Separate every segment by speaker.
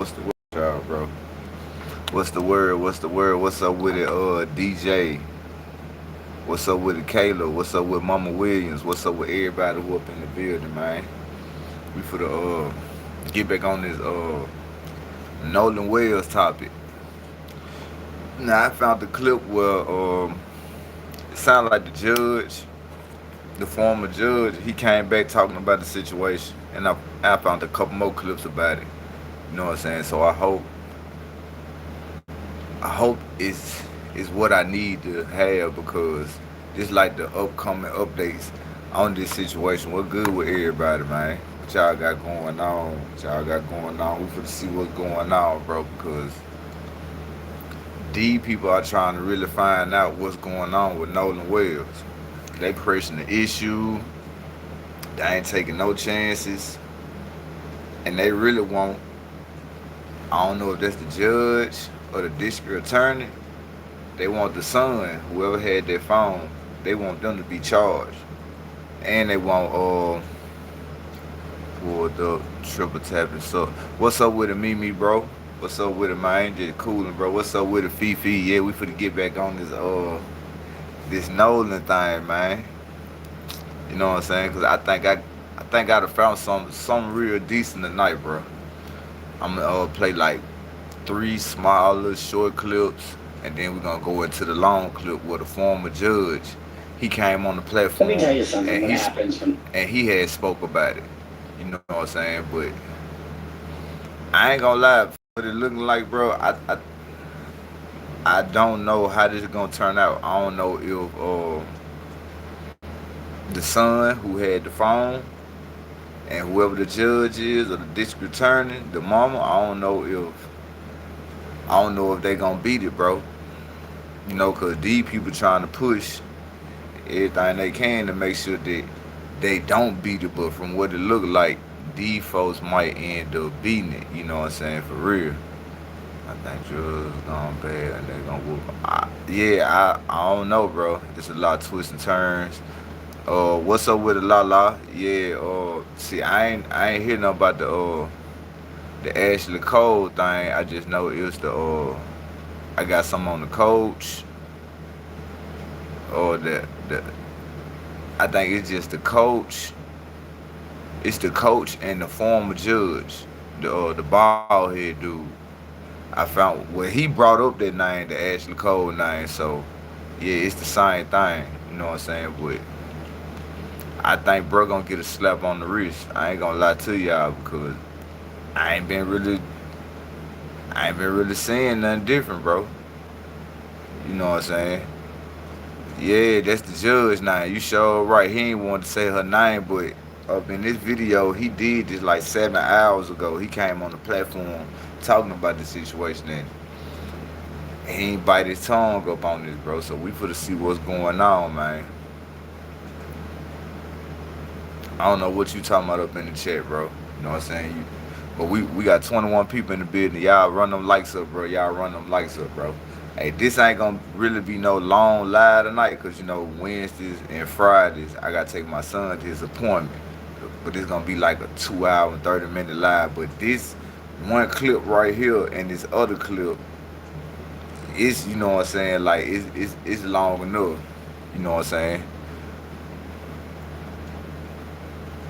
Speaker 1: What's the word, y'all, bro? What's the word? What's the word? What's up with it, DJ? What's up with it, Kayla? What's up with Mama Williams? What's up with everybody who up in the building, man? We for the get back on this Nolan Wells topic. Now I found the clip where it sounded like the judge, the former judge, he came back talking about the situation, and I found a couple more clips about it. You know what I'm saying? So I hope it's what I need to have because just like the upcoming updates on this situation. What good with everybody, man? What y'all got going on? What y'all got going on? We finna see what's going on, bro, because these people are trying to really find out what's going on with Nolan Wells. They pressing the issue. They ain't taking no chances. And they really want, I don't know if that's the judge or the district attorney. They want the son, whoever had their phone, they want them to be charged. And they want for the triple tapping. So what's up with it, Mimi, bro? What's up with it, man? Just cooling, bro. What's up with it, Fifi? Yeah, we finna get back on this Nolan thing, man. You know what I'm saying? Cause I think I'd have found some real decent tonight, bro. I'm gonna play like three small little short clips, and then we're gonna go into the long clip where the former judge he came on the
Speaker 2: Let
Speaker 1: platform
Speaker 2: me tell you something.
Speaker 1: and
Speaker 2: What happens when
Speaker 1: he had spoke about it. You know what I'm saying? But I ain't gonna lie, what it looking like, bro. I don't know how this is gonna turn out. I don't know if the son who had the phone and whoever the judge is or the district attorney, the mama, I don't know if they gonna beat it, bro. You know, cause these people trying to push everything they can to make sure that they don't beat it. But from what it look like, these folks might end up beating it. You know what I'm saying? For real. I think drugs gone bad and they gonna whoop. I don't know, bro. It's a lot of twists and turns. What's up with the la la? Yeah. See, I ain't hear nothing about the Ashley Cole thing. I just know it was the I got some on the coach or the I think it's just the coach. It's the coach and the former judge, the bald head dude. I found well he brought up that name, the Ashley Cole name. So yeah, it's the same thing. You know what I'm saying? But I think bro gonna get a slap on the wrist. I ain't gonna lie to y'all because I ain't been really I ain't been really seeing nothing different, bro. You know what I'm saying? Yeah, that's the judge now. You sure right. He ain't want to say her name, but up in this video, he did this like 7 hours ago. He came on the platform talking about the situation and he ain't bite his tongue up on this, bro. So we finna see what's going on, man. I don't know what you talking about up in the chat, bro. You know what I'm saying? But we got 21 people in the building. Y'all run them likes up, bro. Y'all run them likes up, bro. Hey, this ain't gonna really be no long live tonight, cause you know Wednesdays and Fridays I gotta take my son to his appointment. But it's gonna be like a 2 hour and 30 minute live. But this one clip right here and this other clip, it's you know what I'm saying, like it's long enough. You know what I'm saying?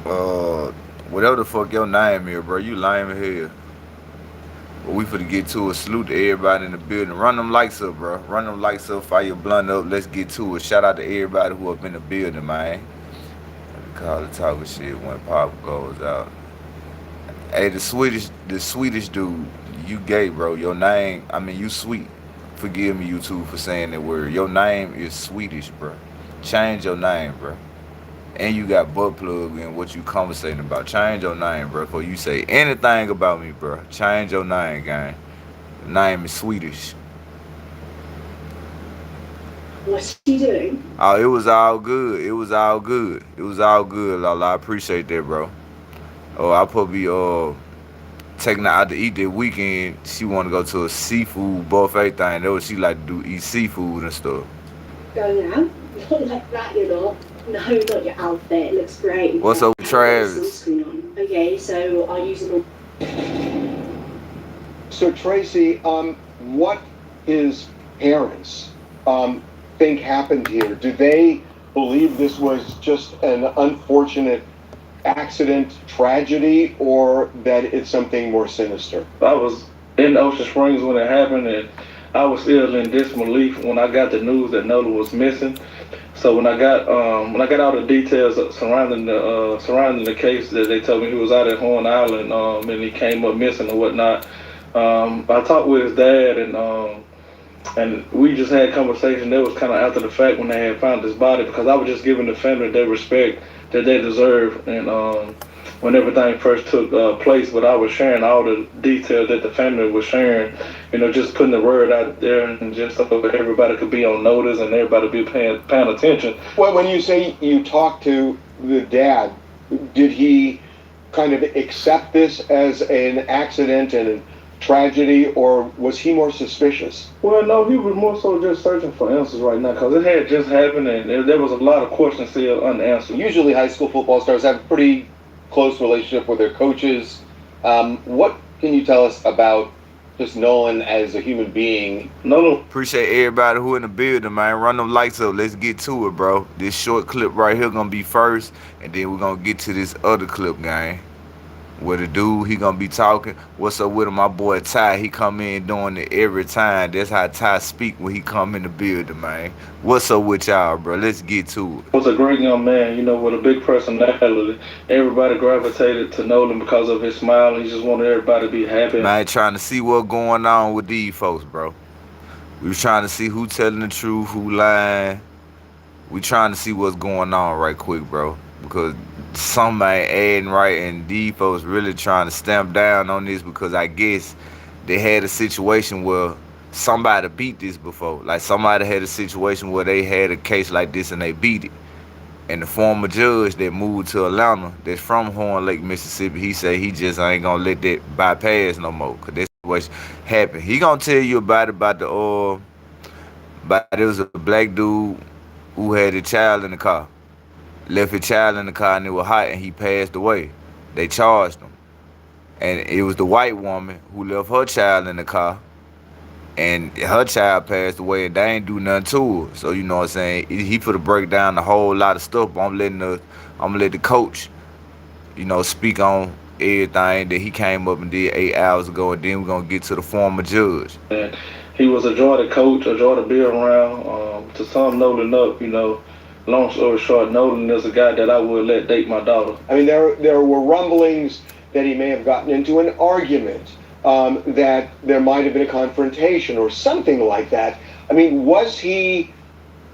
Speaker 1: Uh, whatever the fuck your name is, bro, you lame as hell. But we finna get to it. Salute to everybody in the building. Run them lights up, bro. Run them lights up. Fire your blunt up. Let's get to it. Shout out to everybody who up in the building, man. We call it talking shit when pop goes out. Hey, the Swedish dude, you gay, bro. Your name, I mean, you sweet. Forgive me, you two, for saying that word. Your name is Swedish, bro. Change your name, bro. And you got butt plug in what you conversating about. Change your name, bro. Before you say anything about me, bro. Change your name, gang. The name is Swedish.
Speaker 2: what's she doing?
Speaker 1: Oh, it was all good. It was all good. It was all good, Lala. I appreciate that, bro. Oh, I probably taking her out to eat that weekend. She want to go to a seafood buffet thing. That what she like to do, eat seafood and stuff.
Speaker 2: Going out? Not like that, you're not. No, not your outfit. It looks great. In
Speaker 1: What's
Speaker 2: fact,
Speaker 1: up with
Speaker 2: I have a bit of
Speaker 1: Travis?
Speaker 2: sunscreen on. Okay, so I'll use it all.
Speaker 3: So Tracy, what his parents think happened here? Do they believe this was just an unfortunate accident, tragedy, or that it's something more sinister?
Speaker 4: I was in Ocean Springs when it happened, and I was still in disbelief when I got the news that Nolan was missing. So when I got all the details surrounding the case, that they told me he was out at Horn Island, and he came up missing or whatnot. I talked with his dad, and we just had conversation. That was kind of after the fact when they had found his body, because I was just giving the family their respect that they deserve, and when everything first took place. But I was sharing all the details that the family was sharing, just putting the word out there, and just so everybody could be on notice and everybody be paying attention.
Speaker 3: Well, when you say you talked to the dad, did he kind of accept this as an accident and a tragedy, or was he more suspicious?
Speaker 4: Well, no, he was more so just searching for answers right now, because it had just happened, and there was a lot of questions still unanswered.
Speaker 3: Usually high school football stars have a pretty close relationship with their coaches. What can you tell us about just Nolan as a human being?
Speaker 4: Nolan.
Speaker 1: Appreciate everybody who in the building, man. Run them lights up. Let's get to it, bro. This short clip right here gonna be first, and then we're gonna get to this other clip, gang. Where the dude, he gonna be talking. What's up with him? My boy Ty, he come in doing it every time. That's how Ty speak when he come in the building, man. What's up with y'all, bro? Let's get to it.
Speaker 4: He was a great young man, with a big personality. Everybody gravitated to Nolan because of his smile. He just wanted everybody to be happy.
Speaker 1: Man, trying to see what's going on with these folks, bro. We was trying to see who telling the truth, who lying. We trying to see what's going on right quick, bro. Because somebody adding right, and these folks really trying to stamp down on this, because I guess they had a situation where somebody beat this before. Like somebody had a situation where they had a case like this and they beat it. And the former judge that moved to Atlanta, that's from Horn Lake, Mississippi, he said he just ain't gonna let that bypass no more, because that situation happened. He gonna tell you about it, but there was a black dude who had a child in the car. Left his child in the car and it was hot and he passed away. They charged him. And it was the white woman who left her child in the car, and her child passed away and they ain't do nothing to her. So you know what I'm saying? He finna break down a whole lot of stuff, but I'm gonna let the coach, speak on everything that he came up and did 8 hours ago, and then we're gonna get to the former judge.
Speaker 4: And he was a joy to coach, a joy to be around. To sum Nolan up, long story short, Nolan is a guy that I would let date my daughter.
Speaker 3: I mean, there were rumblings that he may have gotten into an argument, that there might have been a confrontation or something like that. I mean, was he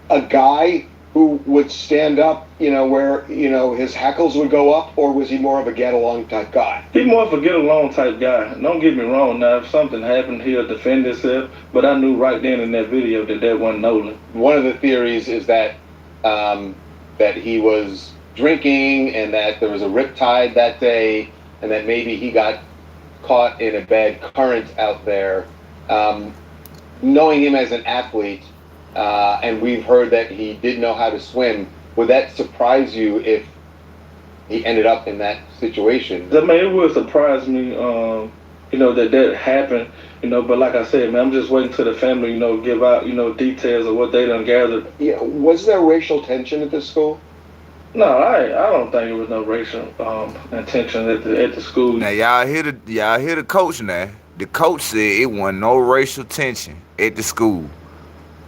Speaker 3: a guy who would stand up, where, his hackles would go up, or was he more of a get-along type guy?
Speaker 4: He's more of a get-along type guy. Don't get me wrong. Now, if something happened, he'll defend himself, but I knew right then in that video that wasn't Nolan.
Speaker 3: One of the theories is that he was drinking, and that there was a riptide that day, and that maybe he got caught in a bad current out there. Knowing him as an athlete, and we've heard that he did know how to swim, would that surprise you if he ended up in that situation?
Speaker 4: I mean, it would surprise me, that happened, but like I said, man, I'm just waiting till the family, give out, details of what they done gathered.
Speaker 3: Yeah, was there racial tension at the school?
Speaker 4: No, I don't think there was no racial intention at the school.
Speaker 1: Now y'all hear the coach now. The coach said it wasn't no racial tension at the school.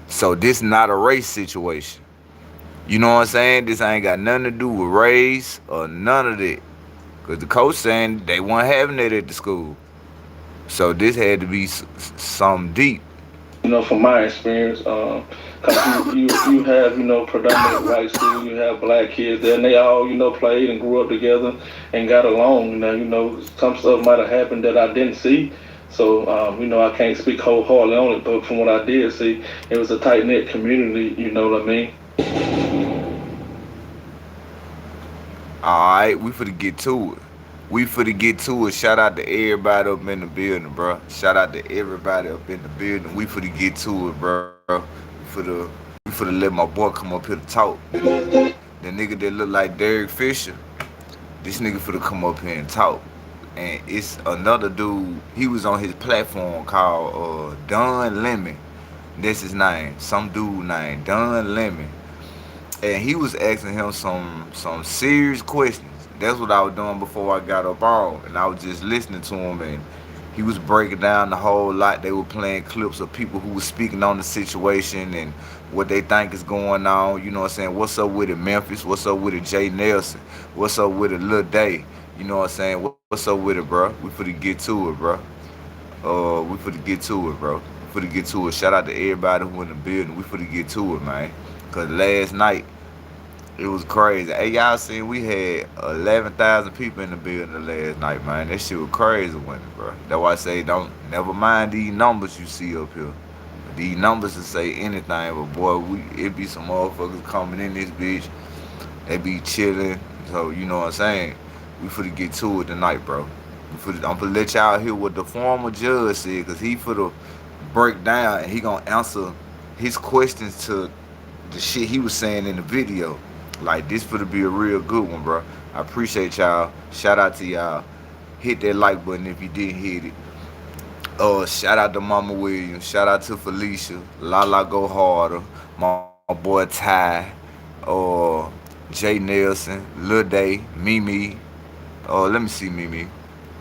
Speaker 1: So this not a race situation. You know what I'm saying? This ain't got nothing to do with race or none of that. Because the coach saying they weren't having it at the school. So this had to be something deep.
Speaker 4: From my experience, because you have, predominantly white school, you have black kids there, and they all, played and grew up together and got along. Some stuff might have happened that I didn't see. So, I can't speak wholeheartedly on it, but from what I did see, it was a tight-knit community, you know what I mean?
Speaker 1: All right, we finna get to it. Shout out to everybody up in the building, bro. Shout out to everybody up in the building. We finna get to it, bro. We finna let my boy come up here to talk. The nigga that look like Derek Fisher, this nigga finna come up here and talk. and it's another dude. He was on his platform called Don Lemon. That's his name. Some dude named Don Lemon, and he was asking him some serious questions. That's what I was doing before I got up on, and I was just listening to him, and he was breaking down the whole lot. They were playing clips of people who was speaking on the situation and what they think is going on. You know what I'm saying? What's up with it, Memphis? What's up with it, Jay Nelson? What's up with it, Lil Day? You know what I'm saying? What's up with it, bro? We finna get to it, bro. We finna get to it, bro. We finna get to it. Shout out to everybody who in the building. We finna get to it, man. Cause last night it was crazy. Hey, y'all seen we had 11,000 people in the building the last night, man. That shit was crazy, wasn't it, bro? That's why I say don't never mind these numbers you see up here. These numbers to say anything, but boy, it be some motherfuckers coming in this bitch. They be chilling. So you know what I'm saying? We finna get to it tonight, bro. I'm finna let y'all hear what the former judge said, cause he finna break down and he gonna answer his questions to the shit he was saying in the video. Like, this finna be a real good one, bro. I appreciate y'all. Shout out to y'all. Hit that like button if you didn't hit it. Shout out to Mama Williams. Shout out to Felicia. Lala Go Harder. My boy Ty. Jay Nelson. Lil Day. Mimi. Let me see Mimi.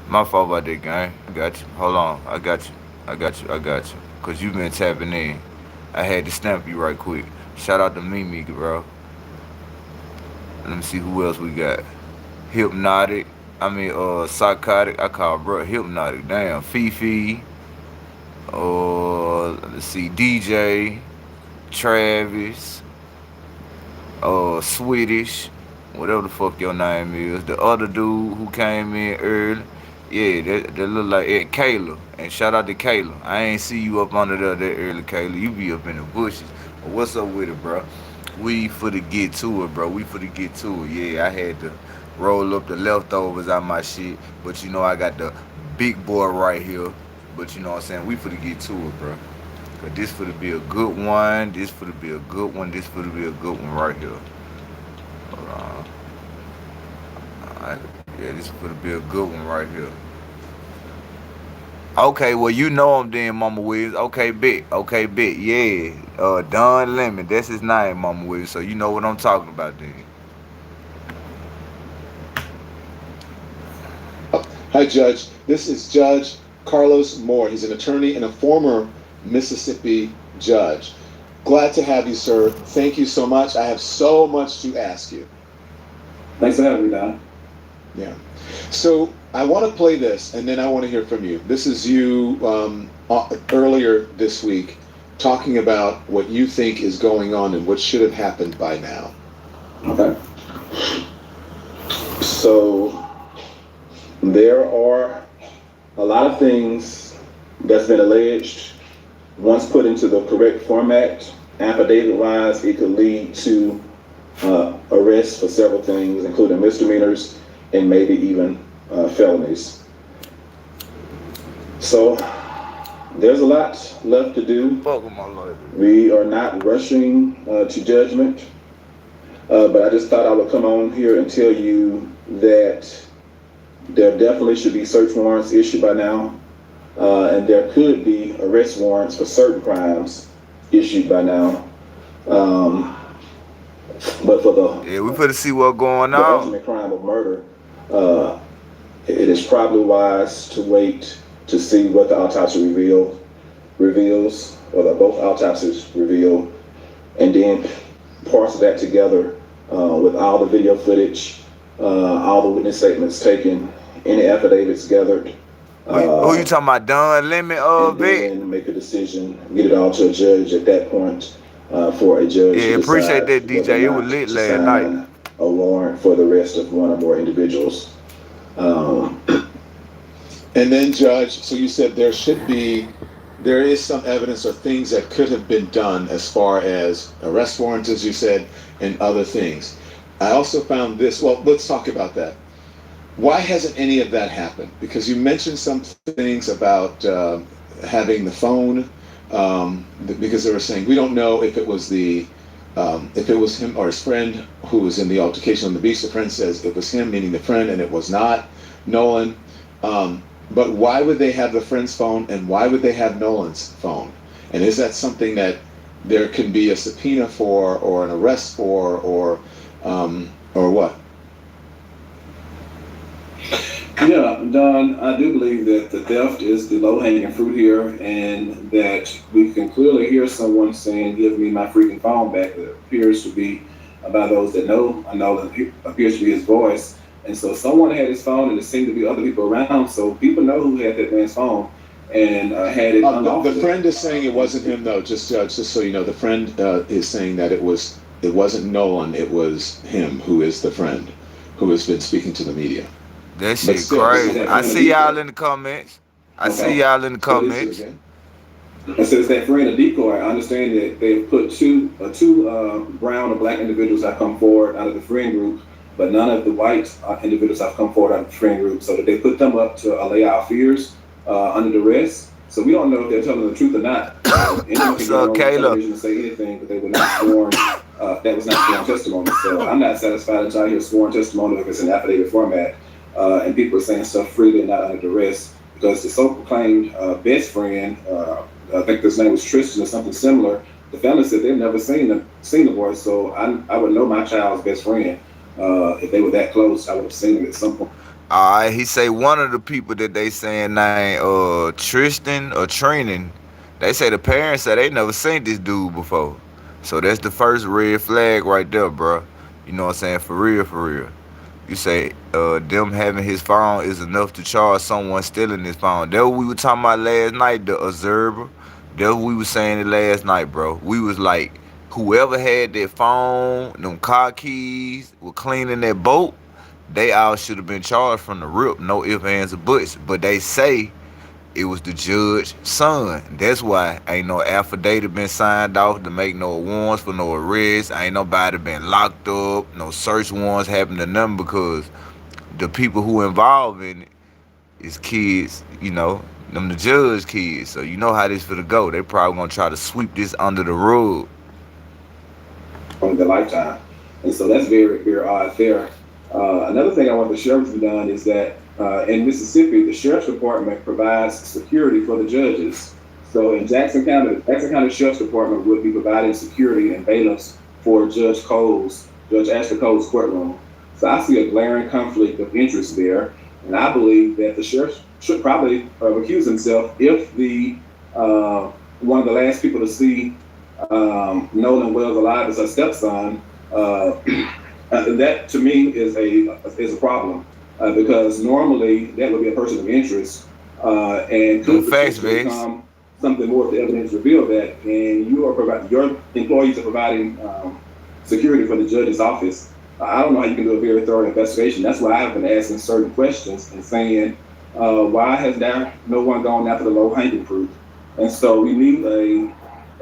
Speaker 1: My fault about that, gang. I got you. Hold on. I got you. Cause you been tapping in. I had to stamp you right quick. Shout out to Mimi, bro. Let me see who else we got. Hypnotic. Psychotic. I call bro Hypnotic. Damn. Fifi. Let's see. DJ. Travis. Swedish. Whatever the fuck your name is. The other dude who came in early. Yeah, that look like it. Kayla. And shout out to Kayla. I ain't see you up under there that early, Kayla. You be up in the bushes. But what's up with it, bro? We finna get to it, bro. We finna get to it. Yeah, I had to roll up the leftovers out my shit. But you know I got the big boy right here. But you know what I'm saying? We finna get to it, bro. Cause this finna be a good one. This finna be a good one. This finna be a good one right here. Hold on. Alright. Yeah, this finna be a good one right here. Okay, well, you know him then, Mama Wiz. Okay, bet. Yeah. Don Lemon, that's his name, Mama Wiz. So you know what I'm talking about then.
Speaker 3: Hi, Judge. This is Judge Carlos Moore. He's an attorney and a former Mississippi judge. Glad to have you, sir. Thank you so much. I have so much to ask you.
Speaker 5: Thanks for having me, Don.
Speaker 3: Yeah. So I want to play this, and then I want to hear from you. This is you earlier this week talking about what you think is going on and what should have happened by now.
Speaker 5: Okay. So there are a lot of things that's been alleged. Once put into the correct format, affidavit-wise, it could lead to arrests for several things, including misdemeanors and maybe even felonies. So there's a lot left to do. We are not rushing to judgment, but I just thought I would come on here and tell you that there definitely should be search warrants issued by now, and there could be arrest warrants for certain crimes issued by now. But for the
Speaker 1: we finna see what's going
Speaker 5: the
Speaker 1: on.
Speaker 5: ultimate crime of murder, it is probably wise to wait to see what the autopsy reveals, or that both autopsies reveal, and then parse that together with all the video footage, all the witness statements taken, any affidavits gathered.
Speaker 1: Who you talking about, Don Lemon,
Speaker 5: and
Speaker 1: Vic?
Speaker 5: then make a decision, get it all to a judge at that point, for a judge
Speaker 1: Yeah,
Speaker 5: to
Speaker 1: appreciate
Speaker 5: decide
Speaker 1: that, DJ. It was lit last night.
Speaker 5: a warrant for the arrest of one or more individuals.
Speaker 3: And then, Judge, so you said there is some evidence or things that could have been done as far as arrest warrants, as you said, and other things. I also found this, well, let's talk about that. Why hasn't any of that happened? Because you mentioned some things about having the phone, because they were saying, we don't know if it was if it was him or his friend who was in the altercation on the beach. The friend says it was him, meaning the friend, and it was not Nolan.
Speaker 6: But why would they have the friend's phone, and why would they have Nolan's phone? And is that something that there can be a subpoena for, or an arrest for, or what?
Speaker 5: Yeah, Don, I do believe that the theft is the low-hanging fruit here, and that we can clearly hear someone saying, "Give me my freaking phone back." That appears to be, by those that know, I know that appears to be his voice. And so someone had his phone, and there seemed to be other people around, so people know who had that man's phone and had it unlawfully.
Speaker 6: The friend is saying it wasn't him, though. Just so you know, the friend is saying that it wasn't Nolan, it was him who is the friend who has been speaking to the media.
Speaker 1: That shit crazy. I see y'all in the comments. I see y'all in the comments.
Speaker 5: And so it's that friend, a decoy. I understand that they've put two brown or black individuals have come forward out of the friend group, but none of the white individuals have come forward out of the friend group. So that they put them up to allay our fears under duress. So we don't know if they're telling the truth or not. Anyone can go on television and say anything, but they were not sworn. That was not sworn testimony. So I'm not satisfied until I hear sworn testimony if it's in affidavit format. And people are saying stuff freely and not under duress, because the so-proclaimed best friend, I think his name was Tracestin or something similar, the family said they've never seen the boy, so I would know my child's best friend. If they were that close, I would have seen him at some point.
Speaker 1: He say one of the people that they saying name Tristan or Training, they say the parents said they never seen this dude before. So that's the first red flag right there, bro. You know what I'm saying? For real, for real. You say them having his phone is enough to charge someone stealing his phone. That's what we were talking about last night, the observer. That's what we were saying it last night, bro. We was like, whoever had that phone, them car keys, were cleaning that boat, they all should have been charged from the rip. No ifs, ands, or buts. But they say it was the judge's son. That's why ain't no affidavit been signed off to make no warrants for no arrest. Ain't nobody been locked up. No search warrants happened to them, because the people who involved in it is kids, you know, them the judge kids. So you know how this finna go. They probably gonna try to sweep this under the rug.
Speaker 5: From the lifetime. And so that's very, very odd there. Another thing I want the sheriff to be done is that in Mississippi, the sheriff's department provides security for the judges. So in Jackson County Sheriff's Department would be providing security and bailiffs for Judge Ashley Cole's courtroom. So I see a glaring conflict of interest there, and I believe that the sheriff should probably recuse himself if the one of the last people to see Nolan Wells alive is her stepson. That to me is a problem. Because normally that would be a person of interest, and could become something more if the evidence revealed that. And your employees are providing security for the judge's office. I don't know how you can do a very thorough investigation. That's why I've been asking certain questions and saying, why has there no one gone after the low-hanging fruit? And so we need a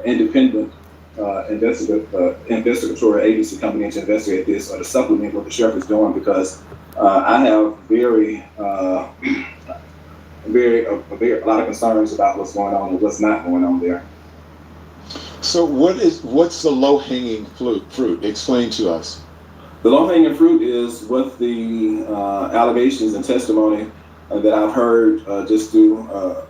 Speaker 5: independent investigatory agency coming in to investigate this, or to supplement what the sheriff is doing, because I have a lot of concerns about what's going on and what's not going on there.
Speaker 6: So what's the low-hanging fruit? Explain to us.
Speaker 5: The low-hanging fruit is what the allegations and testimony that I've heard just through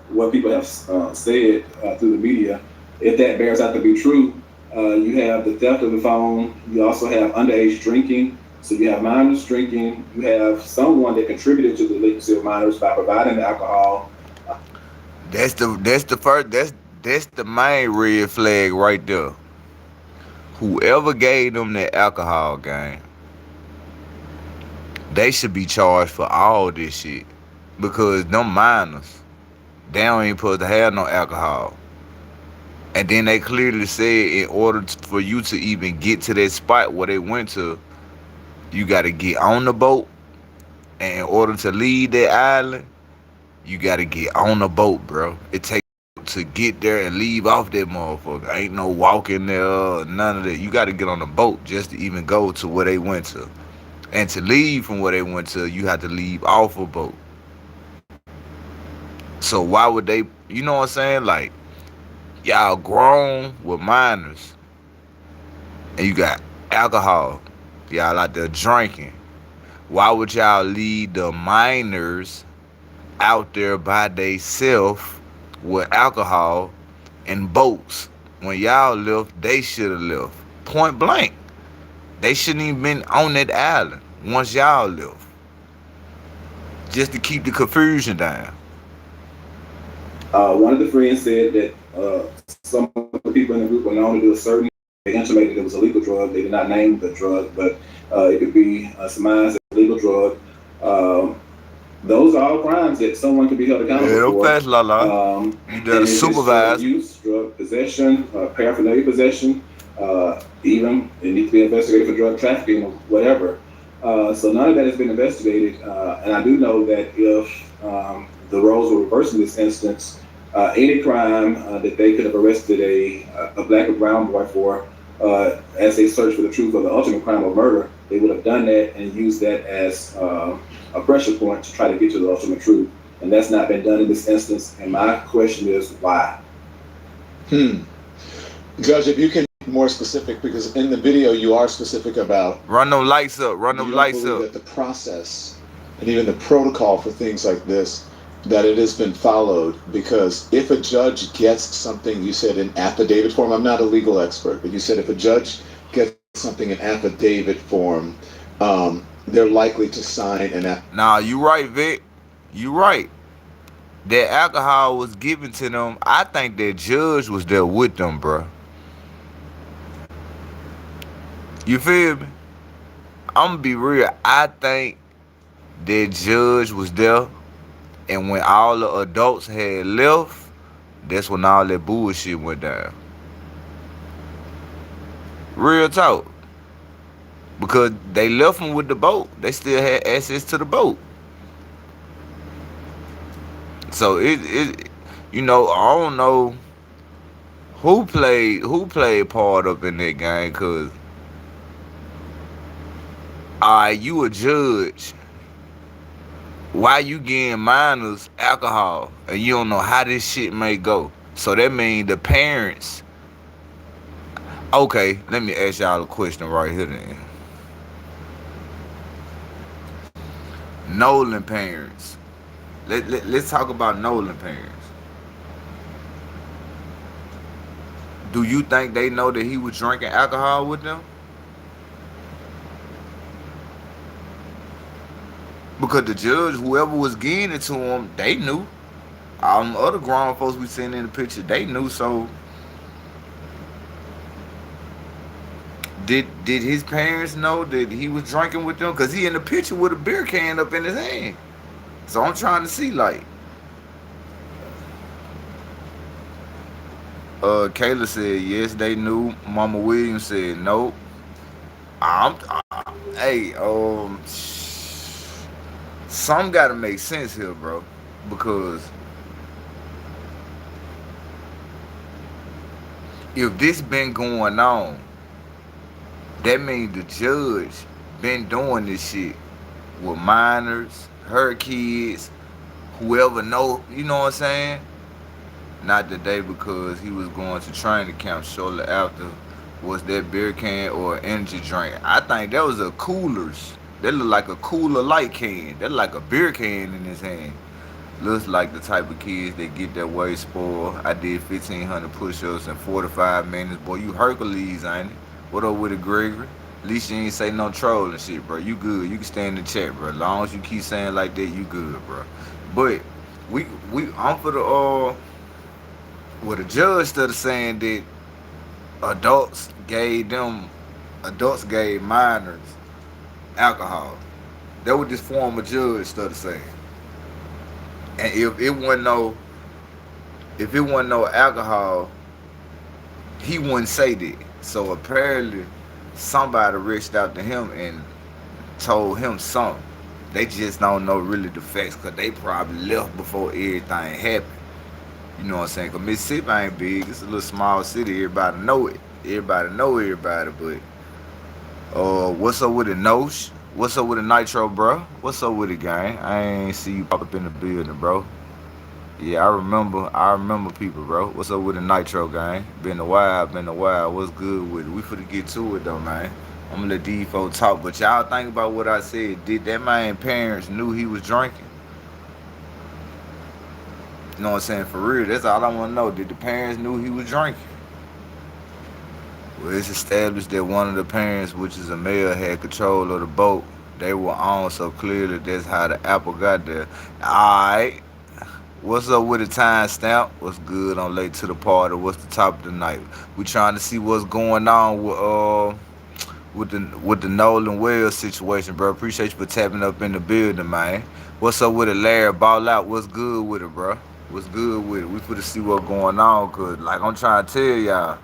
Speaker 5: what people have said through the media. If that bears out to be true, you have the theft of the phone. You also have underage drinking. So you have minors drinking. You have someone that contributed to the delinquency of minors by providing the alcohol.
Speaker 1: That's the main red flag right there. Whoever gave them that alcohol game, they should be charged for all this shit, because them minors, they don't even supposed to have no alcohol. And then they clearly said in order for you to even get to that spot where they went to, you got to get on the boat. And in order to leave that island, you got to get on the boat, bro. It takes to get there and leave off that motherfucker. Ain't no walking there, none of that. You got to get on the boat just to even go to where they went to. And to leave from where they went to, you have to leave off a boat. So why would they, you know what I'm saying? Like, y'all grown with minors, and you got alcohol. Y'all out there drinking. Why would y'all leave the minors out there by themselves with alcohol and boats. When y'all left, they should have left. Point blank. They shouldn't even been on that island once y'all left. Just to keep the confusion down.
Speaker 5: One of the friends said that some of the people in the group were known to do a certain. They intimated it was a legal drug. They did not name the drug, but it could be surmised as a legal drug. Those are all crimes that someone can be held accountable for.
Speaker 1: Fast, Lala. You did a supervise.
Speaker 5: Drug use, drug possession, paraphernalia possession, even it needs to be investigated for drug trafficking or whatever. So none of that has been investigated, and I do know that if the roles were reversed in this instance, any crime that they could have arrested a black or brown boy for as they search for the truth of the ultimate crime of murder, they would have done that and used that as a pressure point to try to get to the ultimate truth. And that's not been done in this instance. And my question is, why?
Speaker 6: Judge, if you can be more specific, because in the video you are specific about
Speaker 1: run them lights up, run them lights up.
Speaker 6: That the process and even the protocol for things like this, that it has been followed, because if a judge gets something, you said in affidavit form, I'm not a legal expert, but you said if a judge gets something in affidavit form, they're likely to sign an affidavit.
Speaker 1: Nah, you right, Vic. You right. That alcohol was given to them. I think that judge was there with them, bro. You feel me? I'm gonna be real. I think that judge was there, and when all the adults had left, that's when all that bullshit went down. Real talk. Because they left them with the boat. They still had access to the boat. So it you know, I don't know who played part up in that game, cause you a judge. Why you getting minors alcohol and you don't know how this shit may go? So that means the parents. Okay, let me ask y'all a question right here then. Nolan parents. Let's talk about Nolan parents. Do you think they know that he was drinking alcohol with them? Because the judge, whoever was getting it to him, they knew. All them other grown folks we seen in the picture, they knew. So did his parents know that he was drinking with them? Because he in the picture with a beer can up in his hand. So I'm trying to see, like, Kayla said yes, they knew. Mama Williams said nope. Some gotta make sense here, bro, because if this been going on, that means the judge been doing this shit with minors, her kids, whoever know, you know what I'm saying? Not today, because he was going to training camp shortly after. Was that beer can or energy drink? I think that was a coolers. That looked like a Cooler Light can. That like a beer can in his hand. Looks like the type of kids that get their way spoiled. I did 1,500 push-ups in 45 minutes. Boy, you Hercules, ain't it? What up with it, Gregory? At least you ain't say no trolling shit, bro. You good. You can stay in the chat, bro. As long as you keep saying like that, you good, bro. But I'm for the the judge started saying that adults gave minors alcohol. That what this former judge started saying. And if it wasn't no alcohol, he wouldn't say that. So apparently somebody reached out to him and told him something. They just don't know really the facts, because they probably left before everything happened. You know what I'm saying? Because Mississippi ain't big. It's a little small city. Everybody know it. Everybody know everybody. But what's up with the Nosh? What's up with the Nitro, bro? What's up with it, gang? I ain't see you pop up in the building, bro. Yeah, I remember people, bro. What's up with the Nitro, gang? Been a while. What's good with it? We finna get to it, though, man. I'm gonna let these folks talk. But y'all think about what I said. Did that man parents knew he was drinking? You know what I'm saying? For real, that's all I want to know. Did the parents knew he was drinking? Well, it's established that one of the parents, which is a male, had control of the boat. They were on, so clearly that's how the apple got there. Alright. What's up with the time stamp? What's good on late to the party? What's the top of the night? We trying to see what's going on with the Nolan Wells situation, bro. Appreciate you for tapping up in the building, man. What's up with it, Larry? Ball out. What's good with it, bro? What's good with it? We finna see what's going on, cause like I'm trying to tell y'all,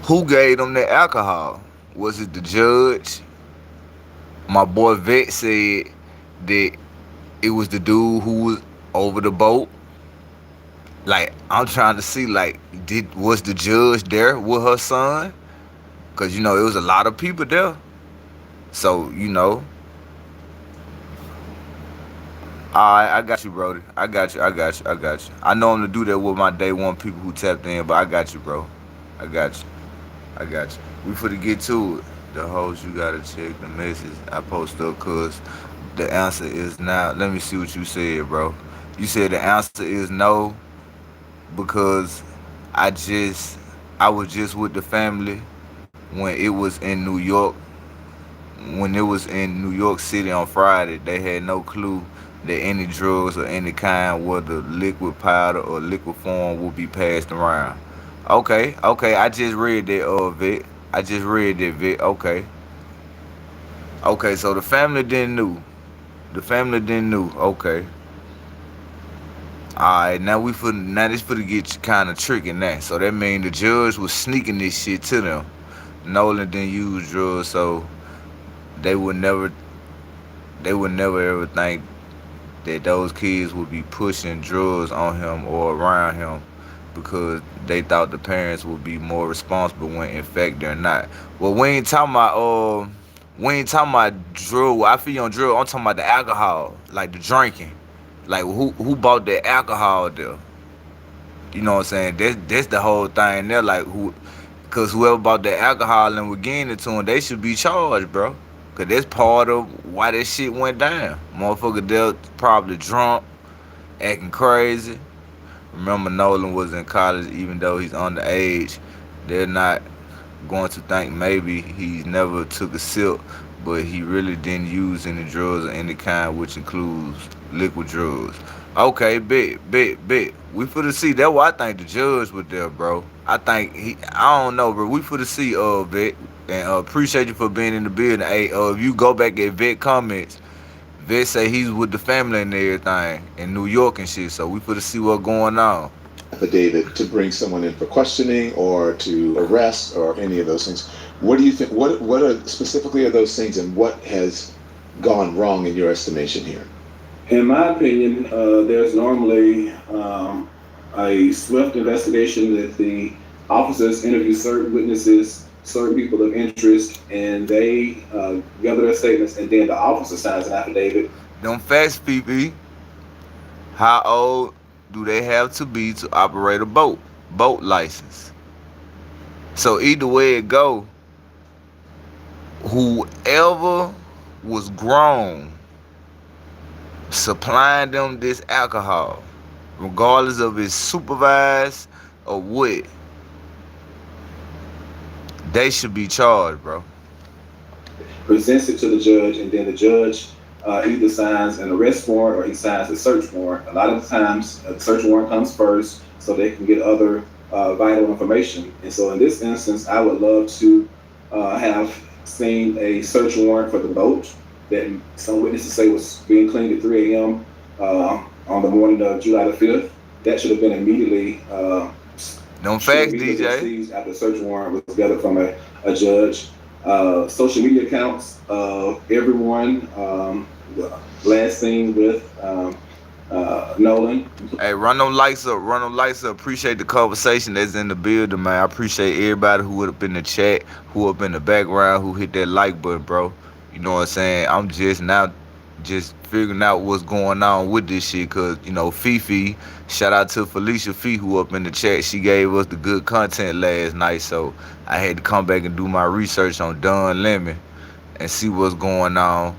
Speaker 1: who gave them the alcohol? Was it the judge? My boy Vet said that it was the dude who was over the boat. Like, I'm trying to see, like, was the judge there with her son? Because, you know, it was a lot of people there. So, you know. Alright, I got you, Brody. I got you. I know I'm to do that with my day one people who tapped in, but I got you, bro. I got you. We finna get to it. The host, you gotta check the message I post up, cause the answer is now. Let me see what you said, bro. You said the answer is no, because I was just with the family when it was in New York. When it was in New York City on Friday, they had no clue that any drugs or any kind, whether liquid powder or liquid form, would be passed around. Okay. I just read that, Vic. Vic. Okay. So the family didn't know. Okay. Alright, now this finna get you kind of tricky now. So that means the judge was sneaking this shit to them. Nolan didn't use drugs, so they would never ever think that those kids would be pushing drugs on him or around him, because they thought the parents would be more responsible when in fact they're not. Well, we ain't talking about drug. I feel on drug. I'm talking about the alcohol, like the drinking. Like who bought the alcohol there? You know what I'm saying? That's the whole thing there. Like cause whoever bought the alcohol and was getting it to them, they should be charged, bro. Cause that's part of why that shit went down. Motherfucker, they're probably drunk, acting crazy. Remember, Nolan was in college, even though he's underage. They're not going to think maybe he's never took a sip, but he really didn't use any drugs of any kind, which includes liquid drugs. Okay, bet. We finna see. That's why I think the judge was there, bro. I don't know, bro. We finna see, Vet. And appreciate you for being in the building. Hey, if you go back at Vet comments, Vet say he's with the family and everything in New York and shit. So we finna see what's going on.
Speaker 6: Affidavit to bring someone in for questioning or to arrest or any of those things. What do you think? What are specifically are those things, and what has gone wrong in your estimation here?
Speaker 5: In my opinion, there's normally a swift investigation that the officers interview certain witnesses, certain people of interest, and they gather their statements, and then the officer signs an affidavit.
Speaker 1: Them facts, PP. How old do they have to be to operate a boat license? So either way it go, whoever was grown supplying them this alcohol, regardless of it's supervised or what, they should be charged, bro.
Speaker 5: Presents it to the judge, and then the judge either signs an arrest warrant or he signs a search warrant. A lot of the times, the search warrant comes first so they can get other vital information. And so in this instance, I would love to have seen a search warrant for the boat that some witnesses say was being cleaned at 3 a.m. On the morning of July the 5th. That should have been immediately
Speaker 1: no facts, DJ.
Speaker 5: After the search warrant was gathered from a judge. Social media accounts of everyone last seen with Nolan.
Speaker 1: Hey, run them lights up. Appreciate the conversation that's in the building, man. I appreciate everybody who up in the chat, who up in the background, who hit that like button, bro. You know what I'm saying? I'm just figuring out what's going on with this shit, cause you know Fifi, shout out to Felicia Fee who up in the chat. She gave us the good content last night, so I had to come back and do my research on Don Lemon and see what's going on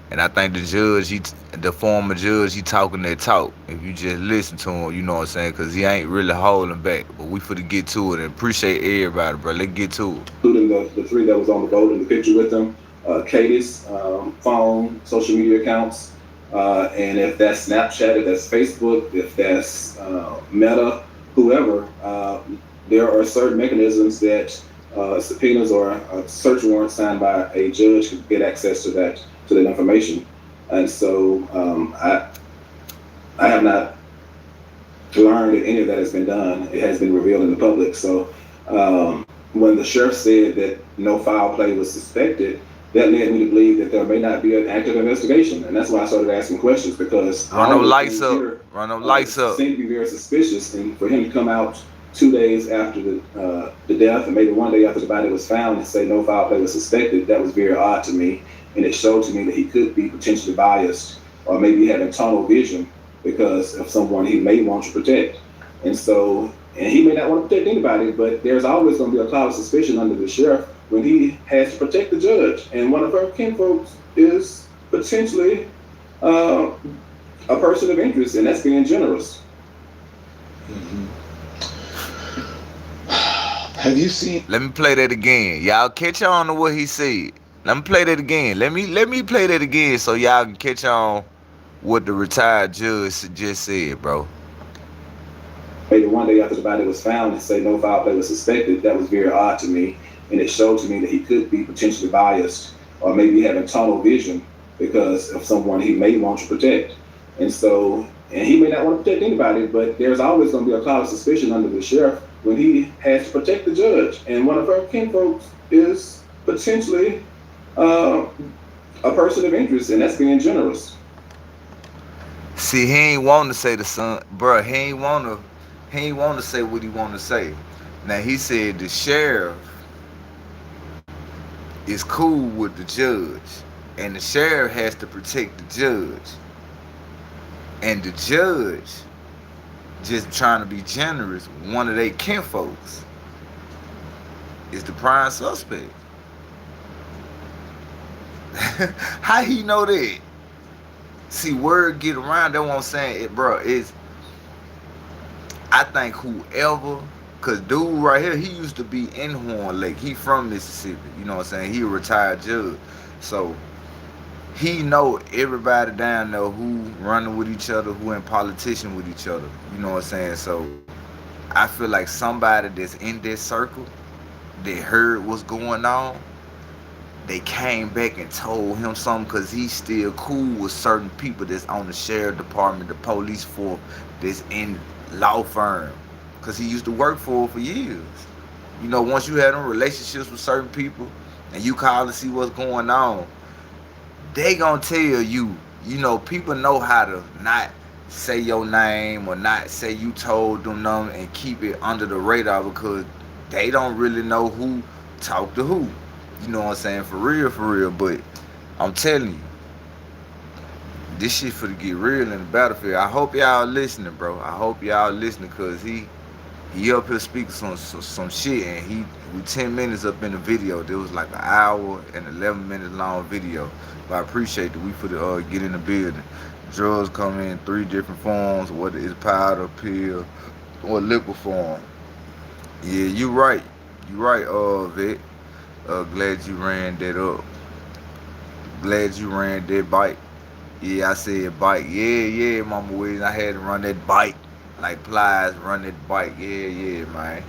Speaker 1: And I think the judge, the former judge, he talking that talk. If you just listen to him, you know what I'm saying? Because he ain't really holding back. But we finna get to it and appreciate everybody, bro. Let's get to it.
Speaker 5: Including the three that was on the boat in the picture with them, Katie's phone, social media accounts, and if that's Snapchat, if that's Facebook, if that's Meta, whoever, there are certain mechanisms that subpoenas or a search warrant signed by a judge can get access to that information. And so I have not learned that any of that has been done. It has been revealed in the public. So when the sheriff said that no foul play was suspected, that led me to believe that there may not be an active investigation. And that's why I started asking questions, because
Speaker 1: run them lights up. Run them lights up.
Speaker 5: Seemed to be very suspicious, and for him to come out 2 days after the death, and maybe 1 day after the body was found, and say no foul play was suspected, that was very odd to me. And it showed to me that he could be potentially biased, or maybe having tunnel vision because of someone he may want to protect. And so, and he may not want to protect anybody, but there's always going to be a cloud of suspicion under the sheriff when he has to protect the judge. And one of her kinfolks is potentially a person of interest, and that's being generous.
Speaker 6: Mm-hmm. Have you seen?
Speaker 1: Let me play that again. Y'all catch on to what he said. Let me play that again. Let me play that again so y'all can catch on what the retired judge just said, bro.
Speaker 5: Maybe 1 day after the body was found and say no foul play was suspected, that was very odd to me. And it showed to me that he could be potentially biased, or maybe having tunnel vision because of someone he may want to protect. And so, and he may not want to protect anybody, but there's always going to be a cloud of suspicion under the sheriff when he has to protect the judge. And one of her kinfolks is potentially a person of interest, and that's being generous.
Speaker 1: See, he ain't want to say the son, bro. He ain't want to say what he want to say. Now he said the sheriff is cool with the judge, and the sheriff has to protect the judge, and the judge just trying to be generous. One of their kinfolks is the prime suspect. How he know that? See, word get around. That's what I'm saying. It, bro, is I think whoever, cause dude right here, he used to be in Horn Lake. He from Mississippi. You know what I'm saying? He a retired judge. So he know everybody down there who running with each other, who in politician with each other. You know what I'm saying? So I feel like somebody that's in this circle, they heard what's going on. They came back and told him something, because he's still cool with certain people that's on the sheriff department, the police force, that's in law firm, because he used to work for years. You know, once you had them relationships with certain people and you call to see what's going on, they gonna tell you, you know, people know how to not say your name or not say you told them nothing and keep it under the radar, because they don't really know who talk to who. You know what I'm saying? For real. But I'm telling you, this shit for to get real in the battlefield. I hope y'all listening, bro. I hope y'all listening, because he up here speaking some shit, and we 10 minutes up in the video. There was like an hour and 11 minutes long video. But I appreciate that we for the get in the building. Drugs come in 3 different forms, whether it's powder, pill, or liquid form. Yeah, you right. You right, Vic. Glad you ran that up. Glad you ran that bike. Yeah, I said bike. Yeah, Mama Williams. I had to run that bike. Like Plies, run that bike. Yeah, man.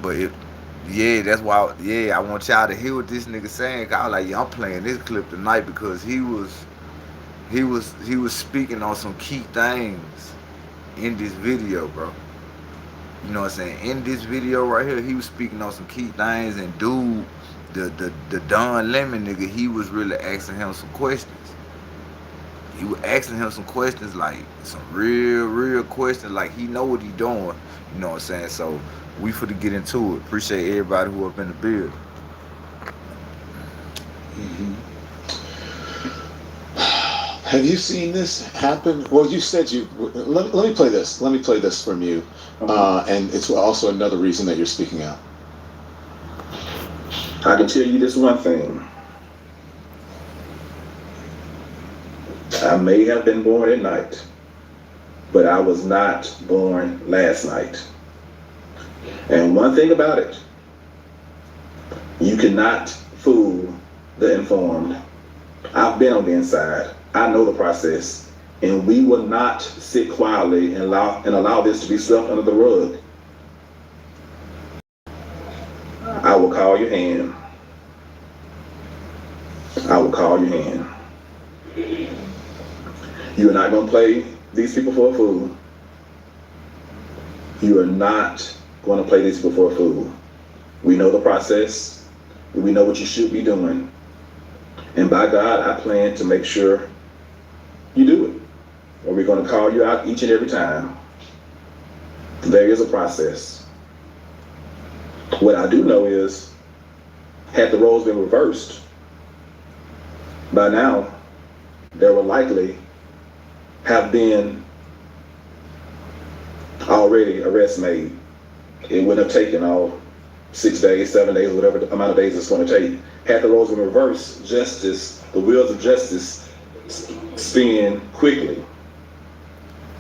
Speaker 1: But that's why, I want y'all to hear what this nigga saying. Cause I was like, I'm playing this clip tonight, because he was speaking on some key things in this video, bro. You know what I'm saying? In this video right here, he was speaking on some key things, and dude, the Don Lemon nigga, he was really asking him some questions. He was asking him some questions, like some real questions, like he know what he doing. You know what I'm saying? So we finna get into it. Appreciate everybody who up in the building.
Speaker 6: Mm-hmm. Have you seen this happen? Well, you said you. Let me play this. Let me play this from you, and it's also another reason that you're speaking out.
Speaker 5: I can tell you this one thing. I may have been born at night, but I was not born last night. And one thing about it, you cannot fool the informed. I've been on the inside. I know the process. And we will not sit quietly and allow this to be swept under the rug. I will call your hand. I will call your hand. You are not going to play these people for a fool. You are not going to play these people for a fool. We know the process. We know what you should be doing. And by God, I plan to make sure you do it. Or we're going to call you out each and every time. There is a process. What I do know is, had the roles been reversed, by now, there would likely have been already arrests made. It wouldn't have taken all 6 days, 7 days, whatever the amount of days it's going to take. Had the roles been reversed, justice, the wheels of justice spin quickly.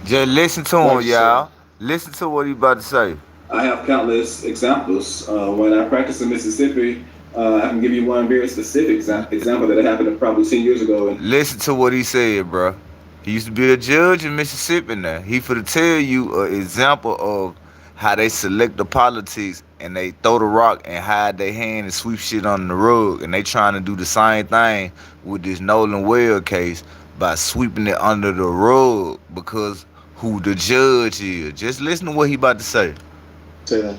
Speaker 1: Just listen to him, y'all. Listen to what he about to say.
Speaker 5: I have countless examples. When I practiced in Mississippi, I can give you one very specific example that happened probably 10 years ago.
Speaker 1: Listen to what he said, bro. He used to be a judge in Mississippi now. He for to tell you an example of how they select the politics and they throw the rock and hide their hand and sweep shit under the rug. And they trying to do the same thing with this Nolan Wells case by sweeping it under the rug because who the judge is. Just listen to what he about to say.
Speaker 6: Say that.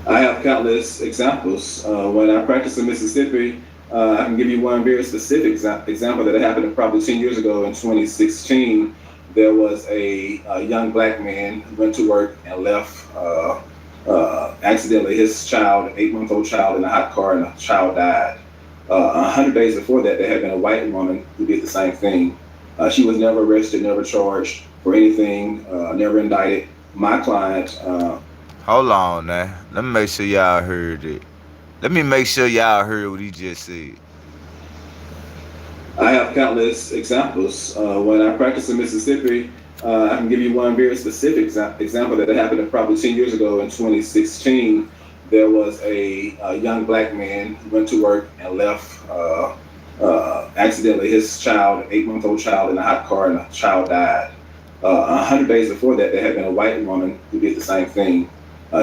Speaker 5: I have countless examples. When I practiced in Mississippi, I can give you one very specific example that happened probably 10 years ago in 2016. There was a young black man who went to work and left accidentally his child, an 8-month-old child, in a hot car, and the child died. 100 days before that, there had been a white woman who did the same thing. She was never arrested, never charged for anything, never indicted. My client...
Speaker 1: Hold on now. Let me make sure y'all heard it. Let me make sure y'all heard what he just said.
Speaker 5: I have countless examples. When I practiced in Mississippi, I can give you one very specific example that happened probably 10 years ago in 2016. There was a young black man who went to work and left accidentally his child, an 8-month-old child, in a hot car, and the child died. 100 days before that, there had been a white woman who did the same thing.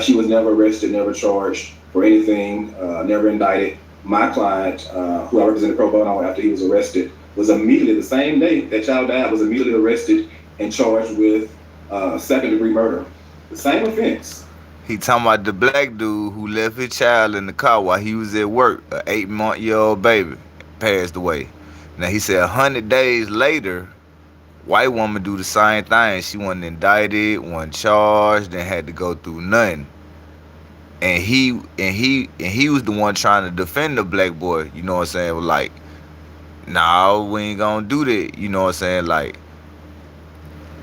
Speaker 5: She was never arrested, never charged for anything, never indicted. My client, who I represented pro bono after he was arrested, was immediately, the same day that child died, was immediately arrested and charged with second-degree murder. The same offense.
Speaker 1: He talking about the black dude who left his child in the car while he was at work. An 8-month-old baby passed away. Now he said 100 days later, white woman do the same thing. She wasn't indicted, wasn't charged, and had to go through nothing. And he was the one trying to defend the black boy. You know what I'm saying? Like, no, we ain't gonna do that. You know what I'm saying? Like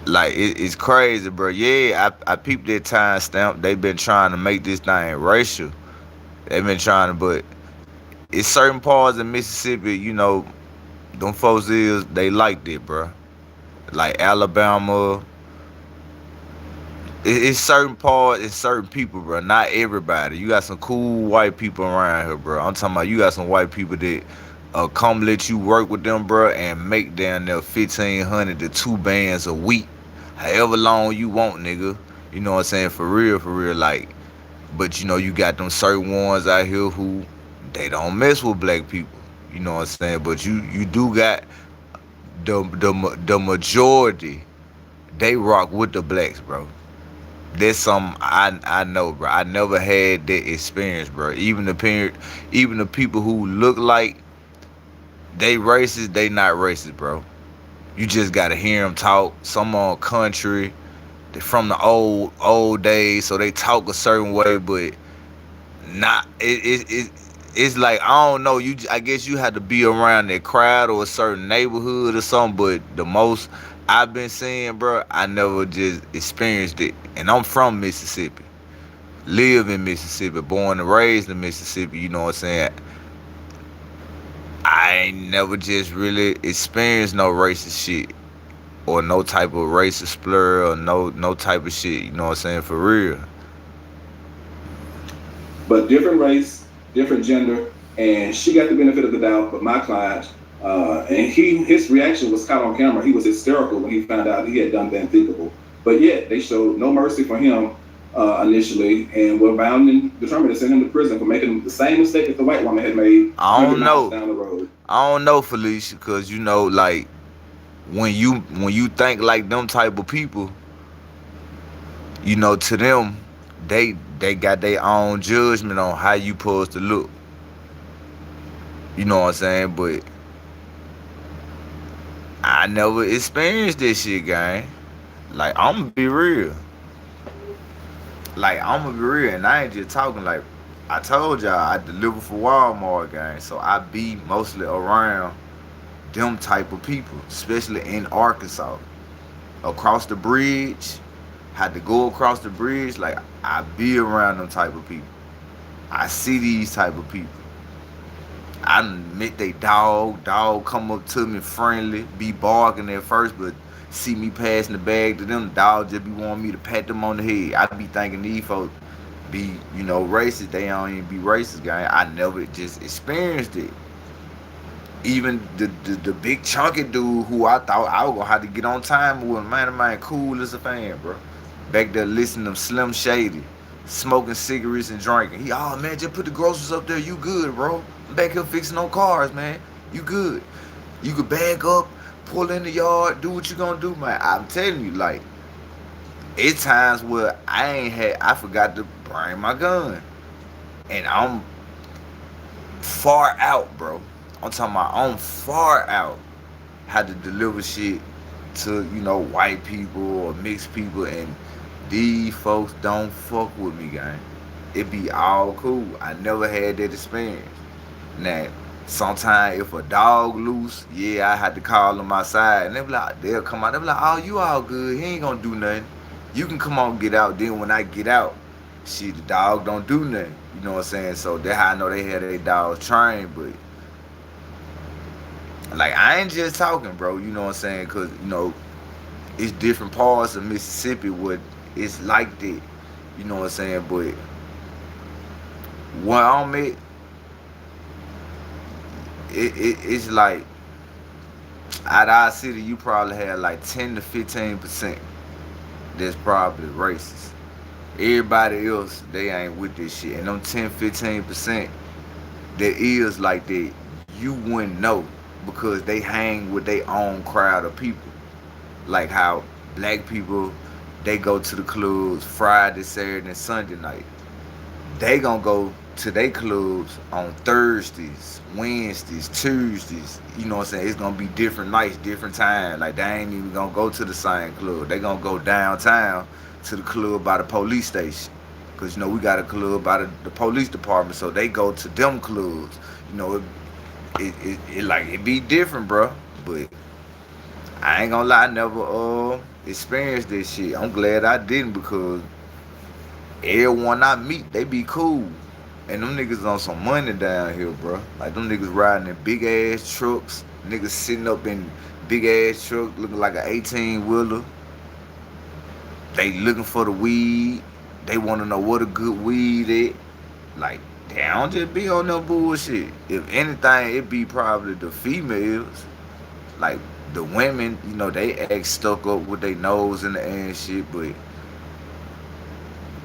Speaker 1: it's crazy, bro. Yeah, I peeped that time stamp. They been trying to make this thing racial. They been trying to, but it's certain parts of Mississippi, you know, them folks they liked it, bro. Like Alabama, it's certain parts, it's certain people, bro. Not everybody. You got some cool white people around here, bro. I'm talking about you got some white people that come let you work with them, bro, and make down there 1,500 to 2 bands a week, however long you want, nigga. You know what I'm saying? For real, like. But you know, you got them certain ones out here who they don't mess with black people. You know what I'm saying? But you do got the majority, they rock with the blacks, bro. That's something I know, bro. I never had that experience, bro. Even the people who look like they racist, they not racist, bro. You just gotta hear them talk. Some on country, they from the old days, so they talk a certain way, but not it's like, I don't know, I guess you had to be around that crowd or a certain neighborhood or something, but the most I've been seeing, bro, I never just experienced it. And I'm from Mississippi. Live in Mississippi, born and raised in Mississippi, you know what I'm saying? I ain't never just really experienced no racist shit or no type of racist slur or no type of shit. You know what I'm saying? For real.
Speaker 5: But different race, different gender, and she got the benefit of the doubt. But my client, and his reaction was caught on camera. He was hysterical when he found out he had done the unthinkable. But yet they showed no mercy for him initially, and were bound and determined to send him to prison for making the same mistake that the white woman had made.
Speaker 1: I don't know.
Speaker 5: Down the road.
Speaker 1: I don't know, Felicia, because you know, like when you think like them type of people, you know, to them, they got their own judgment on how you supposed to look. You know what I'm saying? But I never experienced this shit, gang. Like, I'm gonna be real. Like, I'm gonna be real, and I ain't just talking. Like, I told y'all, I deliver for Walmart, gang. So I be mostly around them type of people, especially in Arkansas. Across the bridge, had to go across the bridge. Like, I be around them type of people. I see these type of people. I met they dog come up to me friendly, be barking at first, but see me passing the bag to them, the dog just be wanting me to pat them on the head. I be thinking these folks be, you know, racist. They don't even be racist, guy. I never just experienced it. Even the big chunky dude who I thought I was gonna have to get on time with, man, cool as a fan, bro. Back there listening to Slim Shady, smoking cigarettes and drinking. He, oh man, just put the groceries up there. You good, bro? I'm back here fixing no cars, man. You good? You could back up, pull in the yard, do what you gonna do, man. I'm telling you, like, it's times where I forgot to bring my gun, and I'm far out, bro. I'm talking about I'm far out. Had to deliver shit to, you know, white people or mixed people, and these folks don't fuck with me, gang. It be all cool. I never had that experience. Now, sometimes if a dog loose, yeah, I had to call them outside, and they'll come out. They'll be like, oh, you all good. He ain't gonna do nothing. You can come on, get out. Then when I get out, shit, the dog don't do nothing. You know what I'm saying? So that's how I know they had their dogs trained. But like, I ain't just talking, bro. You know what I'm saying? Cause you know, it's different parts of Mississippi where it's like that. You know what I'm saying? But where I'm at, it's like, out of our city, you probably have like 10 to 15% that's probably racist. Everybody else, they ain't with this shit. And them 10, 15% that is like that, you wouldn't know because they hang with their own crowd of people. Like how black people, they go to the clubs Friday, Saturday, and Sunday night. They gonna go to their clubs on Thursdays, Wednesdays, Tuesdays. You know what I'm saying? It's gonna be different nights, different times. Like, they ain't even gonna go to the same club. They gonna go downtown to the club by the police station. Cause you know we got a club by the police department, so they go to them clubs. You know, it be different, bro. But I ain't gonna lie, I never experienced this shit. I'm glad I didn't, because everyone I meet, they be cool. And them niggas on some money down here, bro. Like, them niggas riding in big ass trucks. Niggas sitting up in big ass truck looking like an 18-wheeler. They looking for the weed. They want to know what a good weed is. Like, they don't just be on no bullshit. If anything, it be probably the females. Like, the women, you know, they act stuck up with their nose in the air and shit, but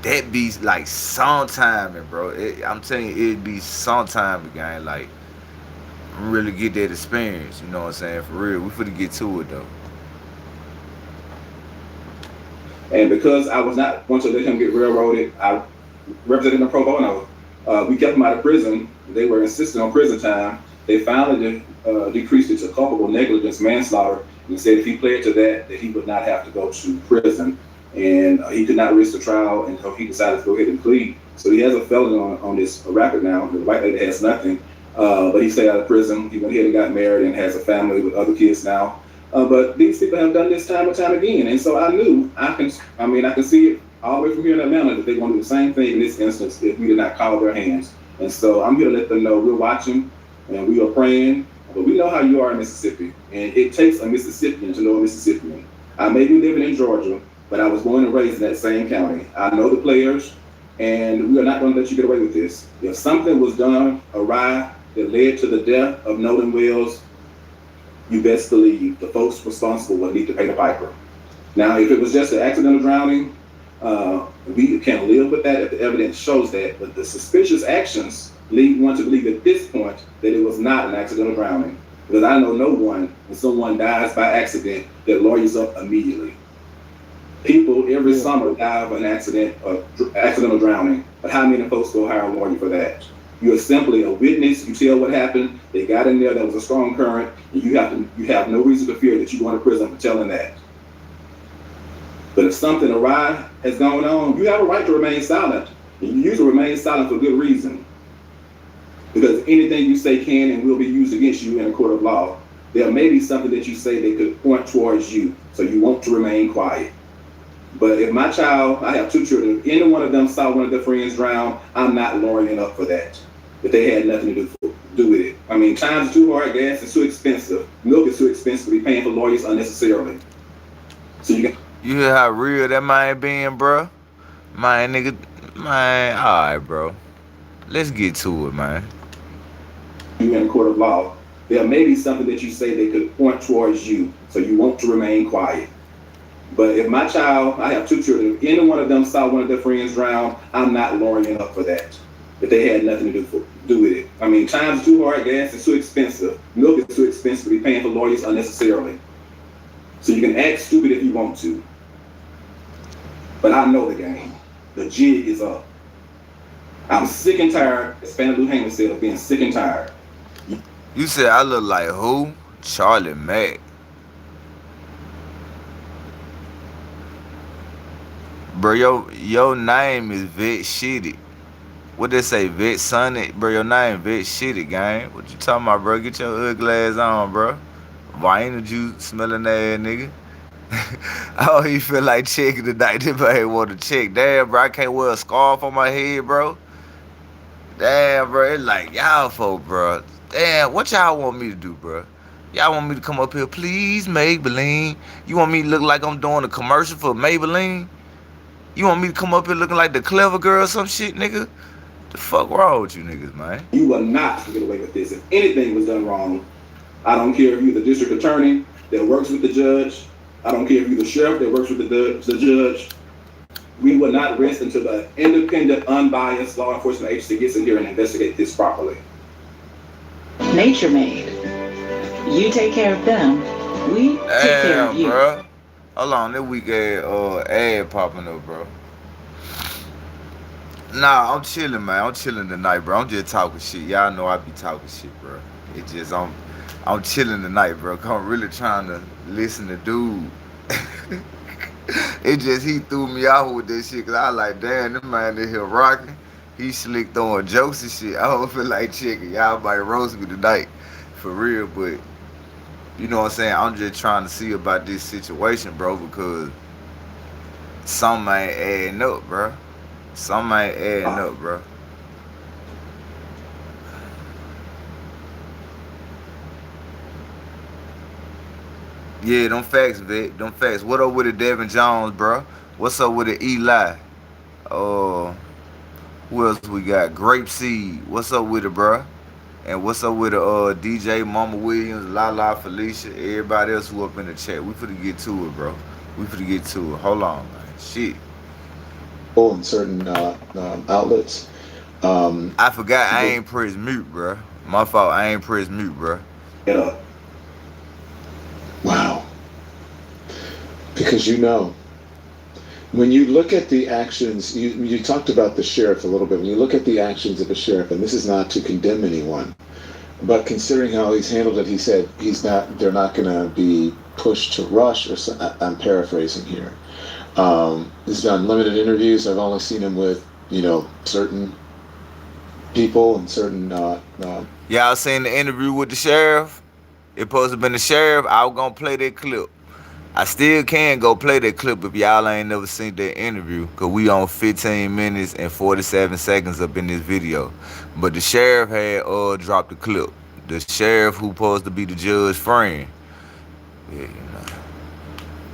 Speaker 1: that be like sometime, bro. I'm telling you, it be sometime again. Like, really get that experience. You know what I'm saying? For real, we finna get to it though.
Speaker 5: And because I was not going to let him get railroaded, I represented him pro bono. We kept him out of prison. They were insisting on prison time. They finally decreased it to culpable negligence manslaughter, and said if he pled to that he would not have to go to prison. And he could not risk the trial, and so he decided to go ahead and plead. So he has a felony on this record now. The white lady has nothing, but he stayed out of prison. He went ahead and got married and has a family with other kids now. But these people have done this time and time again, and so I knew I can see it all the way from here in Atlanta that they're going to do the same thing in this instance if we did not call their hands. And so I'm here to let them know we're watching and we are praying, but we know how you are in Mississippi, and it takes a Mississippian to know a Mississippian. I may be living in Georgia, but I was born and raised in that same county. I know the players, and we are not going to let you get away with this. If something was done awry that led to the death of Nolan Wells, you best believe the folks responsible will need to pay the piper. Now, if it was just an accidental drowning, we can live with that if the evidence shows that, but the suspicious actions lead one to believe at this point that it was not an accidental drowning. Because I know no one, when someone dies by accident, that lawyers up immediately. People every summer die of an accident, accidental drowning, but how many folks go hire a lawyer for that? You're simply a witness. You tell what happened. They got in there. There was a strong current. And you have no reason to fear that you're going to prison for telling that. But if something awry has gone on, you have a right to remain silent. And you usually remain silent for good reason. Because anything you say can and will be used against you in a court of law. There may be something that you say that could point towards you, so you want to remain quiet. But if my child, I have two children, if any one of them saw one of their friends drown, I'm not lawyering up for that. If they had nothing to do with it. I mean, times are too hard, gas is too expensive, milk is too expensive to be paying for lawyers unnecessarily. So you
Speaker 1: hear how real that man being, bro? Man, nigga, man, alright, bro. Let's get to it, man.
Speaker 5: You in a court of law, there may be something that you say that could point towards you, so you want to remain quiet. But if my child, I have two children, if any one of them saw one of their friends drown, I'm not lawyering up for that. If they had nothing to do with it. I mean, times are too hard, gas is too expensive, milk is too expensive to be paying for lawyers unnecessarily. So you can act stupid if you want to. But I know the game. The jig is up. I'm sick and tired, as Fannie Lou Hamer said, of being sick and tired.
Speaker 1: You said I look like who? Charlie Mack. Bro, your name is Vet Shitty. What they say, Vet Sonny? Bro, your name Vet Shitty, gang. What you talking about, bro? Get your ugly ass on, bro. Vienna juice smelling ass nigga. I don't even feel like checking tonight. Everybody want to check. Damn, bro, I can't wear a scarf on my head, bro. Damn, bro, it's like y'all folk, bro. Damn, what y'all want me to do, bro? Y'all want me to come up here, please, Maybelline? You want me to look like I'm doing a commercial for Maybelline? You want me to come up here looking like the clever girl or some shit, nigga? The fuck wrong with you niggas, man?
Speaker 5: You will not get away with this. If anything was done wrong, I don't care if you're the district attorney that works with the judge. I don't care if you're the sheriff that works with the judge. We will not rest until the independent, unbiased law enforcement agency gets in here and investigate this properly.
Speaker 7: Nature made. You take care of them. We take care of you.
Speaker 1: Bro. Hold on, this weak ass ad popping up, bro. Nah, I'm chilling, man. I'm chilling tonight, bro. I'm just talking shit. Y'all know I be talking shit, bro. It just I'm chilling tonight, bro. I'm really trying to listen to dude. It just he threw me out with this shit, cause I was like, damn, this man in here rocking. He slick throwing jokes and shit. I don't feel like checking. Y'all might roast me tonight, for real. But you know what I'm saying? I'm just trying to see about this situation, bro, because something ain't adding up, bro. Something ain't adding up, bro. Yeah, them facts, Vic. Them facts. What up with the Devin Jones, bro? What's up with the Eli? Who else we got? Grapeseed. What's up with it, bro? And what's up with the DJ Mama Williams, Lala Felicia, everybody else who up in the chat? We finna get to it, bro. We finna get to it. Hold on, man. Shit.
Speaker 6: Oh, in certain outlets.
Speaker 1: I forgot I ain't press mute, bro. My fault. I ain't press mute, bro.
Speaker 5: Yeah.
Speaker 6: Wow. Because when you look at the actions, you talked about the sheriff a little bit. When you look at the actions of a sheriff, and this is not to condemn anyone, but considering how he's handled it, he said they're not going to be pushed to rush, or so, I'm paraphrasing here. He's done limited interviews. I've only seen him with, certain people and certain...
Speaker 1: Y'all seen the interview with the sheriff? It supposed to been the sheriff. I was going to play that clip. I still can go play that clip if y'all ain't never seen that interview, because we on 15 minutes and 47 seconds up in this video. But the sheriff had dropped the clip. the sheriff who supposed to be the judge's friend. Yeah,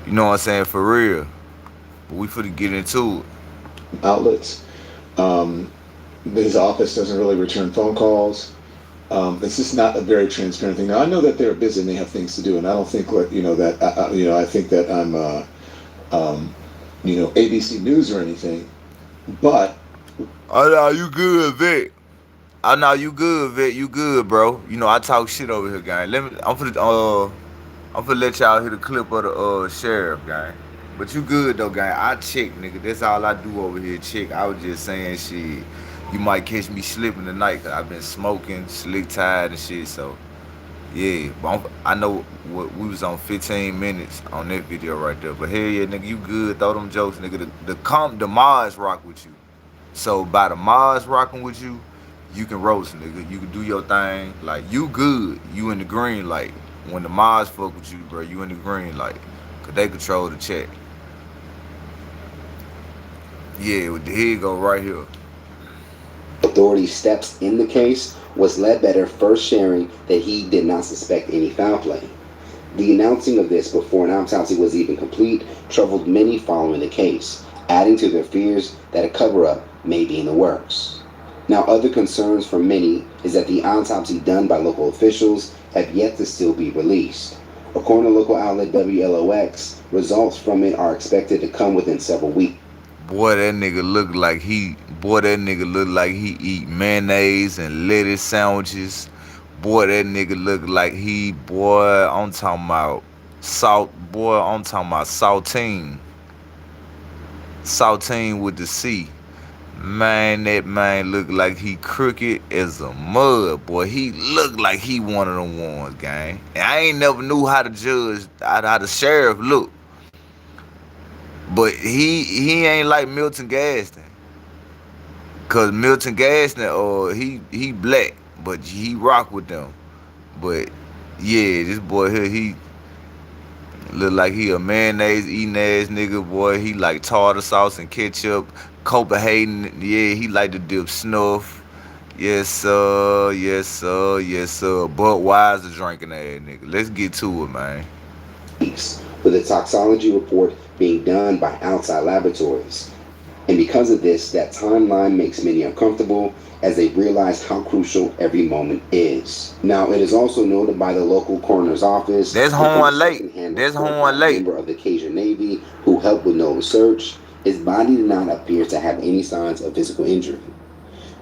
Speaker 1: you know what I'm saying, for real. But we finna get into it.
Speaker 6: Outlets. His office doesn't really return phone calls. It's just not a very transparent thing. Now I know that they're busy and they have things to do, and I don't think that I think that I'm ABC News or anything. But
Speaker 1: I know you good, Vic. I know you good, Vic. You good, bro. You know I talk shit over here, gang. I'm finna let y'all hear the clip of the sheriff, gang. But you good though, gang. I check, nigga. That's all I do over here, check. I was just saying shit. You might catch me slipping tonight, cause I've been smoking, slick tired and shit. So yeah, but I know we was on 15 minutes on that video right there. But hell yeah, nigga, you good? Throw them jokes, nigga. The Mars rock with you. So by the Mars rocking with you, you can roast, nigga. You can do your thing. Like you good. You in the green light. When the Mars fuck with you, bro, you in the green light. Cause they control the chat. Yeah, here you go right here.
Speaker 8: Authorities' steps in the case was Ledbetter first sharing that he did not suspect any foul play. The announcing of this before an autopsy was even complete troubled many following the case, adding to their fears that a cover-up may be in the works. Now, other concerns for many is that the autopsy done by local officials have yet to still be released. According to local outlet WLOX, results from it are expected to come within several weeks.
Speaker 1: Boy, that nigga look like he eat mayonnaise and lettuce sandwiches. Boy, that nigga look like I'm talking about saltine. Saltine with the C. Man, that man look like he crooked as a mud, boy. He look like he one of them ones, gang. And I ain't never knew how the sheriff look. But he ain't like Milton Gaston. Cause Milton Gaston, he black, but he rock with them. But yeah, this boy here, he look like he a mayonnaise eating ass nigga, boy. He like tartar sauce and ketchup. Copenhagen, yeah, he like to dip snuff. Yes, sir, yes, sir, yes, sir. Budweiser drinking ass nigga. Let's get to it, man.
Speaker 8: With a toxology report being done by outside laboratories. And because of this, that timeline makes many uncomfortable as they realize how crucial every moment is. Now, it is also noted by the local coroner's office.
Speaker 1: There's Horn Lake.
Speaker 8: Member of the Cajun Navy who helped with no research. His body did not appear to have any signs of physical injury.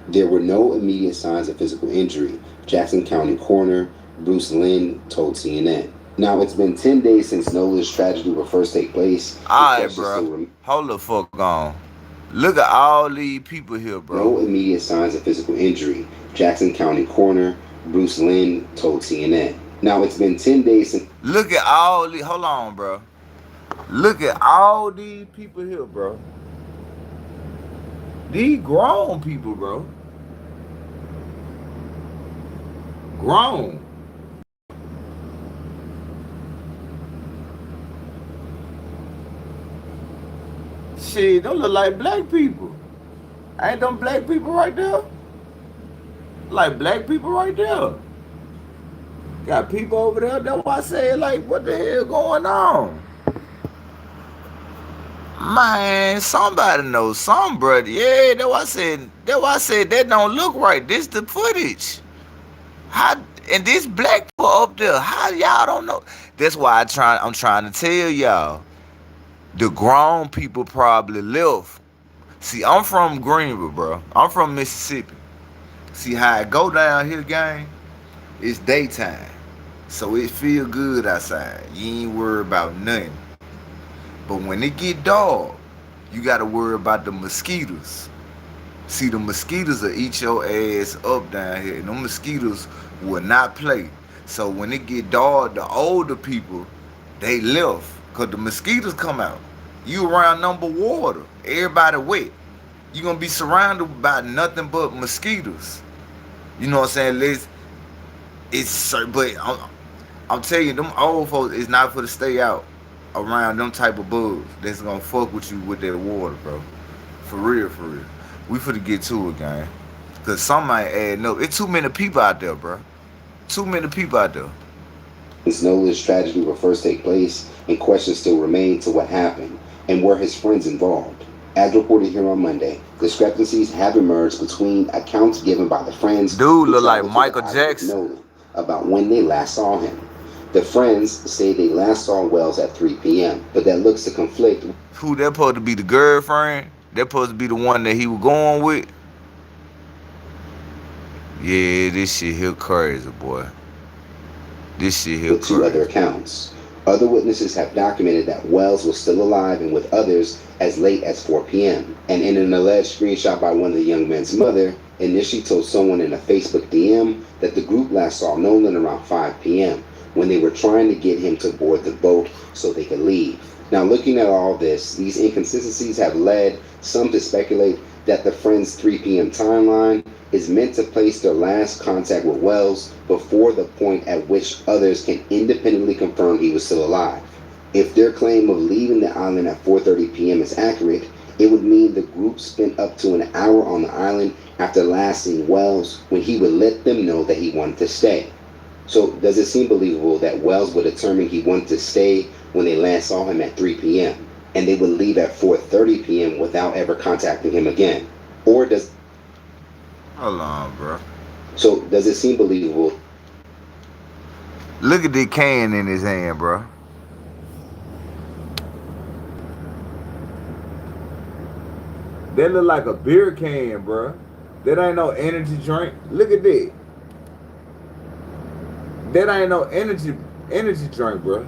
Speaker 8: There were no immediate signs of physical injury, Jackson County Coroner Bruce Lynn told CNN. Now, it's been 10 days since Nolan's tragedy will first take place.
Speaker 1: Alright, bro. Hold the fuck on. Look at all these people here, bro.
Speaker 8: No immediate signs of physical injury, Jackson County Coroner Bruce Lynn told CNN. Now, it's been 10 days since...
Speaker 1: Look at all these... Hold on, bro. Look at all these people here, bro. These grown people, bro. Grown. Shit, don't look like black people. Ain't them black people right there? Like black people right there. Got people over there. That's why I said, like, what the hell going on? Man, somebody knows some, brother. Yeah, that's why I said that don't look right. This the footage. How, and this black people up there, how y'all don't know? That's why I'm trying to tell y'all. The grown people probably left. See, I'm from Greenville, bro. I'm from Mississippi. See how it go down here, gang? It's daytime. So it feel good outside. You ain't worried about nothing. But when it get dark, you gotta worry about the mosquitoes. See, the mosquitoes will eat your ass up down here. And them mosquitoes will not play. So when it get dark, the older people, they left. Cause the mosquitoes come out. You around number water. Everybody wet. You gonna be surrounded by nothing but mosquitoes. You know what I'm saying? But I'm telling you, them old folks is not for to stay out around them type of bugs that's gonna fuck with you with that water, bro. For real, for real. We finna get to it, gang. Cause somebody adding up. It's too many people out there, bro. Too many people out there.
Speaker 8: Since Nolan's tragedy will first take place, and questions still remain to what happened and were his friends involved. As reported here on Monday, discrepancies have emerged between accounts given by the friends
Speaker 1: Dude
Speaker 8: who
Speaker 1: look like
Speaker 8: traveled to the
Speaker 1: Michael
Speaker 8: island with
Speaker 1: Jackson.
Speaker 8: Nolan about when they last saw him. The friends say they last saw Wells at 3 p.m., but that looks to conflict.
Speaker 1: Who that supposed to be the girlfriend? That supposed to be the one that he was going with? Yeah, this shit here crazy, boy. This shit here
Speaker 8: with two
Speaker 1: crazy.
Speaker 8: other accounts. Other witnesses have documented that Wells was still alive and with others as late as 4 p.m. And in an alleged screenshot by one of the young men's mother, initially told someone in a Facebook DM that the group last saw Nolan around 5 p.m. when they were trying to get him to board the boat so they could leave. Now, looking at all this, these inconsistencies have led some to speculate that the friends' 3 p.m. timeline is meant to place their last contact with Wells before the point at which others can independently confirm he was still alive. If their claim of leaving the island at 4:30 p.m. is accurate, it would mean the group spent up to an hour on the island after last seeing Wells when he would let them know that he wanted to stay. So does it seem believable that Wells would determine he wanted to stay when they last saw him at 3 p.m. and they would leave at 4:30 p.m. without ever contacting him again? Or does...
Speaker 1: Hold on, bro.
Speaker 8: So does it seem believable?
Speaker 1: Look at the can in his hand, bro. That look like a beer can, bro. That ain't no energy drink. Look at that. That ain't no energy drink, bro.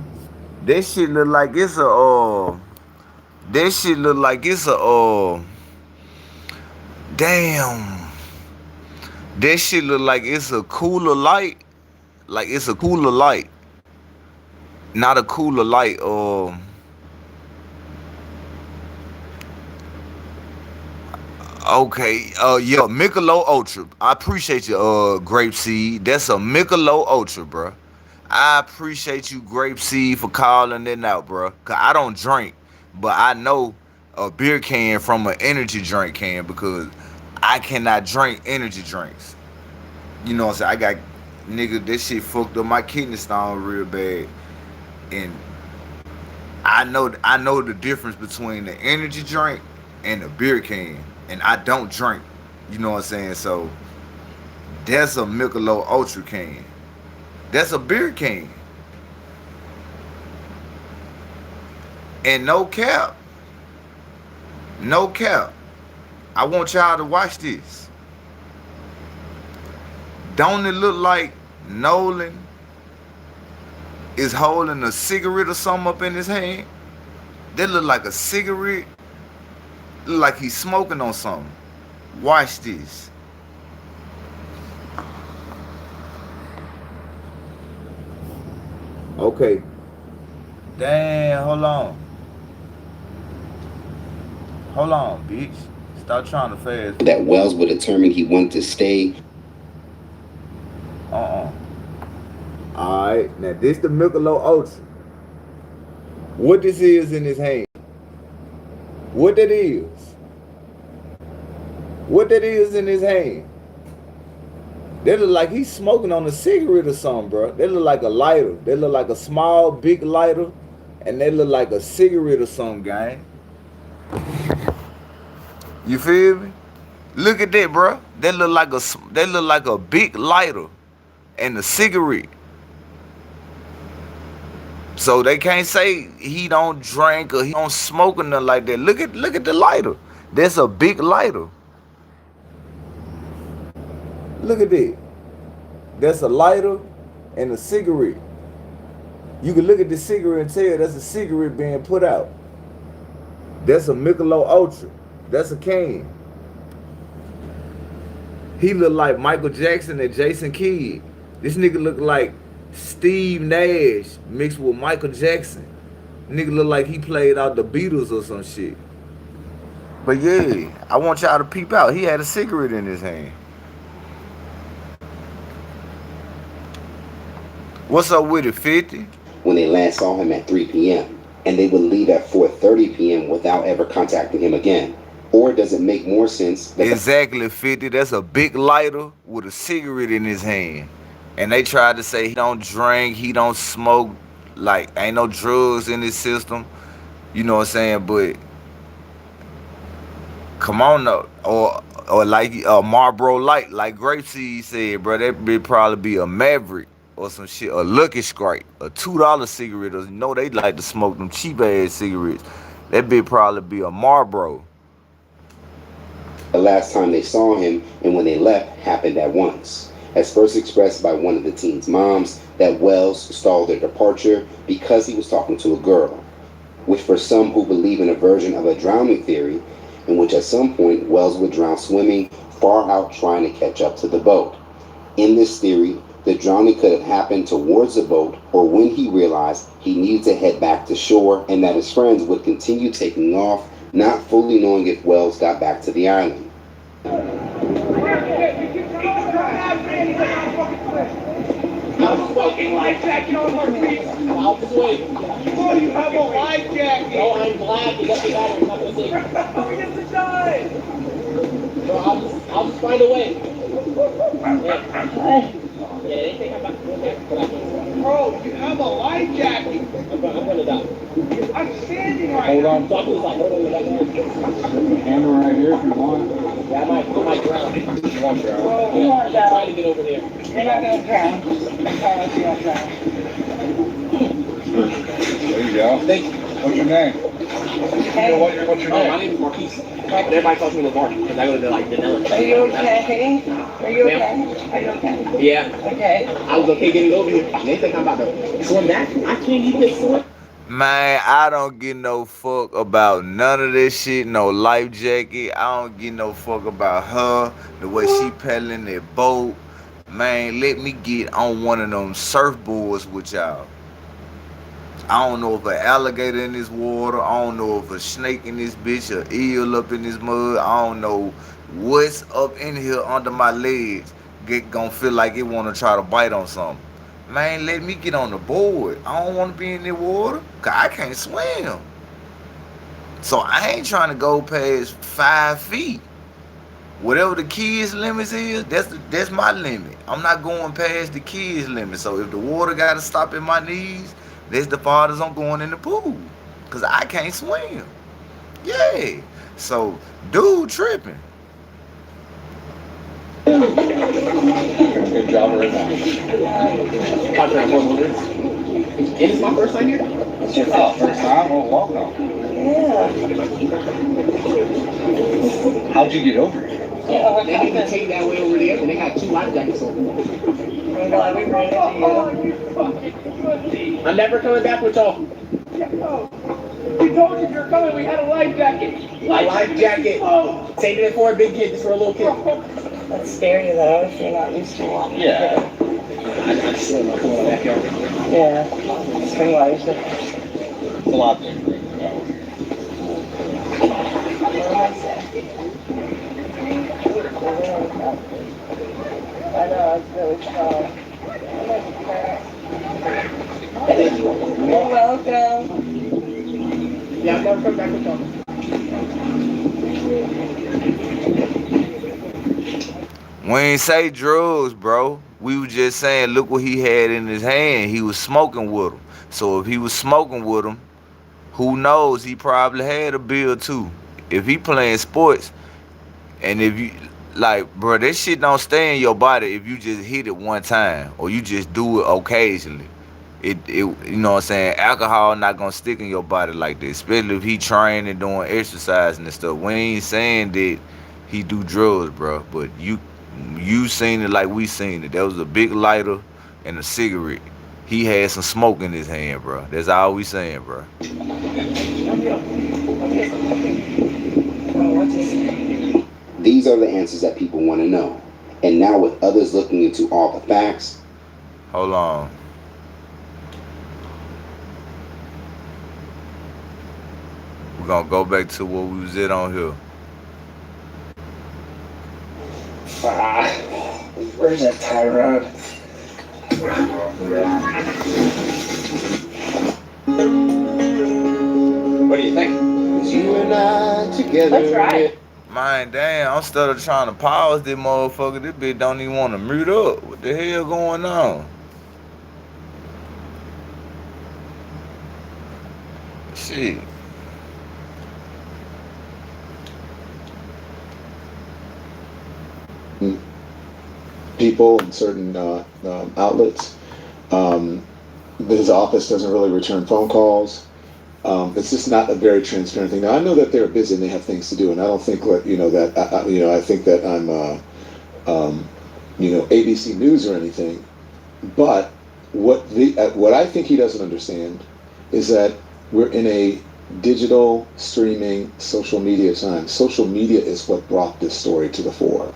Speaker 1: That shit look like it's a that shit look like it's a damn. That shit look like it's a cooler light. Like it's a cooler light. Not a cooler light, okay, yeah, Michelob Ultra. I appreciate you, Grapeseed. That's a Michelob Ultra, bro. I appreciate you, Grapeseed, for calling it out, bro. Cause I don't drink, but I know a beer can from an energy drink can because I cannot drink energy drinks. You know what I'm saying? I got, nigga, this shit fucked up my kidney stone real bad. And I know the difference between the energy drink and the beer can. And I don't drink. You know what I'm saying? So that's a Michelob Ultra can. That's a beer can. And no cap. No cap. I want y'all to watch this. Don't it look like Nolan is holding a cigarette or something up in his hand? That look like a cigarette. Look like he's smoking on something. Watch this. Okay. Damn, hold on. Hold on, bitch. Stop trying to fast.
Speaker 8: That Wells would determine he wanted to stay.
Speaker 1: Alright, now this the Michelob Ultra. What this is in his hand. What that is. What that is in his hand. That look like he's smoking on a cigarette or something, bro. That look like a lighter. That look like a small, big lighter. And that look like a cigarette or something, gang. You feel me? Look at that, bro. That look like a big lighter and a cigarette. So they can't say he don't drink or he don't smoke or nothing like that. Look at the lighter. That's a big lighter. Look at that. That's a lighter and a cigarette. You can look at the cigarette and tell that's a cigarette being put out. That's a Michelob Ultra. That's a can. He look like Michael Jackson and Jason Kidd. This nigga look like Steve Nash mixed with Michael Jackson. Nigga look like he played out the Beatles or some shit. But yeah, I want y'all to peep out. He had a cigarette in his hand. What's up with it, 50?
Speaker 8: When they last saw him at 3 p.m. and they would leave at 4:30 p.m. without ever contacting him again. Or does it make more sense that
Speaker 1: exactly, 50. That's a big lighter with a cigarette in his hand. And they tried to say he don't drink, he don't smoke, like ain't no drugs in his system. You know what I'm saying? But come on though, or like Marlboro Light, like Grapeseed said, bro, that would probably be a Maverick or some shit, a Lucky Strike, a $2 cigarette. Or, you know they like to smoke them cheap ass cigarettes. That bitch probably be a Marlboro.
Speaker 8: The last time they saw him and when they left happened at once, as first expressed by one of the teens' moms that Wells stalled their departure because he was talking to a girl, which for some who believe in a version of a drowning theory, in which at some point Wells would drown swimming far out trying to catch up to the boat. In this theory, the drowning could have happened towards the boat or when he realized he needed to head back to shore and that his friends would continue taking off, not fully knowing if Wells got back to the island.
Speaker 9: I'm fucking life jacket on my feet. Out this way. Oh, you have a life jacket. No, I'm black. It doesn't matter. I'm not gonna say. We're gonna die. No, I'll just find a way. Yeah, anything I'm about to go back, but I can't. Bro, you have a life jacket. I'm gonna die. I'm standing right
Speaker 10: Hold
Speaker 9: now.
Speaker 10: on.
Speaker 9: Talk to the side. Hold on.
Speaker 10: Camera right here if you want.
Speaker 9: Yeah, I might drown.
Speaker 10: You want to
Speaker 9: Bro, you want to drown? I'm trying to get over there.
Speaker 2: You're not going to drown. I promise you won't drown.
Speaker 10: There you go.
Speaker 9: Thank you.
Speaker 10: What's your name?
Speaker 2: Hey.
Speaker 10: What's your
Speaker 9: Oh,
Speaker 10: name?
Speaker 9: my name is Marquise. But everybody calls me Lamar because I go to like Danella.
Speaker 2: Are you okay? Are you okay? Are you okay?
Speaker 9: Yeah.
Speaker 2: Okay.
Speaker 9: I was okay getting over here. They think I'm about to swim back. I can't even swim.
Speaker 1: Man, I don't give no fuck about none of this shit. No life jacket. I don't give no fuck about her, the way she pedaling that boat. Man, let me get on one of them surfboards with y'all. I don't know if an alligator in this water. I don't know if a snake in this bitch, or eel up in this mud. I don't know what's up in here under my legs. Gonna feel like it want to try to bite on something. Man, let me get on the board. I don't want to be in the water, cause I can't swim. So I ain't trying to go past 5 feet. Whatever the kids' limits is, that's my limit. I'm not going past the kids' limit. So if the water gotta stop at my knees, that's the farthest I'm going in the pool, cause I can't swim. Yeah. So dude tripping.
Speaker 10: Good job right now.
Speaker 9: And it's my first time here.
Speaker 10: It's your first time? Well, welcome.
Speaker 2: Yeah.
Speaker 10: How'd you get over here?
Speaker 2: Yeah,
Speaker 9: They didn't take that way over there, and they had 2 life jackets on.
Speaker 2: I'm glad we ran into you.
Speaker 9: I'm never coming back with y'all.
Speaker 2: We told you you're coming. We had a life jacket.
Speaker 9: A life jacket. Saving it for a big kid, just for a little kid.
Speaker 2: That's scary though if you're not used to walking.
Speaker 10: Yeah.
Speaker 9: I just swim up in my backyard.
Speaker 2: Yeah. Swing waves.
Speaker 10: It's a lot different.
Speaker 2: I know, it's really strong. You're welcome.
Speaker 9: Yeah, I'm never coming back with y'all.
Speaker 1: We ain't say drugs, bro. We was just saying, look what he had in his hand. He was smoking with them. So if he was smoking with them, who knows? He probably had a bill too. If he playing sports, and if you like, bro, that shit don't stay in your body if you just hit it one time or you just do it occasionally. It you know what I'm saying? Alcohol not gonna stick in your body like this, especially if he training and doing exercise and stuff. We ain't saying that he do drugs, bro, but you seen it like we seen it. There was a big lighter and a cigarette. He had some smoke in his hand, bro. That's all we saying, bro.
Speaker 8: These are the answers that people want to know. And now with others looking into all the facts.
Speaker 1: Hold on. We're gonna go back to what we was at on here.
Speaker 10: Where's that tie rod?
Speaker 3: What do you think?
Speaker 8: You and I together.
Speaker 2: That's right.
Speaker 1: Man, damn, I'm still trying to pause this motherfucker. This bitch don't even want to mute up. What the hell going on? Shit.
Speaker 6: People in certain outlets. His office doesn't really return phone calls. It's just not a very transparent thing. Now I know that they're busy and they have things to do, and I don't think that I think that I'm ABC News or anything. But what I think he doesn't understand is that we're in a digital streaming social media time. Social media is what brought this story to the fore.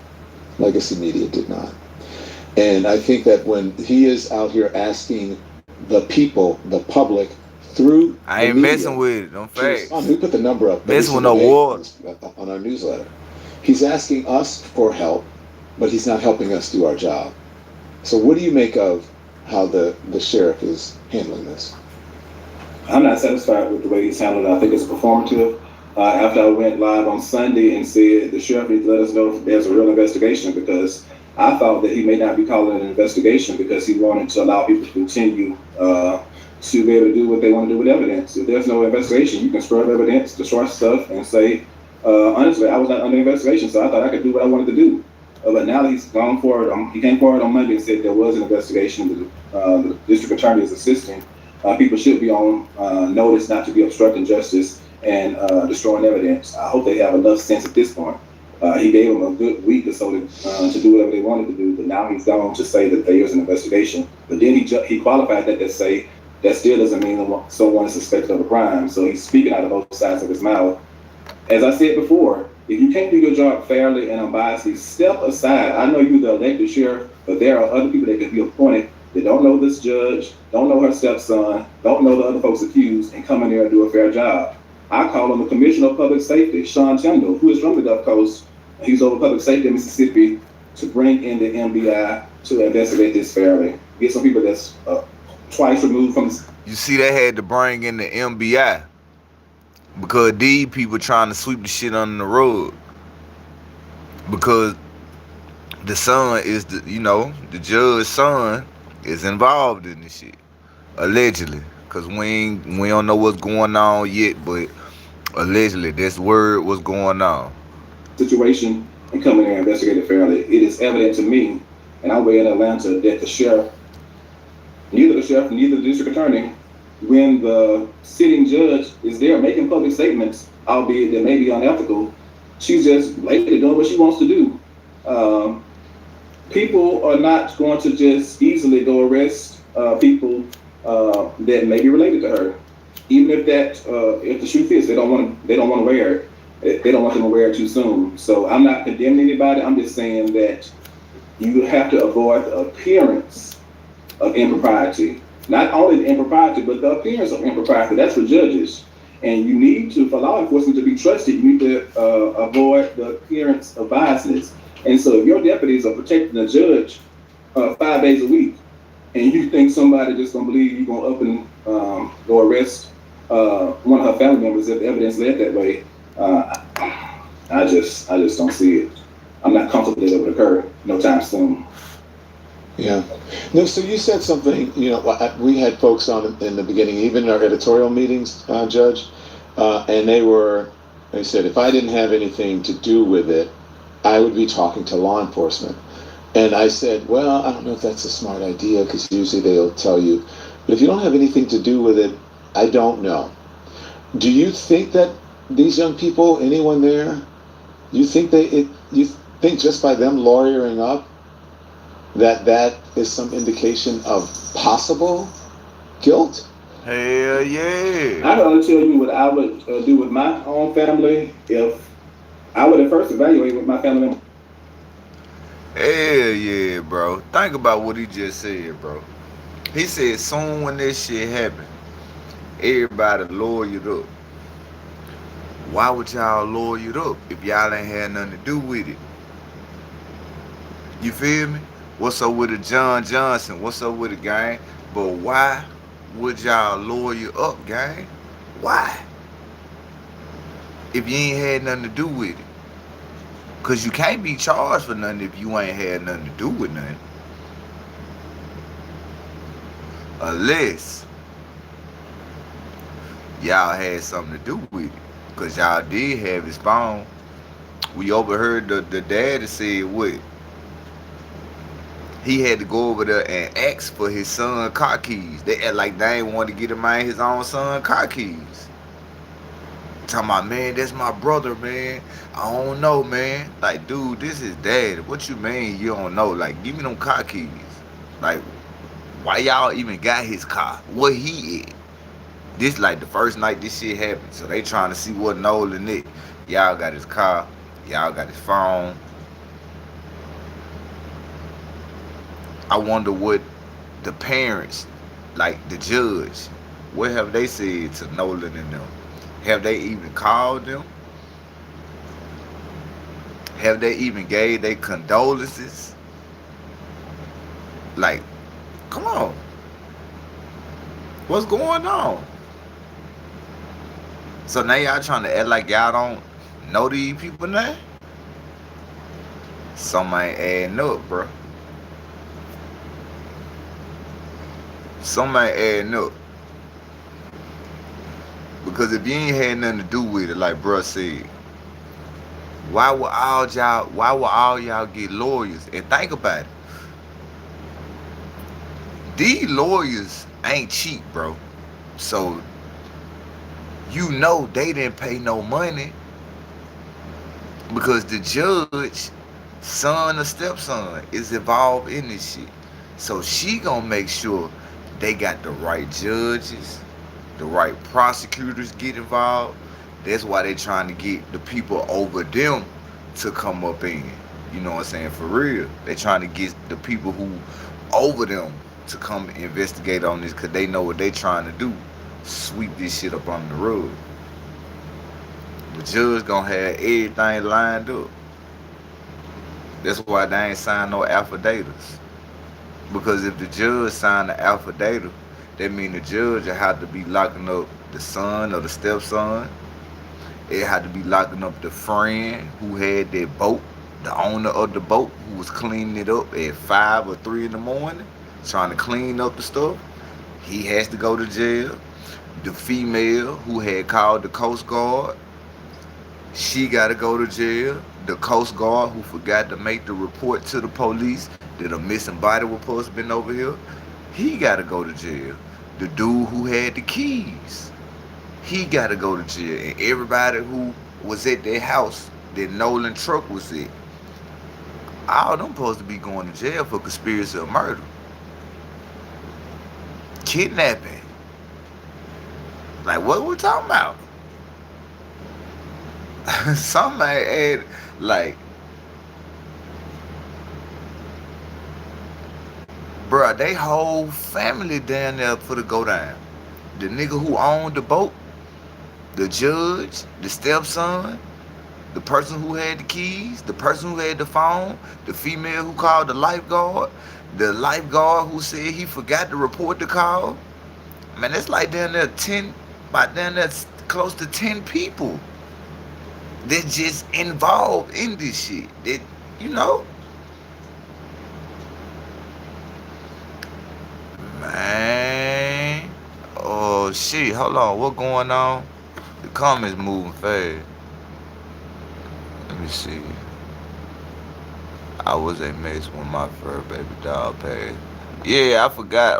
Speaker 6: Legacy media did not. And I think that when he is out here asking the people, the public, through
Speaker 1: I ain't
Speaker 6: media,
Speaker 1: messing with it. Don't facts.
Speaker 6: We put the number up.
Speaker 1: Messing with no water
Speaker 6: on our newsletter. He's asking us for help, but he's not helping us do our job. So what do you make of how the sheriff is handling this?
Speaker 5: I'm not satisfied with the way he's handled it. I think it's performative. After I went live on Sunday and said the sheriff needs to let us know if there's a real investigation, because I thought that he may not be calling it an investigation because he wanted to allow people to continue to be able to do what they want to do with evidence. If there's no investigation, you can scrub evidence, destroy stuff, and say, honestly, I was not under investigation, so I thought I could do what I wanted to do. But now that he's gone forward, he came forward on Monday and said there was an investigation. The district attorney is assisting. People should be on notice not to be obstructing justice and destroying evidence. I hope they have enough sense at this point. He gave them a good week or so to do whatever they wanted to do, but now he's gone to say that there is an investigation. But then he qualified that to say that still doesn't mean someone is suspected of a crime. So he's speaking out of both sides of his mouth. As I said before, if you can't do your job fairly and unbiasedly, step aside. I know you're the elected sheriff, but there are other people that can be appointed that don't know this judge, don't know her stepson, don't know the other folks accused, and come in there and do a fair job. I call on the Commissioner of Public Safety, Sean Tyndall, who is from the Gulf Coast. He's over public safety in Mississippi, to bring in the MBI to investigate this fairly. Get some people that's twice removed from this.
Speaker 1: You see, they had to bring in the MBI because these people trying to sweep the shit under the rug. Because the son is the judge's son is involved in this shit, allegedly. Because we don't know what's going on yet, but allegedly this word was going on.
Speaker 5: Situation and come in there and investigate it fairly. It is evident to me, and I'm way in Atlanta, that the sheriff, neither the district attorney, when the sitting judge is there making public statements, albeit that may be unethical, she's just lately doing what she wants to do. People are not going to just easily go arrest people that may be related to her, even if the shoe fits. They don't want to wear it. They don't want them to wear it too soon. So I'm not condemning anybody. I'm just saying that you have to avoid the appearance of impropriety. Not only the impropriety, but the appearance of impropriety. That's for judges. And you need to, for law enforcement to be trusted, you need to avoid the appearance of biasness. And so if your deputies are protecting a judge 5 days a week, and you think somebody just gonna believe you're gonna up and go arrest one of her family members if the evidence led that way, I just don't see it. I'm not comfortable that it would occur no time soon.
Speaker 6: Yeah. No, so you said something, we had folks on in the beginning, even in our editorial meetings, Judge, and they said, if I didn't have anything to do with it, I would be talking to law enforcement. And I said, well, I don't know if that's a smart idea, because usually they'll tell you, but if you don't have anything to do with it, I don't know. Do you think that these young people, anyone there, you think just by them lawyering up that is some indication of possible guilt?
Speaker 1: Hell yeah.
Speaker 5: I don't tell you what I would do with my own family if I would at first evaluate with my family member.
Speaker 1: Hell yeah, bro. Think about what he just said, bro. He said soon when this shit happen, everybody lawyered up. Why would y'all lawyer it up if y'all ain't had nothing to do with it? You feel me? What's up with the John Johnson? What's up with the gang? But why would y'all lawyer up, gang? Why? If you ain't had nothing to do with it. Cause you can't be charged for nothing if you ain't had nothing to do with nothing. Unless y'all had something to do with it. Cause y'all did have his phone. We overheard the daddy say what? He had to go over there and ask for his son car keys. They act like they ain't want to get him out his own son car keys. Talking about, man, that's my brother, man. I don't know, man. Like, dude, this is dad. What you mean you don't know? Like, give me them car keys. Like, why y'all even got his car? What he is? This like the first night this shit happened. So they trying to see what Nolan is. Y'all got his car. Y'all got his phone. I wonder what the parents, like the judge, what have they said to Nolan and them? Have they even called them? Have they even gave their condolences? Like, come on. What's going on? So now y'all trying to act like y'all don't know these people now? Something ain't adding up, bro. Something ain't adding up. Because if you ain't had nothing to do with it, like bruh said, why would all y'all get lawyers? And think about it. These lawyers ain't cheap, bro. So you know they didn't pay no money because the judge, son or stepson, is involved in this shit. So she gonna make sure they got the right judges, the right prosecutors get involved. That's why they trying to get the people over them to come up in. You know what I'm saying? For real. They trying to get the people who over them to come investigate on this because they know what they trying to do. Sweep this shit up on the rug. The judge gonna have everything lined up. That's why they ain't signed no affidavits. Because if the judge signed the affidavit, that mean the judge will have to be locking up the son or the stepson. It had to be locking up the friend who had that boat, the owner of the boat who was cleaning it up at 5 or 3 in the morning, trying to clean up the stuff. He has to go to jail. The female who had called the Coast Guard, she got to go to jail. The Coast Guard who forgot to make the report to the police that a missing body was supposed to been over here, he got to go to jail. The dude who had the keys, he got to go to jail. And everybody who was at their house that Nolan truck was at, all them supposed to be going to jail for conspiracy of murder, kidnapping. Like, what we talking about? Somebody had, like, bruh, they whole family down there for the go down. The nigga who owned the boat, the judge, the stepson, the person who had the keys, the person who had the phone, the female who called the lifeguard who said he forgot to report the call. Man, that's like down there close to 10 people that just involved in this shit. That, you know. Man. Oh shit, hold on. What going on? The comments moving fast. Let me see. I was a mess when my fur baby dog passed. Yeah, I forgot.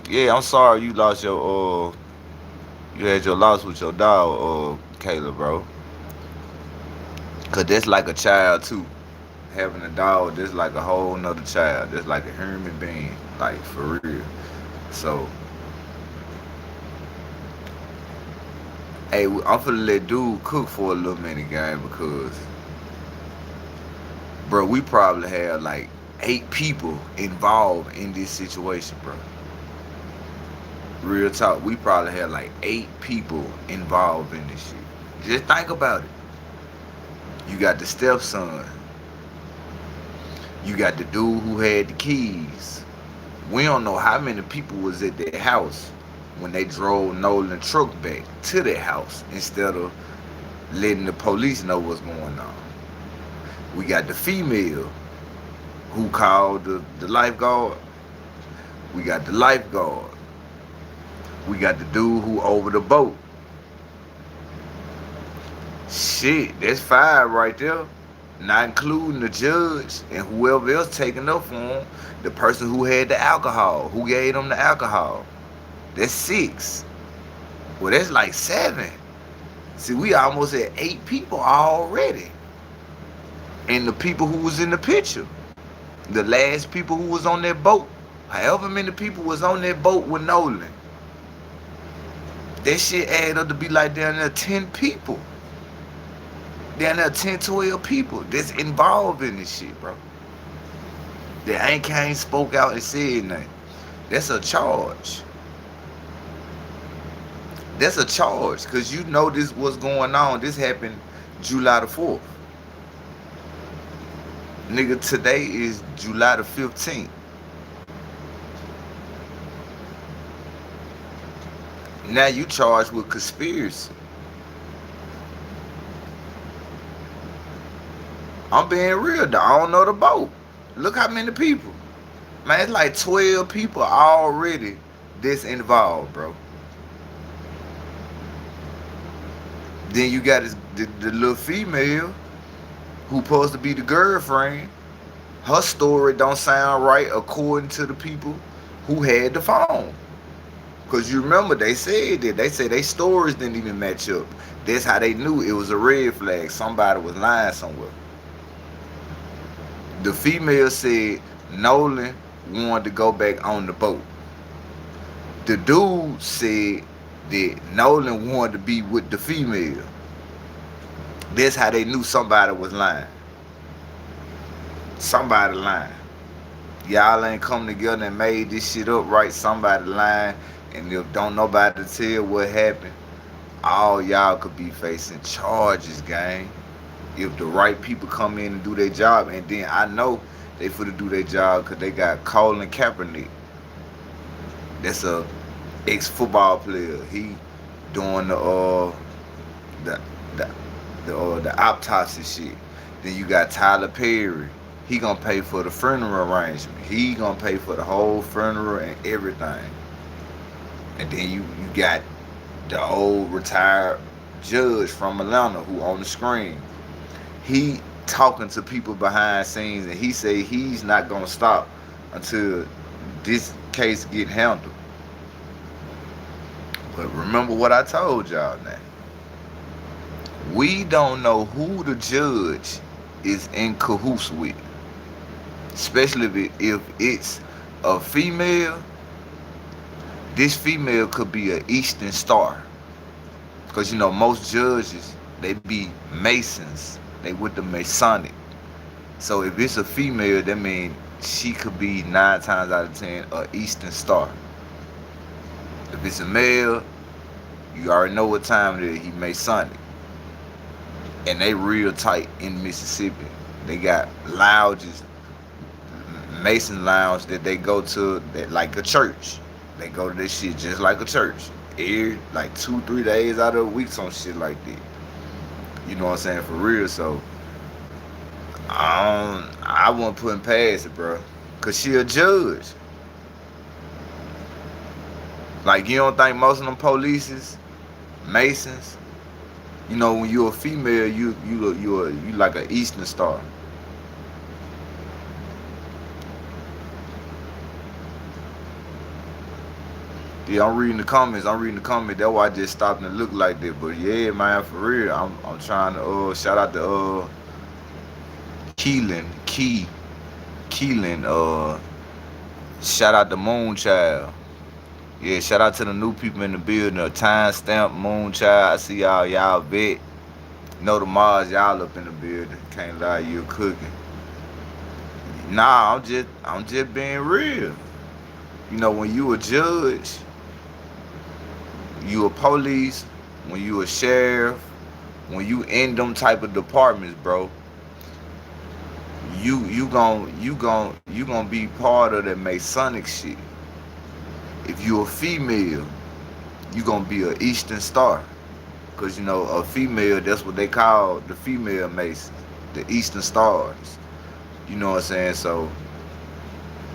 Speaker 1: Yeah, I'm sorry you lost your you had your loss with your dog, Kayla, bro. Cause that's like a child too. Having a dog, that's like a whole nother child. That's like a human being, like for real. So, hey, I'm finna let dude cook for a little minute, gang, because, bro, we probably have like 8 people involved in this situation, bro. Real talk, we probably have like 8 people involved in this shit. Just think about it. You got the stepson. You got the dude who had the keys. We don't know how many people was at their house when they drove Nolan truck back to their house instead of letting the police know what's going on. We got the female who called the lifeguard. We got the lifeguard. We got the dude who over the boat. Shit, that's 5 right there. Not including the judge and whoever else taking up for him. The person who had the alcohol, who gave them the alcohol. That's 6. Well, that's like 7. See, we almost at 8 people already. And the people who was in the picture, the last people who was on that boat, however many people was on that boat with Nolan, that shit added up to be like down there 10 people. Down there 10, 12 people that's involved in this shit, bro. That ain't came, spoke out and said nothing. That's a charge. That's a charge, because you know this was going on. This happened July the 4th. Nigga, today is July the 15th. Now you charged with conspiracy. I'm being real, though. I don't know the boat. Look how many people. Man, it's like 12 people already that's involved, bro. Then you got the little female who supposed to be the girlfriend. Her story don't sound right according to the people who had the phone. Because you remember they said that. They said their stories didn't even match up. That's how they knew it was a red flag. Somebody was lying somewhere. The female said Nolan wanted to go back on the boat. The dude said that Nolan wanted to be with the female. That's how they knew somebody was lying. Somebody lying. Y'all ain't come together and made this shit up right. Somebody lying. And if don't nobody tell what happened, all y'all could be facing charges, gang. If the right people come in and do their job. And then I know they finna do their job because they got Colin Kaepernick. That's a ex-football player. He doing the autopsy shit. Then you got Tyler Perry. He gonna pay for the funeral arrangement. He gonna pay for the whole funeral and everything. And then you got the old retired judge from Atlanta who on the screen. He talking to people behind scenes, and he say he's not gonna stop until this case get handled. But remember what I told y'all now. We don't know who the judge is in cahoots with. Especially if it's a female. This female could be an Eastern Star. Because, you know, most judges, they be Masons. They with the Masonic. So if it's a female, that means she could be 9 times out of 10 an Eastern Star. If it's a male, you already know what time it is. He Masonic. And they real tight in Mississippi. They got lounges, Mason lounge that they go to, that like a church. They go to this shit just like a church. Every, like 2-3 days out of a week, some shit like that. You know what I'm saying? For real. So I wasn't putting past it, bro. Cause she a judge. Like, you don't think most of them polices, Masons, you know, when you're a female, you like an Eastern Star. Yeah, I'm reading the comments. That's why I just stopped and looked like that. But yeah, man, for real, I'm trying to shout out to Keelan. Shout out to Moonchild. Yeah, shout out to the new people in the building. Timestamp, Moonchild. I see y'all bet. Know the Mars, y'all up in the building. Can't lie, you cooking. Nah, I'm just being real. You know, when you a judge, you a police, when you a sheriff, when you in them type of departments, bro, you gonna be part of that Masonic shit. If you a female, you gonna be an Eastern Star. Because, you know, a female, that's what they call the female Masons, the Eastern Stars. You know what I'm saying? So,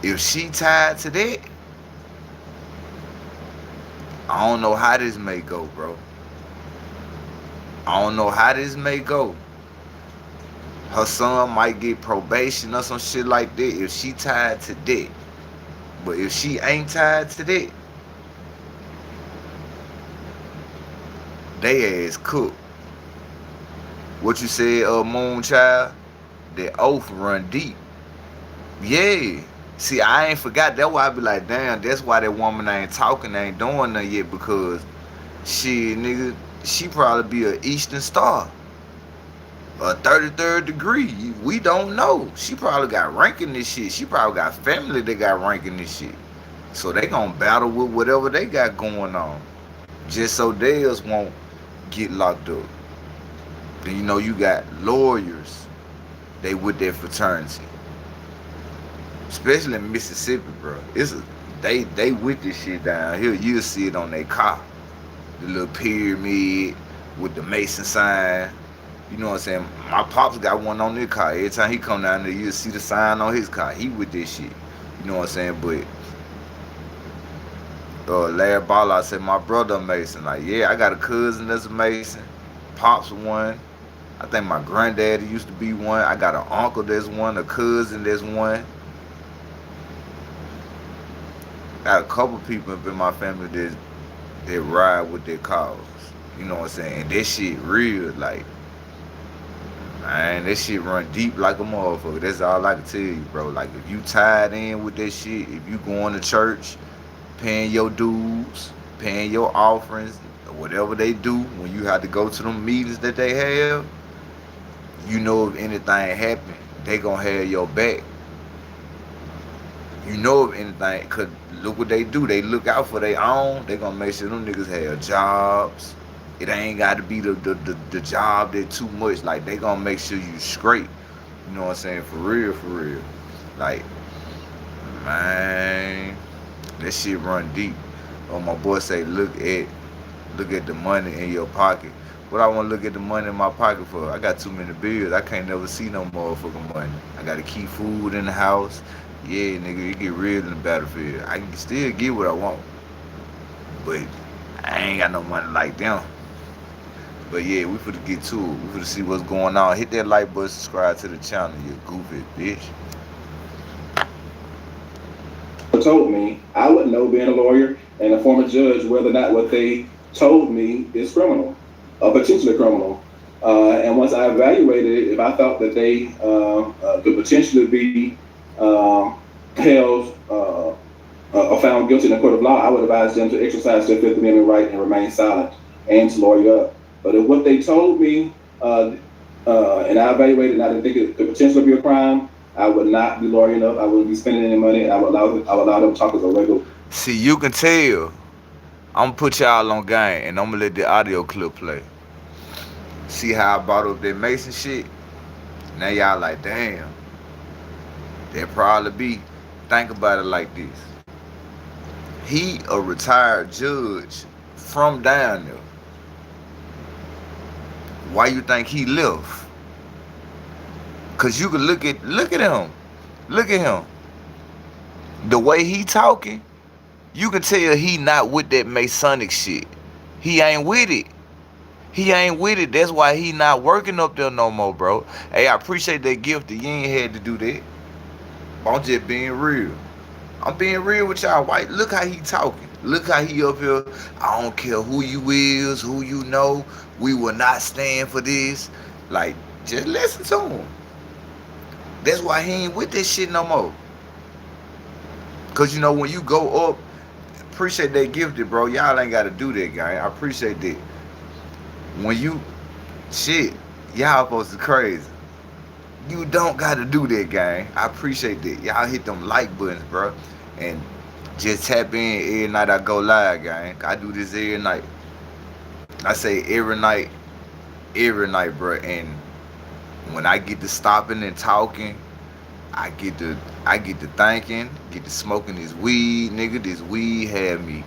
Speaker 1: if she tied to that, I don't know how this may go, bro. I don't know how this may go. Her son might get probation or some shit like that if she tied to that. But if she ain't tied to that, they ass cooked. What you said, Moonchild? That oath run deep. Yeah. See, I ain't forgot. That's why I be like, damn, that's why that woman ain't talking, ain't doing nothing yet, because shit, nigga, she probably be an Eastern Star. A 33rd degree. We don't know. She probably got rank in this shit. She probably got family that got rank in this shit. So they gonna battle with whatever they got going on, just so theirs won't get locked up. Then you know you got lawyers, they with their fraternity, especially in Mississippi, bro. They with this shit down here. You'll see it on their car, the little pyramid with the Mason sign. You know what I'm saying? My pops got one on their car. Every time he come down there, you'll see the sign on his car. He with this shit. You know what I'm saying? But Larry Ball, said my brother a Mason. Like, yeah, I got a cousin that's a Mason. Pops one. I think my granddaddy used to be one. I got an uncle that's one, a cousin that's one. Got a couple people in my family that ride with their cars. You know what I'm saying? And this shit real, like, man, this shit run deep like a motherfucker. That's all I can tell you, bro. Like, if you tied in with that shit, if you going to church, paying your dues, paying your offerings, whatever they do, when you have to go to them meetings that they have, you know if anything happen, they gonna have your back. You know if anything, cause look what they do. They look out for their own. They gonna make sure them niggas have jobs. It ain't gotta be the job that too much. Like, they gonna make sure you straight. You know what I'm saying? For real, for real. Like, man, that shit run deep. My boy say, look at the money in your pocket. What I want to look at the money in my pocket for? I got too many bills. I can't never see no motherfucking money. I got to keep food in the house. Yeah, nigga, it get real in the battlefield. I can still get what I want, but I ain't got no money like them. But yeah, we finna get to it. We finna see what's going on. Hit that like button, subscribe to the channel, you goofy bitch.
Speaker 5: Told me, I wouldn't know, being a lawyer and a former judge, whether or not what they told me is criminal, potentially criminal. And once I evaluated it, if I thought that they could potentially be held or found guilty in a court of law, I would advise them to exercise their Fifth Amendment right and remain silent and to lawyer up. But if what they told me and I evaluated and I didn't think it could potentially be a crime, I would not be lawyering up. I wouldn't be spending any money, and I would allow them to talk as a regular.
Speaker 1: See, you can tell. I'm gonna put y'all on game, and I'm gonna let the audio clip play. See how I brought up that Mason shit? Now y'all like, damn. That probably be. Think about it like this. He a retired judge from down there. Why you think he left? Cause you can look at him. Look at him. The way he talking, you can tell he not with that Masonic shit. He ain't with it. He ain't with it. That's why he not working up there no more, bro. Hey, I appreciate that gift. You ain't had to do that. I'm just being real. I'm being real with y'all. White. Look how he talking. Look how he up here. I don't care who you is, who you know. We will not stand for this. Like, just listen to him. That's why he ain't with this shit no more. Cause you know when you go up, appreciate that gifted, bro. Y'all ain't gotta do that, guy. I appreciate that. When you shit, y'all supposed to crazy. You don't gotta do that, gang. I appreciate that. Y'all hit them like buttons, bro. And just tap in every night I go live, gang. I do this every night. I say every night, bro. And when I get to stopping and talking, I get to thinking, get to smoking this weed, nigga. This weed had me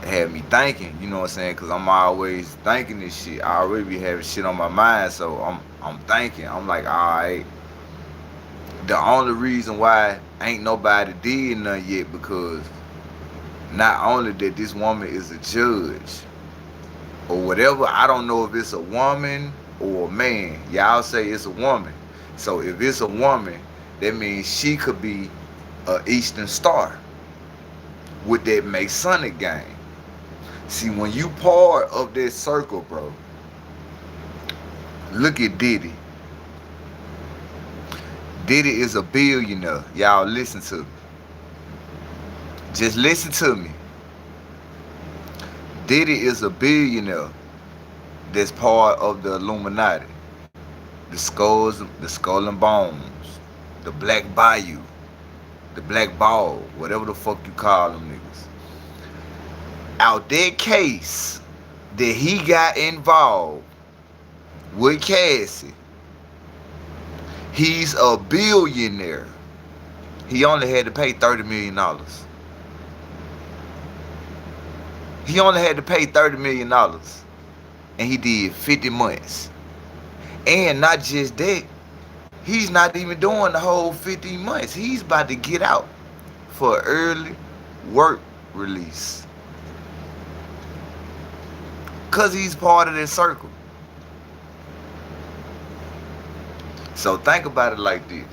Speaker 1: had me thinking, you know what I'm saying? Cause I'm always thinking this shit. I already be having shit on my mind, so I'm thinking. I'm like, alright. The only reason why ain't nobody did nothing yet because not only that this woman is a judge or whatever, I don't know if it's a woman or a man. Y'all say it's a woman. So if it's a woman, that means she could be a Eastern Star with that Masonic game. See, when you part of that circle, bro, look at Diddy. Diddy is a billionaire. Y'all listen to me. Just listen to me. Diddy is a billionaire that's part of the Illuminati. The Skull and Bones, the Black Bayou, the Black Ball, whatever the fuck you call them niggas. Out that case that he got involved with Cassie, he's a billionaire. He only had to pay $30 million. He only had to pay $30 million. And he did 50 months. And not just that, he's not even doing the whole 50 months. He's about to get out for early work release. Because he's part of that circle. So think about it like this.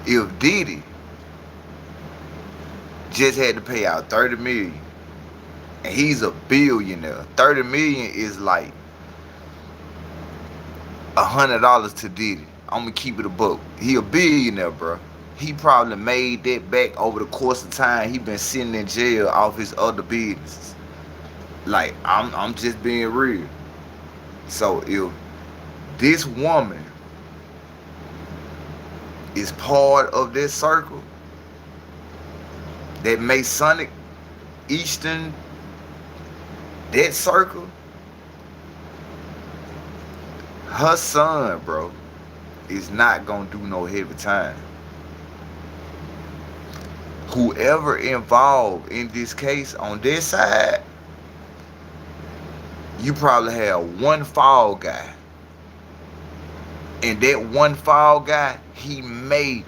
Speaker 1: If Diddy just had to pay out $30 million, and he's a billionaire, $30 million is like $100 to Diddy. I'm gonna keep it a buck. He a billionaire, bro. He probably made that back over the course of time he been sitting in jail off his other businesses. Like, I'm just being real. So if this woman is part of this circle, that Masonic Eastern, that circle, her son, bro, is not gonna do no heavy time. Whoever involved in this case on this side, you probably have one fall guy. And that one fall guy, he may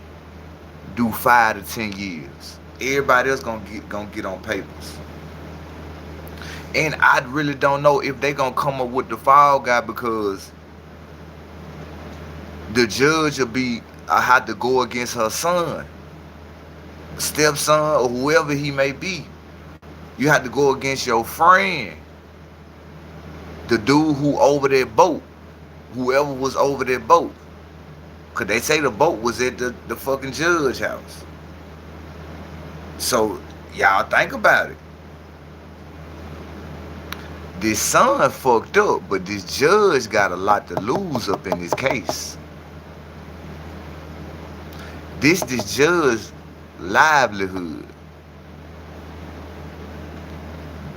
Speaker 1: do 5 to 10 years. Everybody else gonna get on papers. And I really don't know if they gonna come up with the fall guy because the judge will have to go against her son, stepson, or whoever he may be. You have to go against your friend, the dude who over that boat, whoever was over that boat. Cause they say the boat was at the fucking judge house. So y'all think about it. This son fucked up, but this judge got a lot to lose up in this case. This judge's livelihood.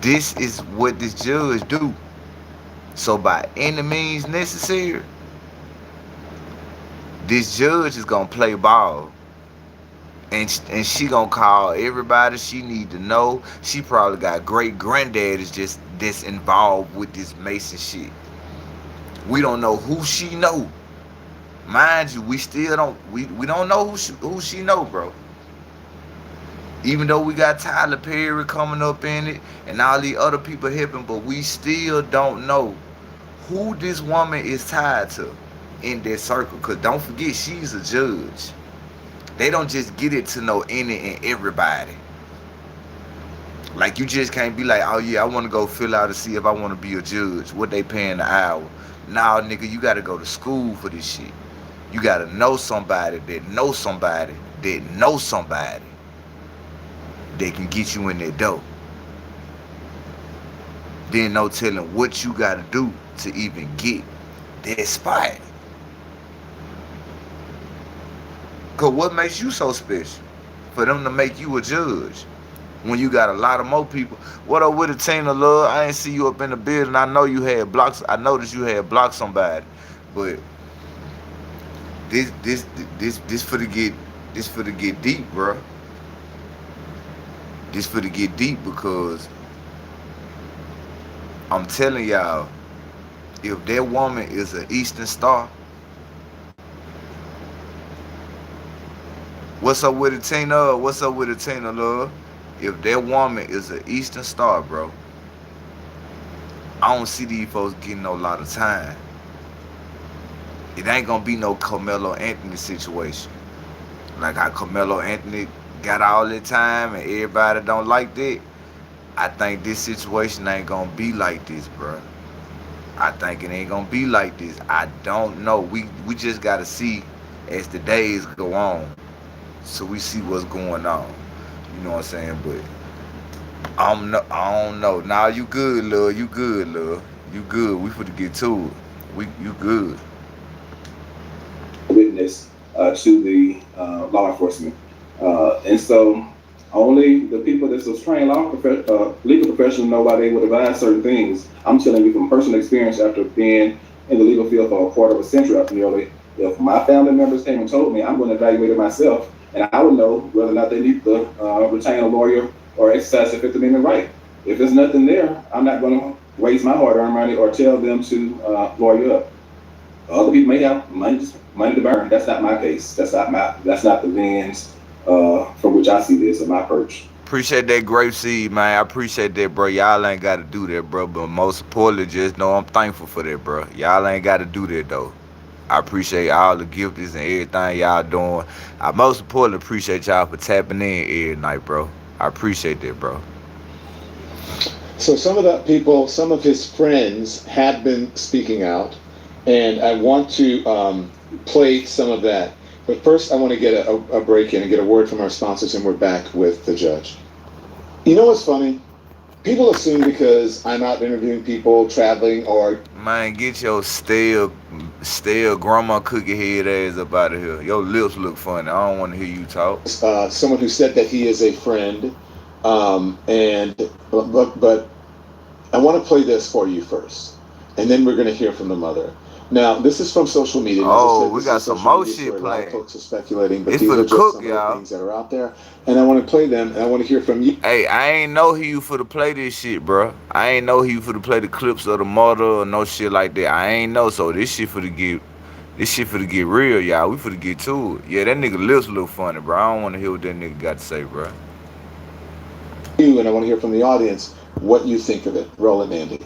Speaker 1: This is what this judge do. So by any means necessary, this judge is gonna play ball. And she gonna call everybody she need to know. She probably got great granddaddies that's involved with this Mason shit. We don't know who she know. Mind you, we still don't know who she know, bro. Even though we got Tyler Perry coming up in it and all these other people helping, but we still don't know who this woman is tied to in that circle. Cause don't forget, she's a judge. They don't just get it to know any and everybody. Like, you just can't be like, oh yeah, I want to go fill out to see if I want to be a judge. What they paying the hour? Nah, nigga, you got to go to school for this shit. You got to know somebody that knows somebody that knows somebody that can get you in that door. Then no telling what you got to do to even get that spot. Cause what makes you so special for them to make you a judge when you got a lot of more people? What up with it, Tina Love? I ain't see you up in the building. I know you had blocks. I noticed you had blocked somebody, but this for to get deep, bro. This for to get deep because I'm telling y'all, if that woman is an Eastern Star, what's up with it, Tina? What's up with it, Tina, love? If that woman is an Eastern Star, bro, I don't see these folks getting no lot of time. It ain't gonna be no Carmelo Anthony situation. Like how Carmelo Anthony got all the time and everybody don't like that. I think this situation ain't gonna be like this, bro. I think it ain't gonna be like this. I don't know. We just gotta see as the days go on, so we see what's going on. You know what I'm saying? But I don't know. Nah, you good, love. You good, love. You good. We finna get to it. You good.
Speaker 5: Witness to the law enforcement, and so only the people that's those trained legal professionals know why they would advise certain things. I'm telling you from personal experience after being in the legal field for a quarter of a century up nearly. If my family members came and told me, I'm going to evaluate it myself, and I would know whether or not they need to retain a lawyer or exercise their Fifth Amendment right. If there's nothing there, I'm not going to waste my hard-earned money or tell them to lawyer up. Other people may have money to burn. That's not my case. That's not the lens from which I see this, or my perch.
Speaker 1: Appreciate that grape seed, man. I appreciate that, bro. Y'all ain't got to do that, bro. But most importantly, just know I'm thankful for that, bro. Y'all ain't got to do that, though. I appreciate all the gifts and everything y'all doing. I most importantly appreciate y'all for tapping in every night, bro. I appreciate that, bro.
Speaker 6: So some of the people, some of his friends have been speaking out, and I want to play some of that. But first, I want to get a break in and get a word from our sponsors, and we're back with the judge. You know what's funny? People assume because I'm out interviewing people, traveling, or...
Speaker 1: Man, get your stale grandma cookie head ass up out of here. Your lips look funny. I don't want to hear you talk.
Speaker 6: Someone who said that he is a friend, but I want to play this for you first, and then we're going to hear from the mother. Now, this is from social media.
Speaker 1: Oh, we got some more shit playing. A lot of
Speaker 6: folks are speculating, but
Speaker 1: it's
Speaker 6: these
Speaker 1: for
Speaker 6: are
Speaker 1: the
Speaker 6: just
Speaker 1: cook,
Speaker 6: some
Speaker 1: y'all.
Speaker 6: of the things that are out there. And I want to play them, and I want to hear from you.
Speaker 1: Hey, I ain't know you for to play this shit, bro. I ain't know you for to play the clips of the mother or no shit like that. I ain't know. So this shit for to get real, y'all. We for to get to it. Yeah, that nigga lips look funny, bro. I don't want to hear what that nigga got to say, bro.
Speaker 6: And I want to hear from the audience what you think of it. Roll it, Andy.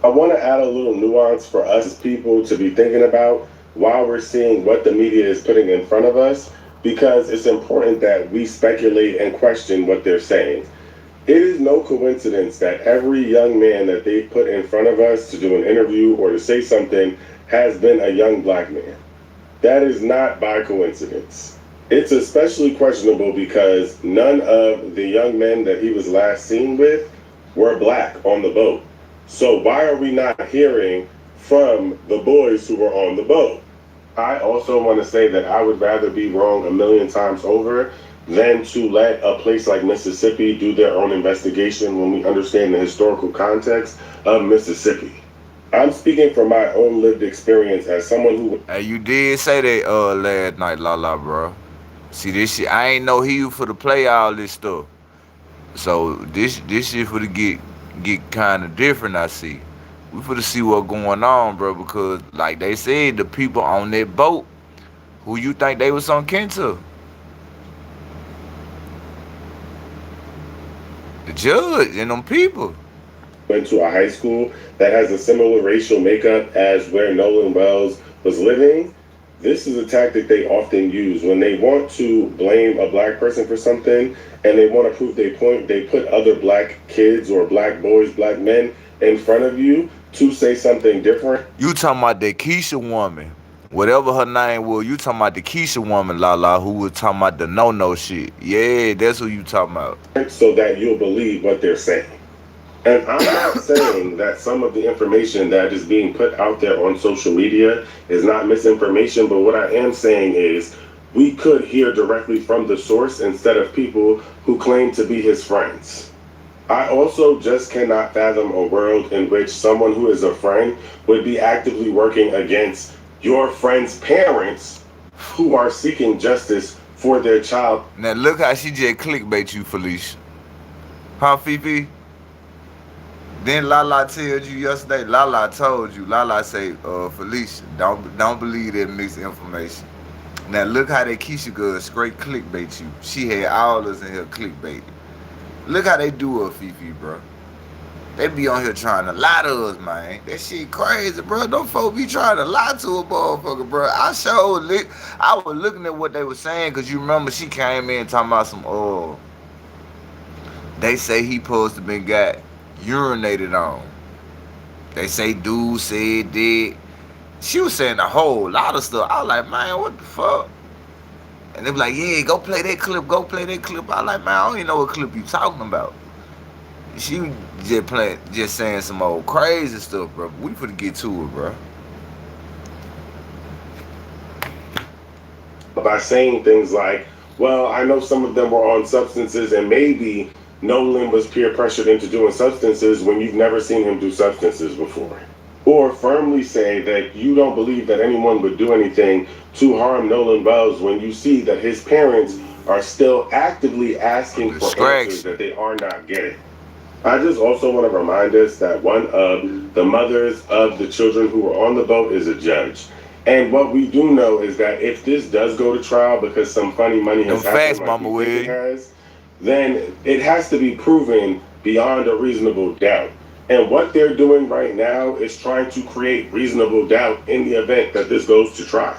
Speaker 11: I want to add a little nuance for us as people to be thinking about while we're seeing what the media is putting in front of us, because it's important that we speculate and question what they're saying. It is no coincidence that every young man that they put in front of us to do an interview or to say something has been a young black man. That is not by coincidence. It's especially questionable because none of the young men that he was last seen with were black on the boat. So why are we not hearing from the boys who were on the boat? I also want to say that I would rather be wrong a million times over than to let a place like Mississippi do their own investigation when we understand the historical context of Mississippi. I'm speaking from my own lived experience as someone who...
Speaker 1: Hey, you did say that last night, Lala, bro. See, this shit, I ain't know he was for to play all this stuff. So this shit for to get kind of different, I see. We for to see what's going on, bro, because like they said, the people on that boat, who you think they was on Kenta? The judge and them people.
Speaker 11: Went to a high school that has a similar racial makeup as where Nolan Wells was living. This is a tactic they often use when they want to blame a black person for something and they want to prove their point. They put other black kids or black boys, black men in front of you to say something different.
Speaker 1: You talking about the Keisha woman, whatever her name was. You talking about the Keisha woman, Lala, who was talking about the no shit. Yeah, that's who you talking about.
Speaker 11: So that you'll believe what they're saying. And I'm not saying that some of the information that is being put out there on social media is not misinformation, but what I am saying is we could hear directly from the source instead of people who claim to be his friends. I also just cannot fathom a world in which someone who is a friend would be actively working against your friend's parents who are seeking justice for their child.
Speaker 1: Now look how she just clickbait you, Felicia. Huh, Fifi? Then Lala told you yesterday. Lala told you. Lala say, Felicia, don't believe that mixed information. Now look how that Keisha girl straight clickbait you. She had all us in here clickbait. Look how they do her, Fifi, bro. They be on here trying to lie to us, man. That shit crazy, bro. Don't folks be trying to lie to a motherfucker, bro. I was looking at what they were saying, because you remember she came in talking about some, they say he supposed to been got urinated on. They say dude said that. She was saying a whole lot of stuff. I was like, man, what the fuck? And they be like, yeah, go play that clip. I was like, man, I don't even know what clip you talking about. She just saying some old crazy stuff, bro. We finna get to it, bro.
Speaker 11: By saying things like, well, I know some of them were on substances, and maybe Nolan was peer pressured into doing substances when you've never seen him do substances before. Or firmly say that you don't believe that anyone would do anything to harm Nolan Wells when you see that his parents are still actively asking for answers that they are not getting. I just also want to remind us that one of the mothers of the children who were on the boat is a judge. And what we do know is that if this does go to trial because some funny money has happened, like you think it has, then it has to be proven beyond a reasonable doubt. And what they're doing right now is trying to create reasonable doubt in the event that this goes to trial.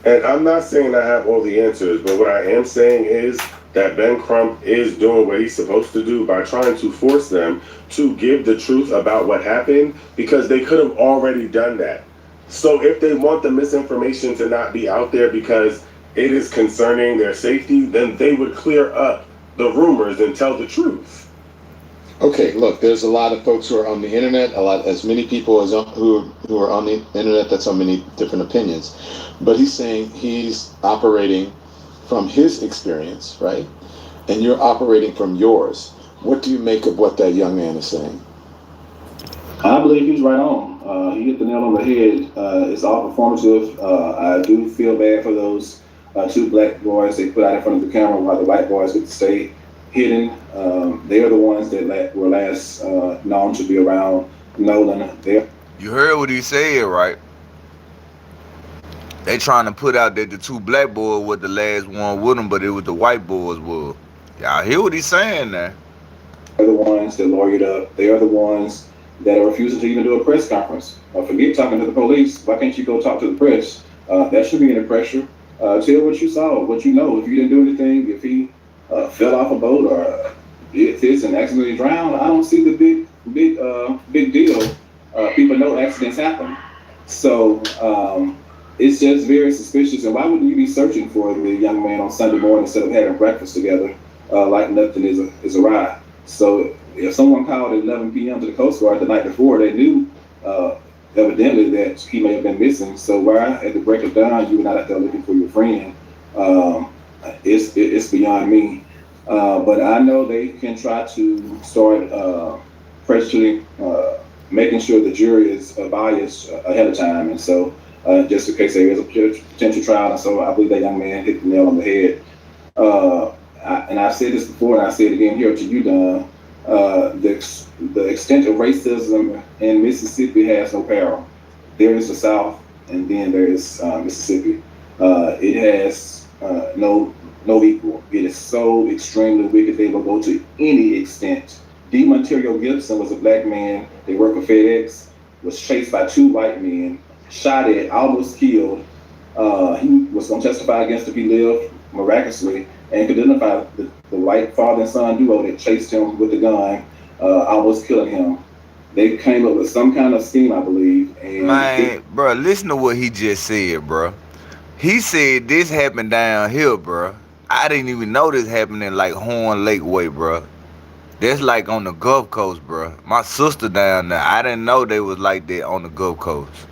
Speaker 11: And I'm not saying I have all the answers, but what I am saying is that Ben Crump is doing what he's supposed to do by trying to force them to give the truth about what happened, because they could have already done that. So if they want the misinformation to not be out there because it is concerning their safety, then they would clear up the rumors and tell the truth.
Speaker 6: Okay, look, there's a lot of folks who are on the internet, as many people as who are on the internet that's on many different opinions. But he's saying he's operating from his experience, right? And you're operating from yours. What do you make of what that young man is saying?
Speaker 5: I believe he's right on. He hit the nail on the head. It's all performative. I do feel bad for those two black boys they put out in front of the camera while the white boys get to stay hidden. They are the ones that were last known to be around Nolan.
Speaker 1: You heard what he said, right? They trying to put out that the two black boys were the last one with him, but it was the white boys were. Y'all hear what he's saying now?
Speaker 5: They're the ones that lawyered up. They are the ones that are refusing to even do a press conference. Forget talking to the police. Why can't you go talk to the press? That should be any pressure. Tell what you saw, what you know. If you didn't do anything, if he fell off a boat or did this and accidentally drowned, I don't see the big deal. People know accidents happen. So it's just very suspicious. And why wouldn't you be searching for the young man on Sunday morning instead of having breakfast together like nothing is awry? So if someone called at 11 p.m. to the Coast Guard the night before, they knew evidently that he may have been missing. So why at the break of dawn you were not out there looking for your friend? It's beyond me. But I know they can try to start pressuring, making sure the jury is biased ahead of time. And so just in case there is a potential trial. And so I believe that young man hit the nail on the head. And I've said this before, and I say it again here to you, Don. The extent of racism in Mississippi has no parallel. There is the South, and then there is Mississippi. It has no equal. It is so extremely wicked they will go to any extent. D. Monterio Gibson was a black man. They worked for FedEx. Was chased by two white men, shot at, almost killed. He was going to testify against if he lived, miraculously, and could identify the white father and son duo that chased him with the gun, almost killing him. They came up with some kind of scheme, I believe. And
Speaker 1: man, bro, listen to what he just said, bro. He said this happened down here, bro. I didn't even know this happened in like Horn Lake way, bro. That's like on the Gulf Coast, bro. My sister down there, I didn't know they was like that on the Gulf Coast.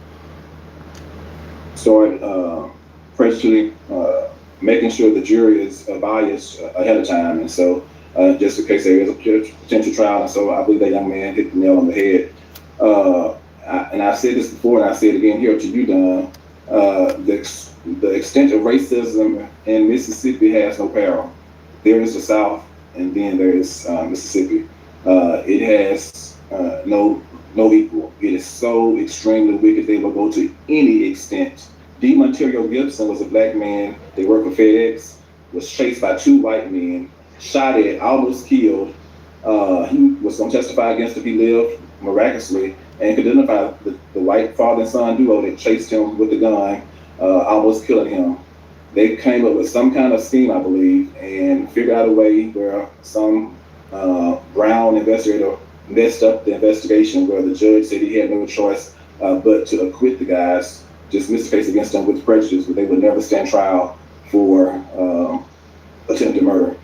Speaker 5: Started pressuring, making sure the jury is biased ahead of time. And so just in case there is a potential trial. And so I believe that young man hit the nail on the head. And I've said this before, and I say it again here to you, Don. The extent of racism in Mississippi has no parallel. There is the South, and then there is Mississippi. It has no equal. It is so extremely wicked they will go to any extent. D. Monterio Gibson was a black man. They worked for FedEx. Was chased by two white men, shot at, almost killed. He was going to testify against if he lived miraculously, and could identify the white father and son duo that chased him with the gun, almost killing him. They came up with some kind of scheme, I believe, and figured out a way where some brown investigator messed up the investigation, where the judge said he had no choice but to acquit the guys, dismiss the case against them with prejudice, but they would never stand trial for attempted murder,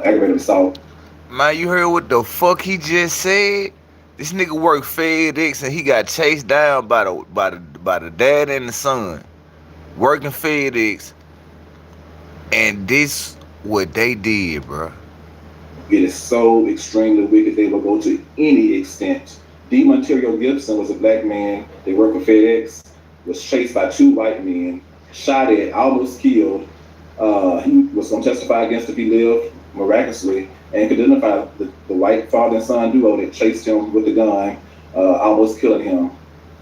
Speaker 5: aggravated assault.
Speaker 1: Man, you heard what the fuck he just said? This nigga worked FedEx and he got chased down by the dad and the son, working FedEx, and this what they did, bro.
Speaker 5: It is so extremely wicked they will go to any extent. D. Monterio Gibson was a black man. They worked for FedEx. Was chased by two white men, shot at, almost killed. He was going to testify against if he lived miraculously, and could identify the white father and son duo that chased him with the gun, almost killing him.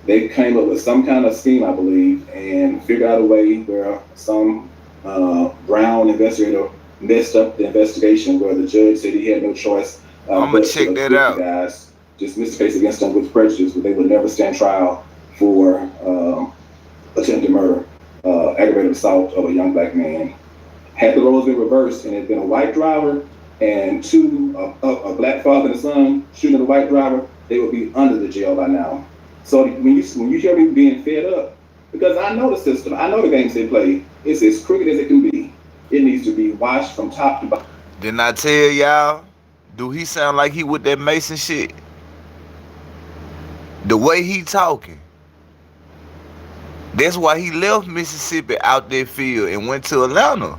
Speaker 5: They came up with some kind of scheme, I believe, and figured out a way where some brown investigator messed up the investigation, where the judge said he had no choice.
Speaker 1: I'm gonna check that out.
Speaker 5: Guys dismissed the case against them with prejudice, but they would never stand trial for attempted murder, aggravated assault of a young black man. Had the roles been reversed and it had been a white driver and a black father and son shooting a white driver, they would be under the jail by now. So when you hear me being fed up, because I know the system, I know the games they play, it's as crooked as it can be. It needs to be washed from top to bottom.
Speaker 1: Didn't I tell y'all? Do he sound like he with that Mason shit? The way he talking. That's why he left Mississippi out that field and went to Atlanta.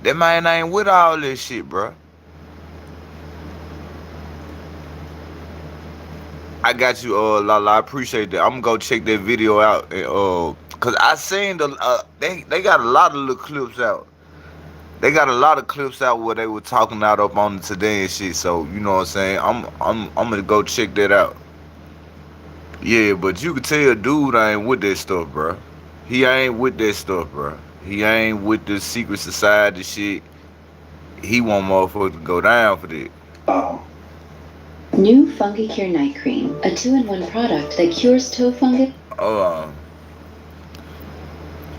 Speaker 1: That man ain't with all this shit, bro. I got you, Lala. I appreciate that. I'm gonna go check that video out, and cause I seen they got a lot of little clips out. They got a lot of clips out where they were talking out up on the Today and shit. So you know what I'm saying. I'm gonna go check that out. Yeah, but you can tell dude ain't with that stuff, bro. He ain't with that stuff, bro. He ain't with the secret society shit. He want motherfuckers to go down for that.
Speaker 12: New Fungi Cure Night Cream, a 2-in-1 product that cures toe fungus.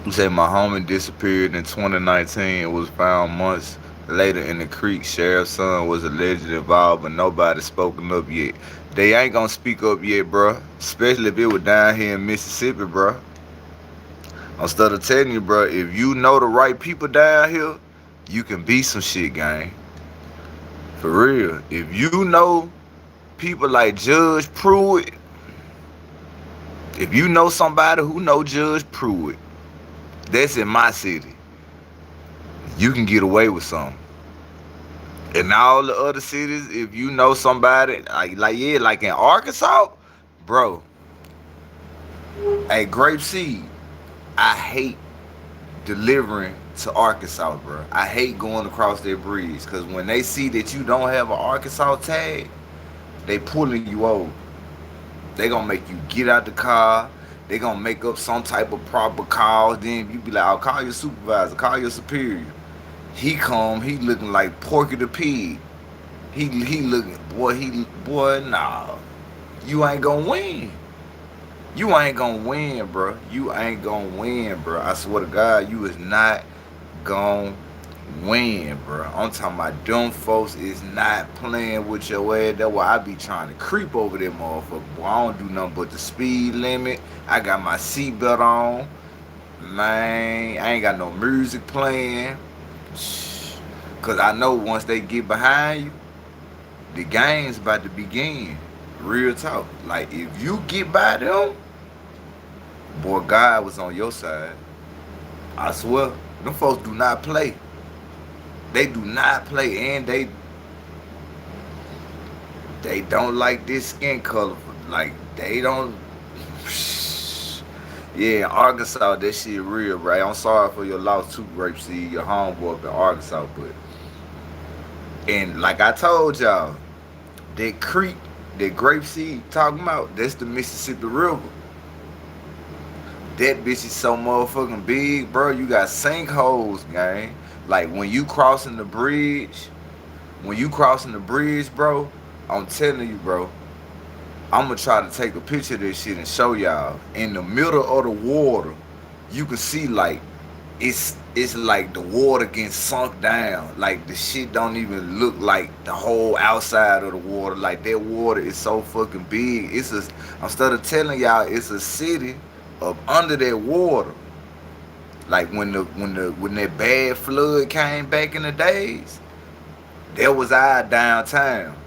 Speaker 1: You say my homie disappeared in 2019 and was found months later in the creek. Sheriff's son was allegedly involved, but nobody spoken up yet. They ain't gonna speak up yet, bro. Especially if it was down here in Mississippi, bro. Instead of telling you, bro, if you know the right people down here, you can be some shit, gang. For real. If you know people like Judge Pruitt, if you know somebody who know Judge Pruitt, that's in my city, you can get away with something. In all the other cities, if you know somebody, like in Arkansas, bro, hey, Grapeseed, I hate delivering to Arkansas, bro. I hate going across that bridge, because when they see that you don't have an Arkansas tag, they pulling you over. They gonna make you get out the car. They gonna make up some type of proper call. Then you be like, I'll call your supervisor, call your superior. He come, he looking like Porky the Pig. He looking, boy, nah. You ain't gonna win. You ain't gonna win, bro. You ain't gonna win, bro. I swear to God, you is not gonna win, bro. I'm talking about them folks is not playing with your ass. That's why I be trying to creep over that motherfucker. Boy, I don't do nothing but the speed limit. I got my seatbelt on. Man, I ain't got no music playing. Cause I know once they get behind you, the game's about to begin. Real talk. Like, if you get by them, boy, God was on your side. I swear, them folks do not play. They do not play, and they don't like this skin color. Like, they don't. Yeah, in Arkansas, that shit real, right? I'm sorry for your loss too, Grapeseed, your homeboy up in Arkansas, but and like I told y'all, that creek that grapeseed talking about, that's the Mississippi River. That bitch is so motherfucking big, bro. You got sinkholes, gang. Like when you crossing the bridge, bro, I'm telling you, bro, I'm gonna try to take a picture of this shit and show y'all. In the middle of the water, you can see like it's like the water getting sunk down. Like the shit don't even look like the whole outside of the water. Like that water is so fucking big. Instead of telling y'all it's a city up under that water. Like when that bad flood came back in the days, that was our downtown.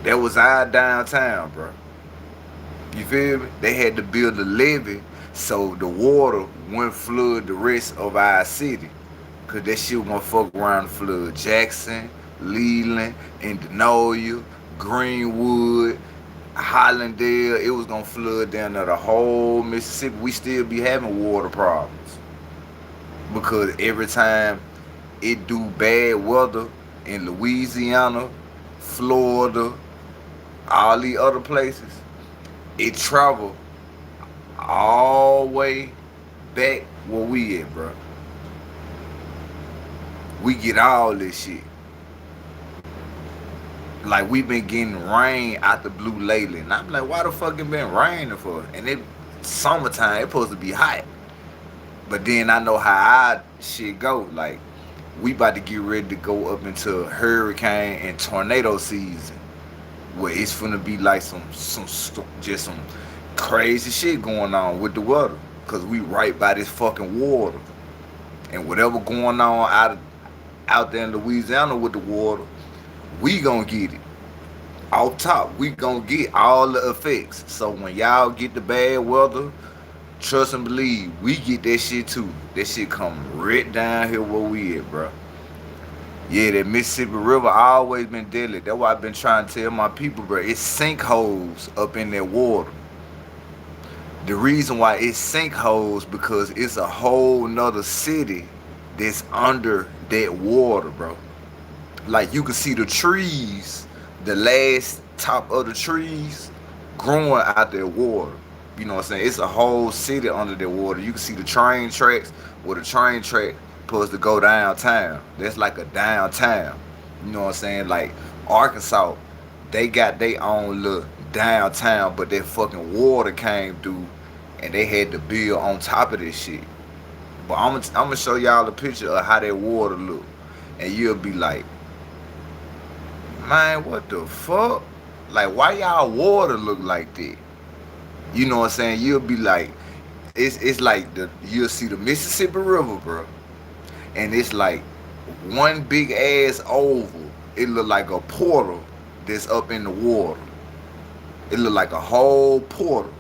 Speaker 1: That was our downtown, bro. You feel me? They had to build a levee so the water wouldn't flood the rest of our city. Cause that shit was gonna fuck around and flood Jackson, Leland, Indianola, Greenwood, Hollandale. It was gonna flood down to the whole Mississippi. We still be having water problems. Because every time it do bad weather in Louisiana, Florida, all these other places, it travel all the way back where we at, bro. We get all this shit. Like we been getting rain out the blue lately, and I'm like, why the fuck it been raining for? And it summertime, it supposed to be hot. But then I know how our shit go. Like we about to get ready to go up into hurricane and tornado season, where it's finna be like some crazy shit going on with the weather, cause we right by this fucking water, and whatever going on out there in Louisiana with the water, we gonna get it off top. We gonna get all the effects. So when y'all get the bad weather, trust and believe, we get that shit too. That shit come right down here where we at, bro. Yeah, that Mississippi River always been deadly. That's why I've been trying to tell my people, bro. It's sinkholes up in that water. The reason why it's sinkholes because it's a whole nother city that's under that water, bro. Like you can see the trees, the last top of the trees growing out that water. You know what I'm saying? It's a whole city under that water. You can see the train tracks where the train track supposed to go downtown. That's like a downtown. You know what I'm saying? Like Arkansas, they got their own little downtown, but that fucking water came through and they had to build on top of this shit. But I'm gonna show y'all a picture of how that water look, and you'll be like, man, what the fuck? Like, why y'all water look like that? You know what I'm saying? You'll be like, it's like you'll see the Mississippi River, bro, and it's like one big ass oval. It look like a portal that's up in the water. It look like a whole portal.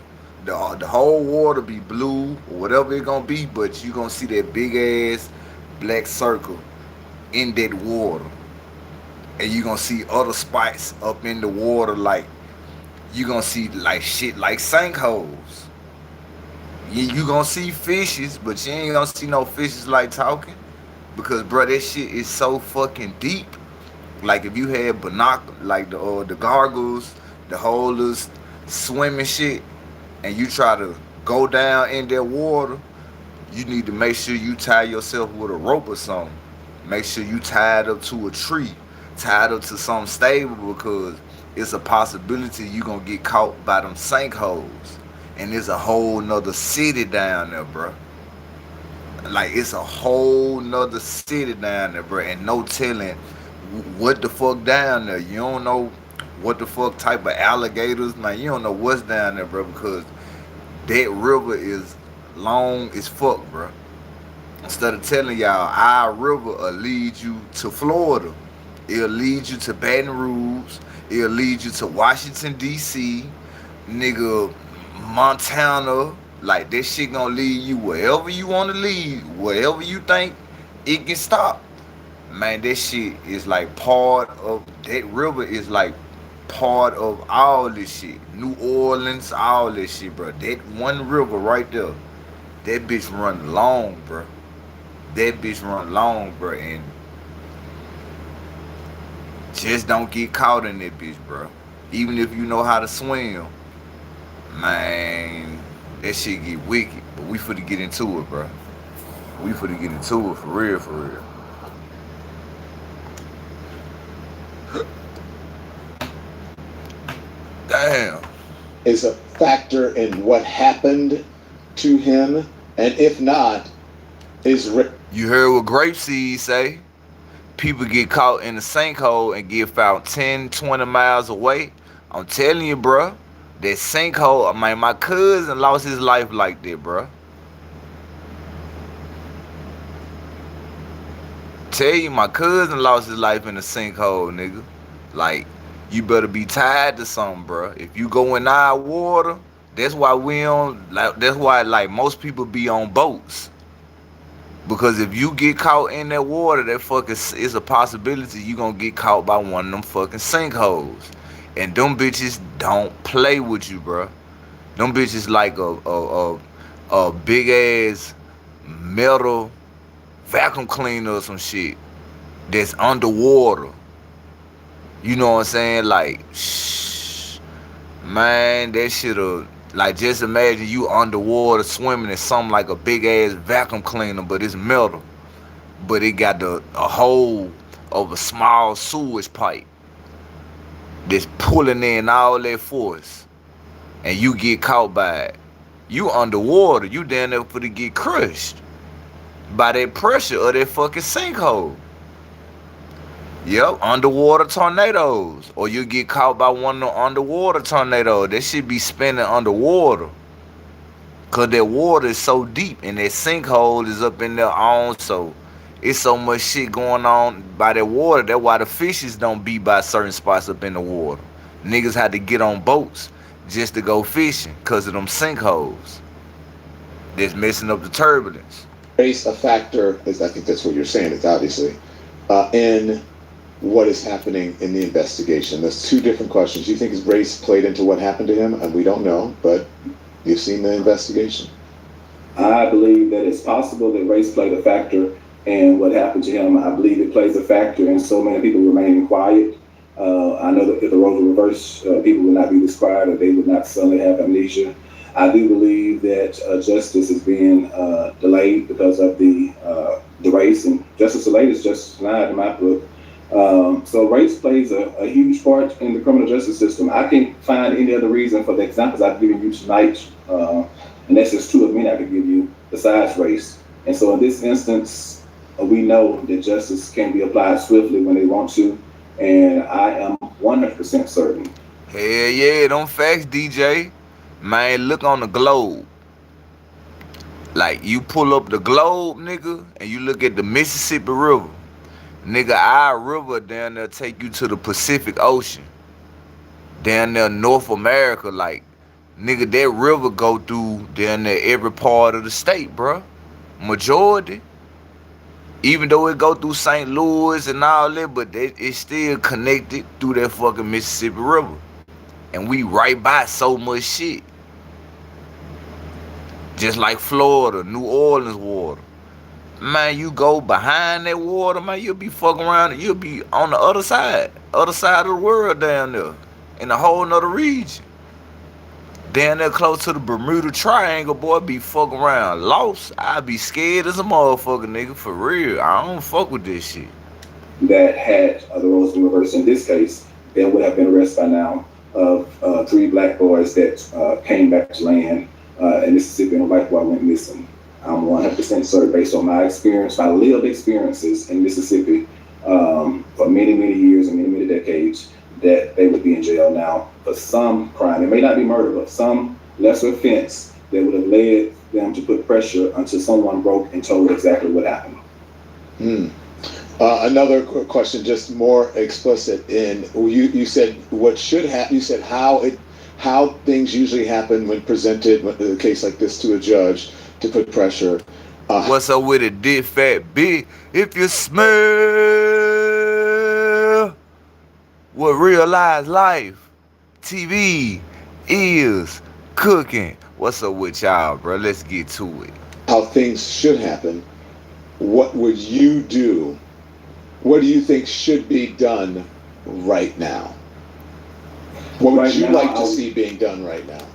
Speaker 1: The whole water be blue or whatever it gonna be, but you gonna see that big ass black circle in that water. And you gonna see other spots up in the water, like you gonna see like shit like sinkholes. You gonna see fishes, but you ain't gonna see no fishes like talking. Because bro, that shit is so fucking deep. Like if you had binoculars, like the goggles, the whole little swimming shit, and you try to go down in that water, you need to make sure you tie yourself with a rope or something. Make sure you tied up to a tree, tied up to something stable, because it's a possibility you gonna get caught by them sinkholes. And there's a whole nother city down there, bro. Like it's a whole nother city down there, bro, and no telling what the fuck down there. You don't know what the fuck type of alligators, man. You don't know what's down there, bro, because that river is long as fuck, bro. Instead of telling y'all our river will lead you to Florida, it'll lead you to Baton Rouge, it'll lead you to Washington D.C., nigga, Montana. Like that shit gonna lead you wherever you want to lead, wherever you think it can stop. Man, that shit is like part of that river is like part of all this shit. New Orleans, all this shit, bro. That one river right there, that bitch run long, bro. That bitch run long, bro, and just don't get caught in that bitch, bro. Even if you know how to swim, man, that shit get wicked. But we finna get into it, bro. We finna get into it for real, for real. Damn.
Speaker 6: Is a factor in what happened to him, and if not, is
Speaker 1: you heard what Grapeseed say? People get caught in a sinkhole and get found 10, 20 miles away. I'm telling you, bro, that sinkhole, man, my cousin lost his life like that, bro. Tell you, my cousin lost his life in a sinkhole, nigga. Like, you better be tied to something, bro. If you go in our water, that's why we on, like, that's why, like, most people be on boats. Because if you get caught in that water, that fucking is a possibility you gonna get caught by one of them fucking sinkholes. And them bitches don't play with you, bro. Them bitches like a big ass metal vacuum cleaner or some shit that's underwater. You know what I'm saying? Like, shh, man, that shit'll, like, just imagine you underwater swimming in something like a big ass vacuum cleaner, but it's metal. But it got a hole of a small sewage pipe that's pulling in all that force. And you get caught by it. You underwater, you down there for to get crushed by that pressure of that fucking sinkhole. Yep, underwater tornadoes. Or you get caught by one of the underwater tornadoes. That shit be spinning underwater. Cause that water is so deep and that sinkhole is up in there on, so it's so much shit going on by that water. That's why the fishes don't be by certain spots up in the water. Niggas had to get on boats just to go fishing cause of them sinkholes. That's messing up the turbulence.
Speaker 6: Race a factor, is I think that's what you're saying, it's obviously, in what is happening in the investigation. There's two different questions. You think his race played into what happened to him? And we don't know, but you've seen the investigation.
Speaker 5: I believe that it's possible that race played a factor in what happened to him. I believe it plays a factor in so many people remaining quiet. I know that if the roles were reversed, people would not be described or they would not suddenly have amnesia. I do believe that justice is being delayed because of the race, and justice delayed is justice denied in my book. So race plays a huge part in the criminal justice system. I can't find any other reason for the examples I've given you tonight, and that's just two of many I could give you besides race. And so in this instance, we know that justice can be applied swiftly when they want to, and I am 100% certain.
Speaker 1: Hell yeah, them facts, DJ. Man, look on the globe. Like, you pull up the globe, nigga, and you look at the Mississippi River. Nigga, our river down there take you to the Pacific Ocean. Down there, North America, like, nigga, that river go through down there every part of the state, bro. Majority. Even though it go through St. Louis and all that, but it's still connected through that fucking Mississippi River. And we right by so much shit. Just like Florida, New Orleans water. Man, you go behind that water, man, you'll be fucking around and you'll be on the other side of the world down there. In a whole nother region. Down there close to the Bermuda Triangle, boy, be fucking around. Lost, I be scared as a motherfucker, nigga, for real. I don't fuck with this shit.
Speaker 5: That had the roles been reversed in this case, Ben would have been arrested by now of 3 black boys that came back to land in Mississippi and a white boy went missing. I'm 100% certain, based on my experience, my lived experiences in Mississippi for many, many years and many, many decades, that they would be in jail now for some crime. It may not be murder, but some lesser offense that would have led them to put pressure until someone broke and told exactly what happened.
Speaker 6: Another quick question, just more explicit. In you said what should happen. You said how things usually happen when presented with a case like this to a judge to put pressure.
Speaker 1: What's up with it, Dick Fat B? If you smell what realized life TV is cooking. What's up with y'all, bro? Let's get to it.
Speaker 6: How things should happen. What would you do? What do you think should be done right now? What would
Speaker 5: Right
Speaker 6: you
Speaker 5: now,
Speaker 6: like to see being done right now?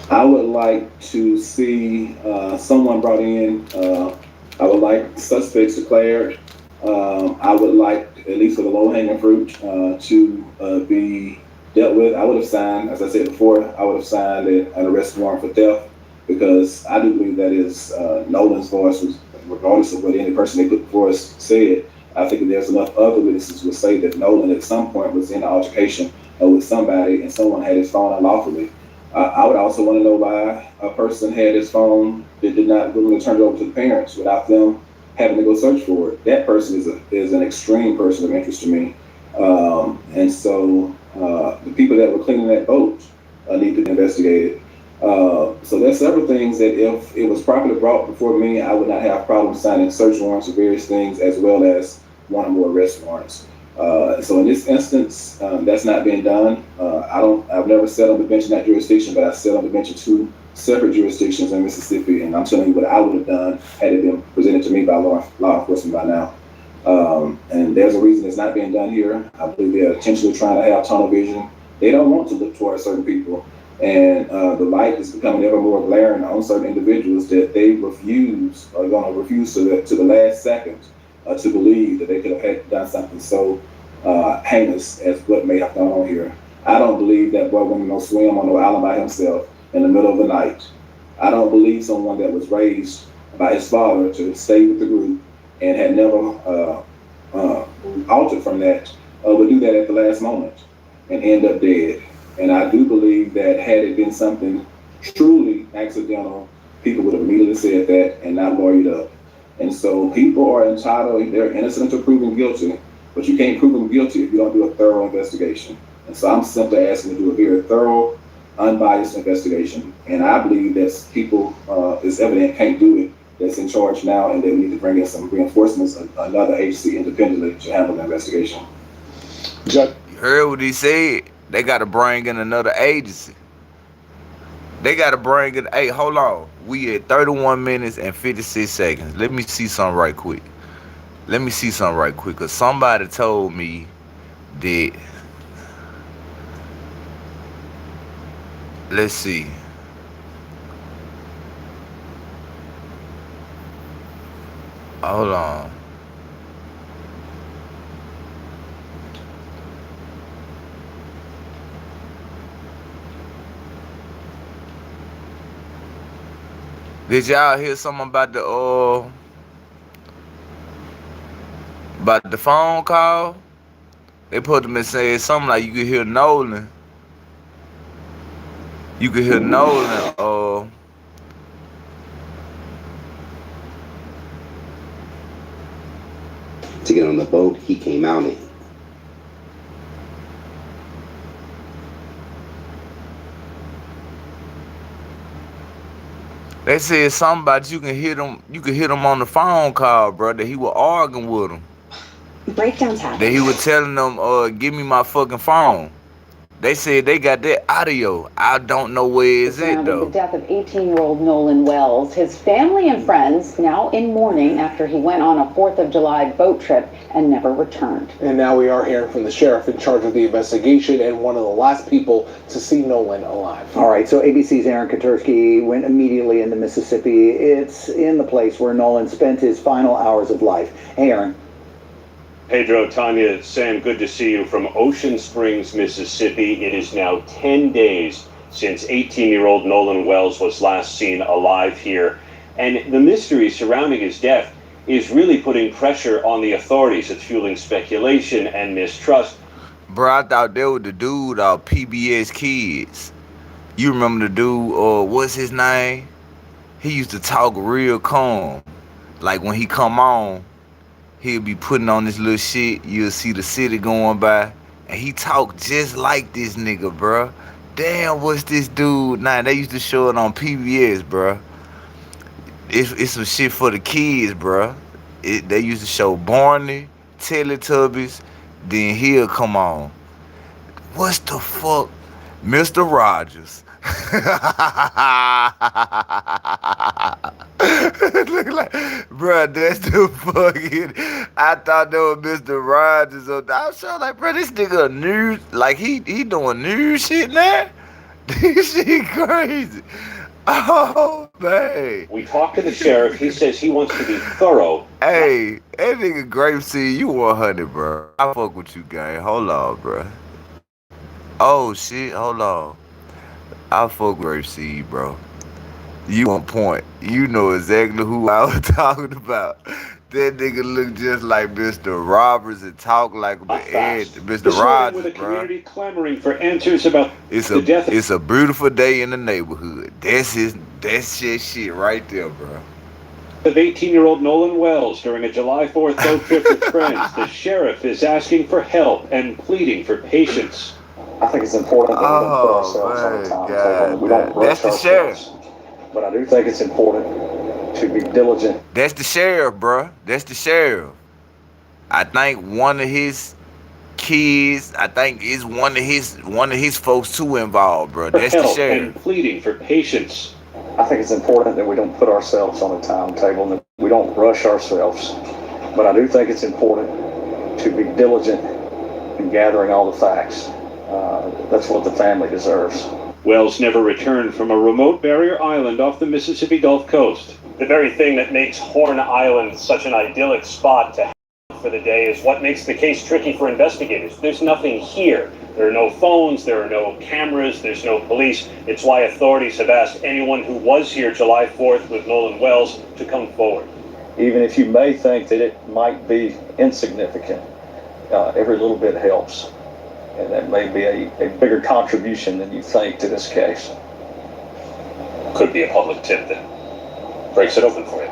Speaker 5: I would like to see someone brought in. I would like suspects declared. I would like, at least for the low-hanging fruit, to be dealt with. I would have signed, as I said before, I would have signed an arrest warrant for theft, because I do believe that is Nolan's voice, regardless of what any person they put before us said. I think that there's enough other witnesses who would say that Nolan at some point was in an altercation with somebody and someone had his phone unlawfully. I would also want to know why a person had his phone that did not willingly turn it over to the parents without them having to go search for it. That person is an extreme person of interest to me. And so the people that were cleaning that boat need to be investigated. So there's several things that if it was properly brought before me, I would not have problems signing search warrants for various things, as well as one or more arrest warrants. So in this instance, that's not being done. I've never sat on the bench in that jurisdiction, but I sat on the bench in 2 separate jurisdictions in Mississippi, and I'm telling you what I would have done had it been presented to me by law enforcement by now. And there's a reason it's not being done here. I believe they're intentionally trying to have tunnel vision. They don't want to look towards certain people. And the light is becoming ever more glaring on certain individuals that they are going to refuse to the last second to believe that they could have done something so heinous as what may have gone on here. I don't believe that boy went to swim on no island by himself in the middle of the night. I don't believe someone that was raised by his father to stay with the group and had never altered from that would do that at the last moment and end up dead. And I do believe that had it been something truly accidental, people would have immediately said that and not lawyered up. And so people are entitled, they're innocent until proven guilty, but you can't prove them guilty if you don't do a thorough investigation. And so I'm simply asking to do a very thorough, unbiased investigation. And I believe that people, it's evident, can't do it, that's in charge now, and that we need to bring in some reinforcements, another agency independently to handle the investigation.
Speaker 1: You heard what he said? They got to bring in another agency. They got to bring in, hey, hold on. We at 31 minutes and 56 seconds. Let me see something right quick. Because somebody told me that, let's see. Hold on. Did y'all hear something about the phone call? They put them and said something like you could hear Nolan.
Speaker 8: To get on the boat he came out in.
Speaker 1: They said something about you can hear them on the phone call, bro, that he was arguing with them.
Speaker 13: Breakdowns happen.
Speaker 1: That he was telling them, give me my fucking phone. They said they got that audio. I don't know where is it though.
Speaker 14: The death of 18-year-old Nolan Wells. His family and friends now in mourning after he went on a 4th of July boat trip and never returned.
Speaker 15: And now we are hearing from the sheriff in charge of the investigation and one of the last people to see Nolan alive.
Speaker 16: All right, so ABC's Aaron Katursky went immediately into Mississippi. It's in the place where Nolan spent his final hours of life. Hey, Aaron.
Speaker 17: Pedro, Tanya, Sam, good to see you from Ocean Springs, Mississippi. It is now 10 days since 18-year-old Nolan Wells was last seen alive here. And the mystery surrounding his death is really putting pressure on the authorities. It's fueling speculation and mistrust.
Speaker 1: Bro, I thought they were the dude off PBS Kids. You remember the dude, what's his name? He used to talk real calm. Like when he come on, he'll be putting on this little shit. You'll see the city going by. And he talk just like this nigga, bro. Damn, what's this dude? Nah, they used to show it on PBS, bro. It's some shit for the kids, bro. They used to show Barney, Teletubbies, then he'll come on. What's the fuck? Mr. Rogers. Look like, bruh, that's the fucking. I thought that was Mr. Rogers. I was so like, bruh, this nigga new, like he doing new shit now. This shit crazy. Oh man.
Speaker 17: We talked to the sheriff. He says he wants to be thorough.
Speaker 1: Hey, that nigga Grapeseed, you 100, bro. I fuck with you, gang. Hold on, bro. Oh shit, hold on. I fuck with Grapeseed, bro. You on point. You know exactly who I was talking about. That nigga look just like Mr. Roberts and talk like Mr. Rogers,
Speaker 17: with a
Speaker 1: bro.
Speaker 17: community clamoring for answers about the death.
Speaker 1: It's a beautiful day in the neighborhood. That's shit right there, bro.
Speaker 17: Of 18-year-old Nolan Wells during a July 4th boat trip with friends. The sheriff is asking for help and pleading for patience.
Speaker 10: I think it's important that we don't put ourselves on the timetable. We don't rush ourselves. But I do think it's important to be diligent.
Speaker 1: That's the sheriff, bro. That's the sheriff. I think one of his kids, I think is one of his folks too involved, bro. That's the sheriff.
Speaker 17: And pleading for patience.
Speaker 10: I think it's important that we don't put ourselves on a timetable and that we don't rush ourselves. But I do think it's important to be diligent in gathering all the facts. That's what the family deserves.
Speaker 17: Wells never returned from a remote barrier island off the Mississippi Gulf Coast. The very thing that makes Horn Island such an idyllic spot to have for the day is what makes the case tricky for investigators. There's nothing here. There are no phones, there are no cameras, there's no police. It's why authorities have asked anyone who was here July 4th with Nolan Wells to come forward.
Speaker 10: Even if you may think that it might be insignificant, every little bit helps. And that may be a bigger contribution than you think to this case.
Speaker 17: Could be a public tip that breaks it open for you.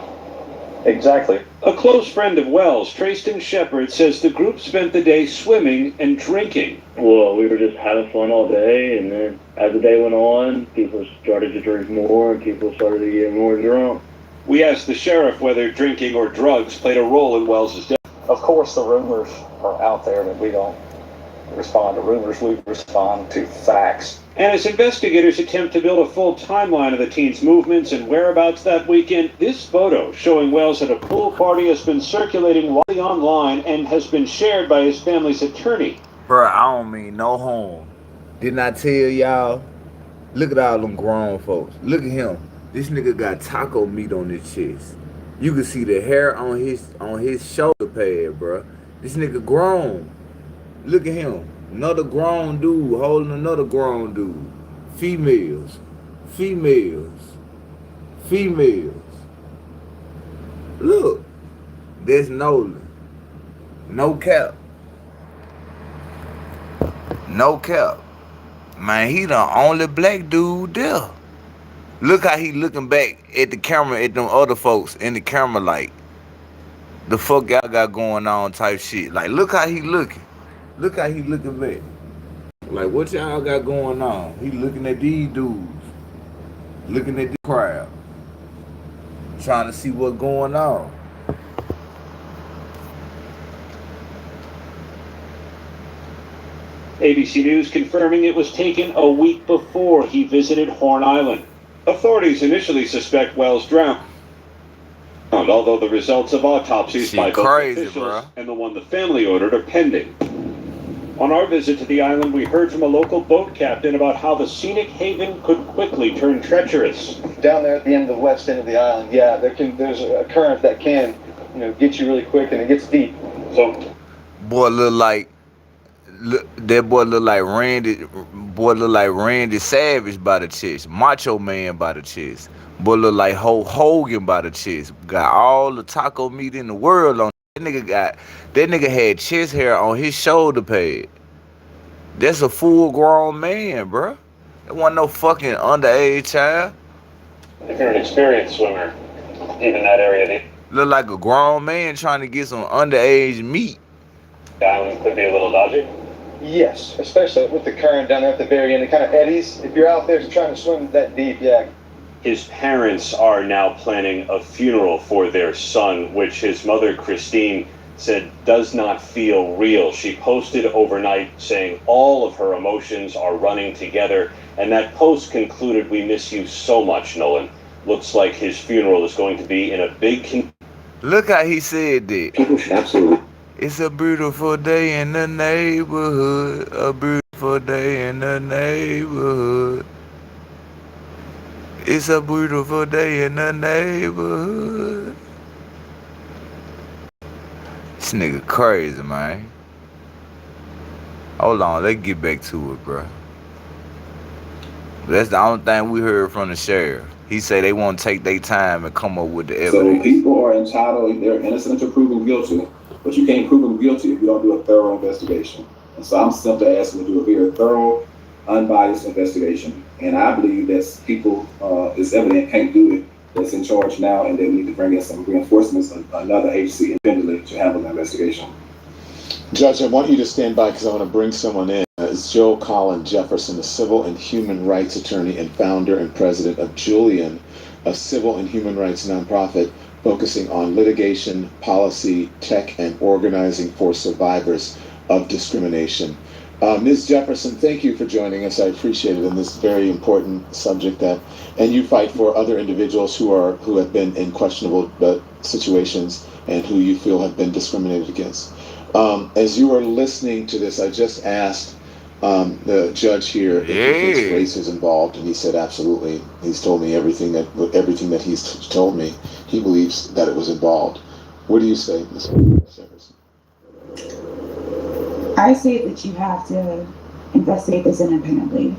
Speaker 10: Exactly.
Speaker 17: A close friend of Wells, Tracestin Shepherd, says the group spent the day swimming and drinking.
Speaker 18: Well, we were just having fun all day, and then as the day went on, people started to drink more, and people started to get more drunk.
Speaker 17: We asked the sheriff whether drinking or drugs played a role in Wells's death.
Speaker 10: Of course, the rumors are out there that we don't respond to rumors, we respond to facts.
Speaker 17: And as investigators attempt to build a full timeline of the teen's movements and whereabouts that weekend, this photo showing Wells at a pool party has been circulating widely online and has been shared by his family's attorney.
Speaker 1: Bruh, I don't mean no harm. Didn't I tell y'all? Look at all them grown folks. Look at him. This nigga got taco meat on his chest. You can see the hair on his shoulder pad, bruh. This nigga grown. Look at him. Another grown dude holding another grown dude. Females. Look. That's Nolan. No cap. Man, he the only black dude there. Look how he looking back at the camera at them other folks in the camera like, the fuck y'all got going on type shit. Like, look how he looking. Look how he looking back. Like, what y'all got going on? He looking at these dudes. Looking at the crowd. Trying to see what's going on.
Speaker 17: ABC News confirming it was taken a week before he visited Horn Island. Authorities initially suspect Wells drowned, although the results of autopsies by both officials and the one the family ordered are pending. On our visit to the island, we heard from a local boat captain about how the scenic haven could quickly turn treacherous.
Speaker 19: Down there at the end of the west end of the island, yeah, there's a current that can, get you really quick, and it gets deep.
Speaker 17: So,
Speaker 1: that boy look like Randy Savage by the chest, Macho Man by the chest. Boy look like Hulk Hogan by the chest. Got all the taco meat in the world on. That nigga had chest hair on his shoulder pad. That's a full-grown man, bruh. That wasn't no fucking underage child.
Speaker 17: If you're an experienced swimmer, even that area,
Speaker 1: look like a grown man trying to get some underage meat.
Speaker 17: The island could be a little dodgy.
Speaker 19: Yes, especially with the current down there at the very end. It kind of eddies. If you're out there trying to swim that deep, yeah.
Speaker 17: His parents are now planning a funeral for their son, which his mother, Christine, said does not feel real. She posted overnight saying all of her emotions are running together, and that post concluded, "We miss you so much, Nolan. looks like his funeral is going to be in a big...
Speaker 1: Look how he said that.
Speaker 8: People should absolutely.
Speaker 1: It's a beautiful day in the neighborhood. A beautiful day in the neighborhood. It's a beautiful day in the neighborhood. This nigga crazy, man. Hold on, let's get back to it, bro. That's the only thing we heard from the sheriff. He said they want to take their time and come up with the evidence.
Speaker 5: So people are entitled, they're innocent until proven guilty, but you can't prove them guilty if you don't do a thorough investigation. And so I'm simply asking to do a very thorough, unbiased investigation. And I believe that people, it's evident, can't do it, that's in charge now, and that we need to bring in some reinforcements, another agency independently to handle the investigation.
Speaker 6: Judge, I want you to stand by because I want to bring someone in. It's Joe Colin Jefferson, a civil and human rights attorney and founder and president of Julian, a civil and human rights nonprofit focusing on litigation, policy, tech, and organizing for survivors of discrimination. Ms. Jefferson, thank you for joining us. I appreciate it in this very important subject and you fight for other individuals who have been in questionable situations and who you feel have been discriminated against. As you are listening to this, I just asked the judge here if he thinks race is involved, and he said absolutely. He's told me everything that he's told me. He believes that it was involved. What do you say, Ms. Jefferson?
Speaker 7: I say that you have to investigate this independently,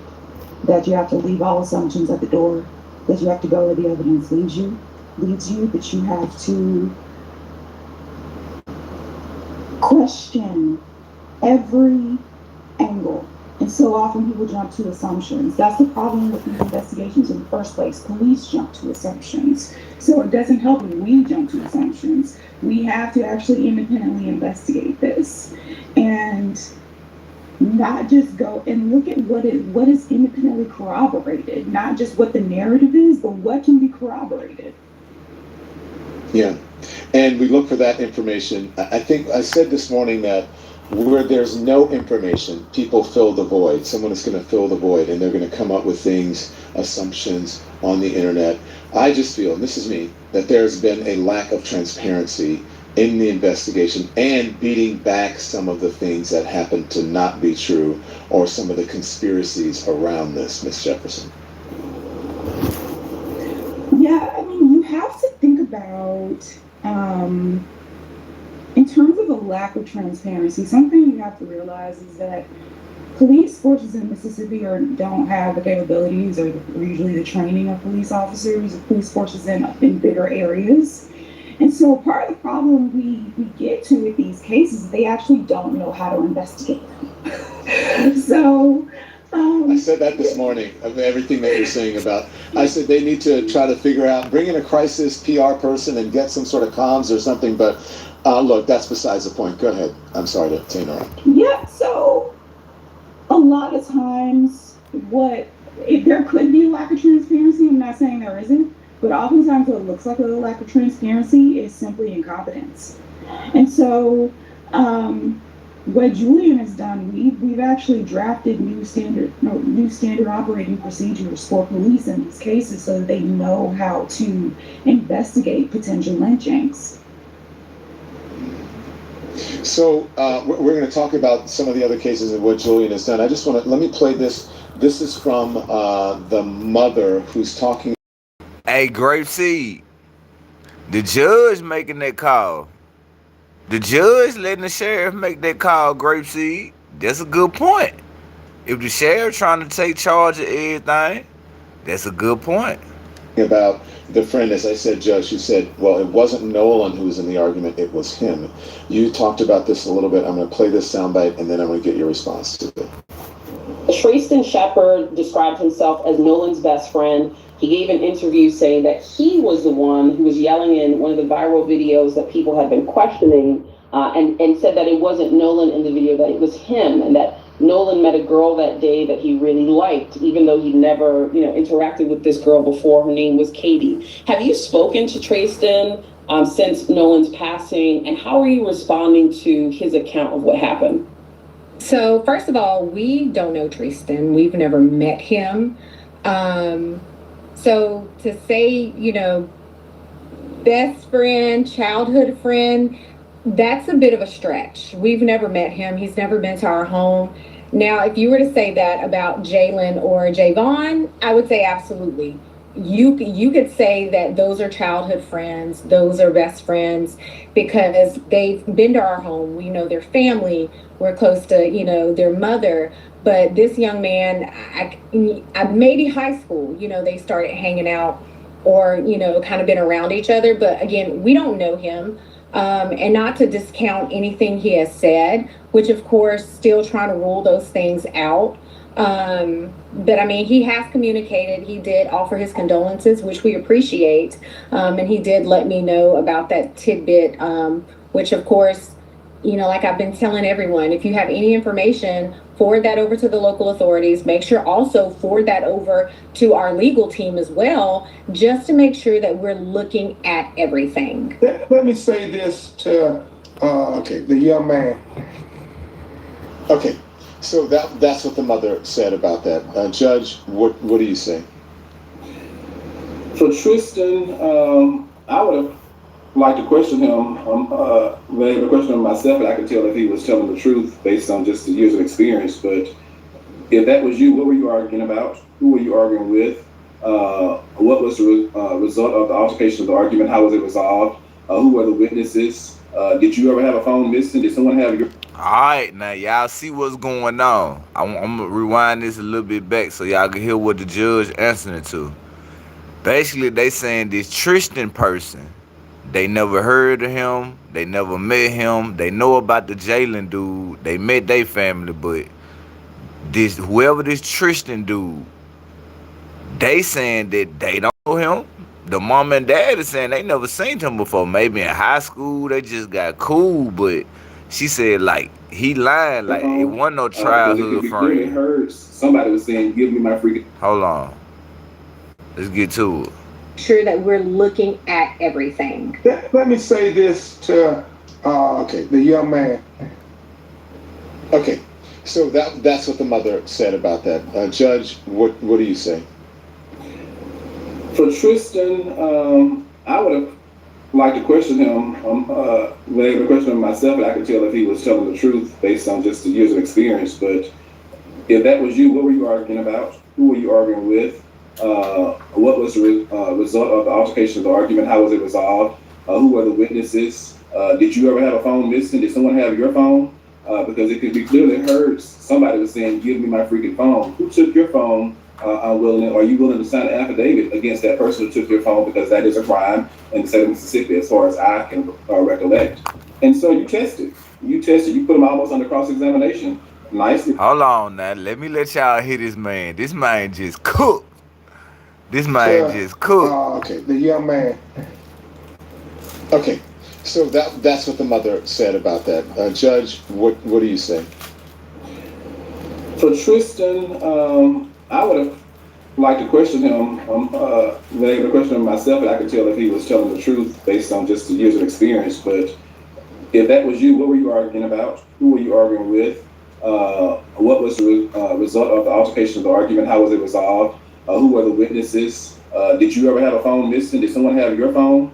Speaker 7: that you have to leave all assumptions at the door, that you have to go where the evidence leads you, that you have to question every angle. And so often people jump to assumptions. That's the problem with these investigations in the first place. Police jump to assumptions. So it doesn't help when we jump to assumptions. We have to actually independently investigate this and not just go and look at what is independently corroborated, not just what the narrative is, but what can be corroborated.
Speaker 6: Yeah, and we look for that information. I think I said this morning that where there's no information, people fill the void. Someone is going to fill the void, and they're going to come up with things, assumptions on the internet. I just feel, and this is me, that there's been a lack of transparency in the investigation and beating back some of the things that happen to not be true or some of the conspiracies around this, Ms. Jefferson.
Speaker 7: Yeah, I mean, you have to think about, in terms of a lack of transparency, something you have to realize is that police forces in Mississippi don't have the capabilities or usually the training of police officers, police forces in bigger areas. And so part of the problem we get to with these cases, they actually don't know how to investigate them. So I
Speaker 6: said that this morning of everything that you're saying about, I said they need to try to figure out, bring in a crisis PR person and get some sort of comms or something, but look, that's besides the point. Go ahead. I'm sorry to interrupt.
Speaker 7: Yeah, so a lot of times there could be a lack of transparency. I'm not saying there isn't, but oftentimes what looks like a lack of transparency is simply incompetence. And so what Julian has done, we've actually drafted new standard operating procedures for police in these cases so that they know how to investigate potential lynchings.
Speaker 6: So we're going to talk about some of the other cases and what Julian has done. I just want to, let me play this. This is from the mother who's talking.
Speaker 1: Hey, Grapeseed, the judge making that call. The judge letting the sheriff make that call, Grapeseed. That's a good point. If the sheriff trying to take charge of everything, that's a good point.
Speaker 6: About the friend, as I said, Judge, you said, well, it wasn't Nolan who was in the argument, it was him. You talked about this a little bit. I'm going to play this soundbite, and then I'm going to get your response to it.
Speaker 20: Tracestin Shepherd described himself as Nolan's best friend. He gave an interview saying that he was the one who was yelling in one of the viral videos that people had been questioning, and said that it wasn't Nolan in the video, that it was him, and that Nolan met a girl that day that he really liked, even though he'd never, interacted with this girl before. Her name was Katie. Have you spoken to Tracestin since Nolan's passing, and how are you responding to his account of what happened?
Speaker 21: So first of all, we don't know Tracestin. We've never met him. So to say, best friend, childhood friend, that's a bit of a stretch. We've never met him. He's never been to our home. Now, if you were to say that about Jalen or Javon, I would say absolutely. You could say that those are childhood friends, those are best friends, because they've been to our home. We know their family. We're close to, their mother. But this young man, I maybe high school, they started hanging out or, kind of been around each other. But again, we don't know him. And not to discount anything he has said, which of course, still trying to rule those things out. But I mean, he has communicated. He did offer his condolences, which we appreciate. And he did let me know about that tidbit, which of course, like I've been telling everyone, if you have any information, forward that over to the local authorities. Make sure also forward that over to our legal team as well, just to make sure that we're looking at everything.
Speaker 22: Let me say this to the young man.
Speaker 6: Okay, so that's what the mother said about that. Judge, what do you say?
Speaker 5: For Tristan, I would have liked to question him. Been able to question him myself, and I could tell if he was telling the truth based on just the years of experience. But if that was you, what were you arguing about? Who were you arguing with? What was the result of the altercation of the argument? How was it resolved? Who were the witnesses? Did you ever have a phone missing? Did someone have your...
Speaker 1: All right, now y'all see what's going on. I'm gonna rewind this a little bit back so y'all can hear what the judge answering to. Basically, they saying this Tracestin person, they never heard of him, they never met him, they know about the Jalen dude, they met their family, but whoever this Tracestin dude, they saying that they don't know him. The mom and dad is saying they never seen him before. Maybe in high school they just got cool, but she said like he lying, like it wasn't no childhood friend.
Speaker 5: It hurts. Somebody was saying, "Give me my freaking."
Speaker 1: Hold on, let's get to it.
Speaker 21: Sure that we're looking at everything.
Speaker 22: Let me say this to the young man.
Speaker 6: Okay, so that's what the mother said about that. Judge, what do you say?
Speaker 5: For Tristan, I would have liked to question him. Been able to question him myself, and I could tell if he was telling the truth based on just the years of experience. But if that was you, what were you arguing about? Who were you arguing with? What was the result of the altercation of the argument? How was it resolved? Who were the witnesses? Did you ever have a phone missing? Did someone have your phone? Because it could be clearly heard. Somebody was saying, "Give me my freaking phone." Who took your phone? Are you willing to sign an affidavit against that person who took your phone? Because that is a crime in the state of Mississippi, as far as I can recollect. And so you tested. You put them almost under cross-examination. Nicely.
Speaker 1: Hold on now. Let me let y'all hear this man. This man just cooked. This man just cooked.
Speaker 22: The young man.
Speaker 6: Okay, so that's what the mother said about that. Judge, what do you say?
Speaker 5: For Tristan, I would have liked to question him. Been able to question him myself, and I could tell if he was telling the truth based on just the years of experience. But if that was you, what were you arguing about? Who were you arguing with? What was the result of the altercation of the argument? How was it resolved? Who were the witnesses? Did you ever have a phone missing? Did someone have your phone?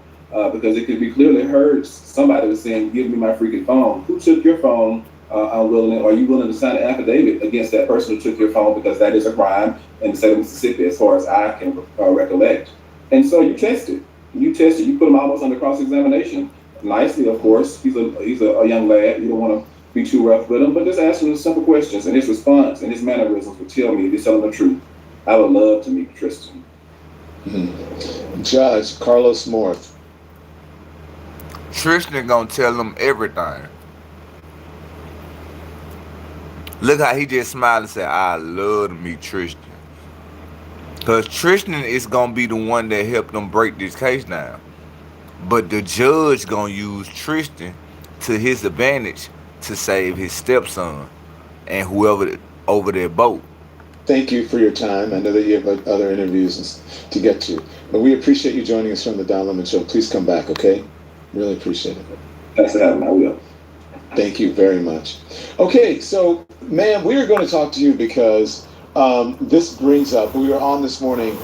Speaker 5: Because it could be clearly heard. Somebody was saying, "Give me my freaking phone." Who took your phone? Are you willing to sign an affidavit against that person who took your phone? Because that is a crime in the state of Mississippi, as far as I can recollect. And so you tested. You put him almost under cross-examination. Nicely, of course. He's a young lad. You don't want to be too rough with him, but just ask him simple questions, and his response and his mannerisms will tell me if he's telling the truth. I would love to meet Tristan.
Speaker 6: Mm-hmm. Judge Carlos Morth.
Speaker 1: Tristan gonna tell him everything. Look how he just smiled and said, "I love to meet Tristan." Because Tristan is gonna be the one that helped them break this case down. But the judge gonna use Tristan to his advantage to save his stepson and whoever over their boat.
Speaker 6: Thank you for your time. I know that you have other interviews to get to, but we appreciate you joining us from the Don Lemon Show. Please come back, okay? Really appreciate it.
Speaker 5: Thanks for having me. I will.
Speaker 6: Thank you very much. Okay, so, ma'am, we are going to talk to you because this brings up, we were on this morning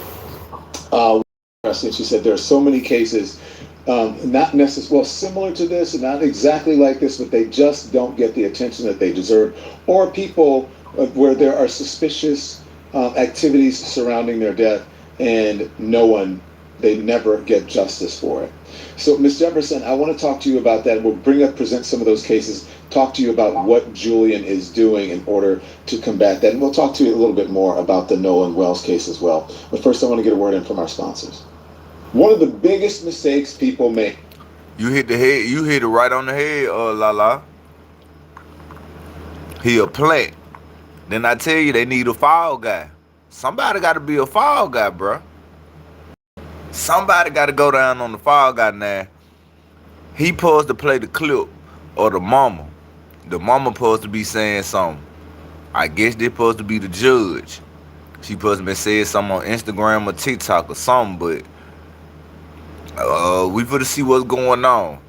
Speaker 6: She said there are so many cases, not necessarily, well, similar to this, and not exactly like this, but they just don't get the attention that they deserve, or people where there are suspicious activities surrounding their death, and they never get justice for it. So, Ms. Jefferson, I want to talk to you about that. We'll present some of those cases, talk to you about what Julian is doing in order to combat that. And we'll talk to you a little bit more about the Nolan Wells case as well. But first, I want to get a word in from our sponsors. One of the biggest mistakes people make.
Speaker 1: You hit it right on the head, Lala. He a plant. Then I tell you, they need a fall guy. Somebody got to be a fall guy, bro. Somebody got to go down on the fall guy now. He supposed to play the clip or the mama. The mama supposed to be saying something. I guess they supposed to be the judge. She supposed to be saying something on Instagram or TikTok or something, but we finna see what's going on.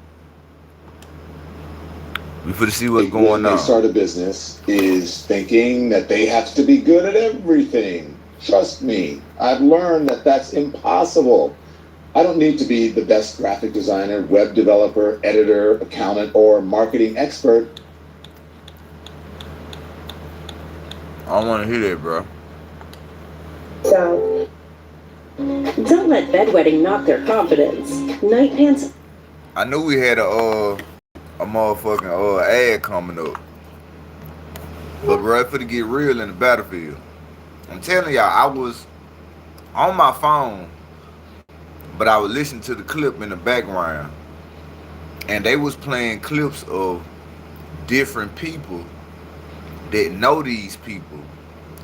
Speaker 6: They start a business is thinking that they have to be good at everything. Trust me, I've learned that that's impossible. I don't need to be the best graphic designer, web developer, editor, accountant, or marketing expert.
Speaker 1: I don't want to hear that, bro.
Speaker 4: So, don't let bedwetting knock their confidence. Night pants.
Speaker 1: I knew we had a motherfucking ad coming up. But bro, for to get real in the battlefield. I'm telling y'all, I was on my phone, but I was listening to the clip in the background. And they was playing clips of different people that know these people.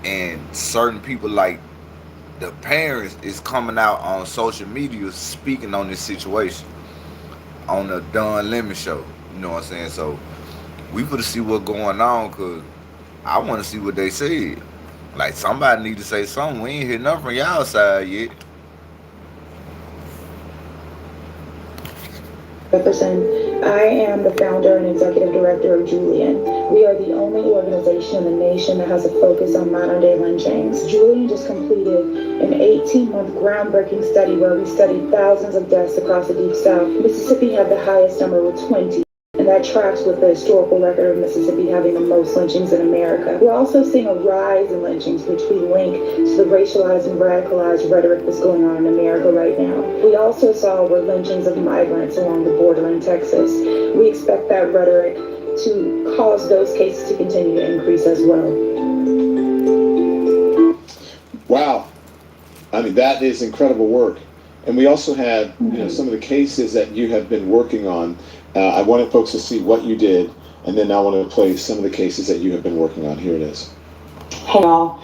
Speaker 1: And certain people, like the parents, is coming out on social media speaking on this situation on the Don Lemon show. You know what I'm saying? So we finna see what's going on, because I want to see what they said. Like, somebody need to say something. We ain't hear nothing from y'all side yet.
Speaker 7: Jefferson, I am the founder and executive director of Julian. We are the only organization in the nation that has a focus on modern-day lynchings. Julian just completed an 18-month groundbreaking study where we studied thousands of deaths across the Deep South. Mississippi had the highest number with 20. And that tracks with the historical record of Mississippi having the most lynchings in America. We're also seeing a rise in lynchings, which we link to the racialized and radicalized rhetoric that's going on in America right now. We also saw were lynchings of migrants along the border in Texas. We expect that rhetoric to cause those cases to continue to increase as well.
Speaker 6: Wow. I mean, that is incredible work. And we also have some of the cases that you have been working on. I wanted folks to see what you did, and then I want to play some of the cases that you have been working on. Here it is.
Speaker 7: Hey all,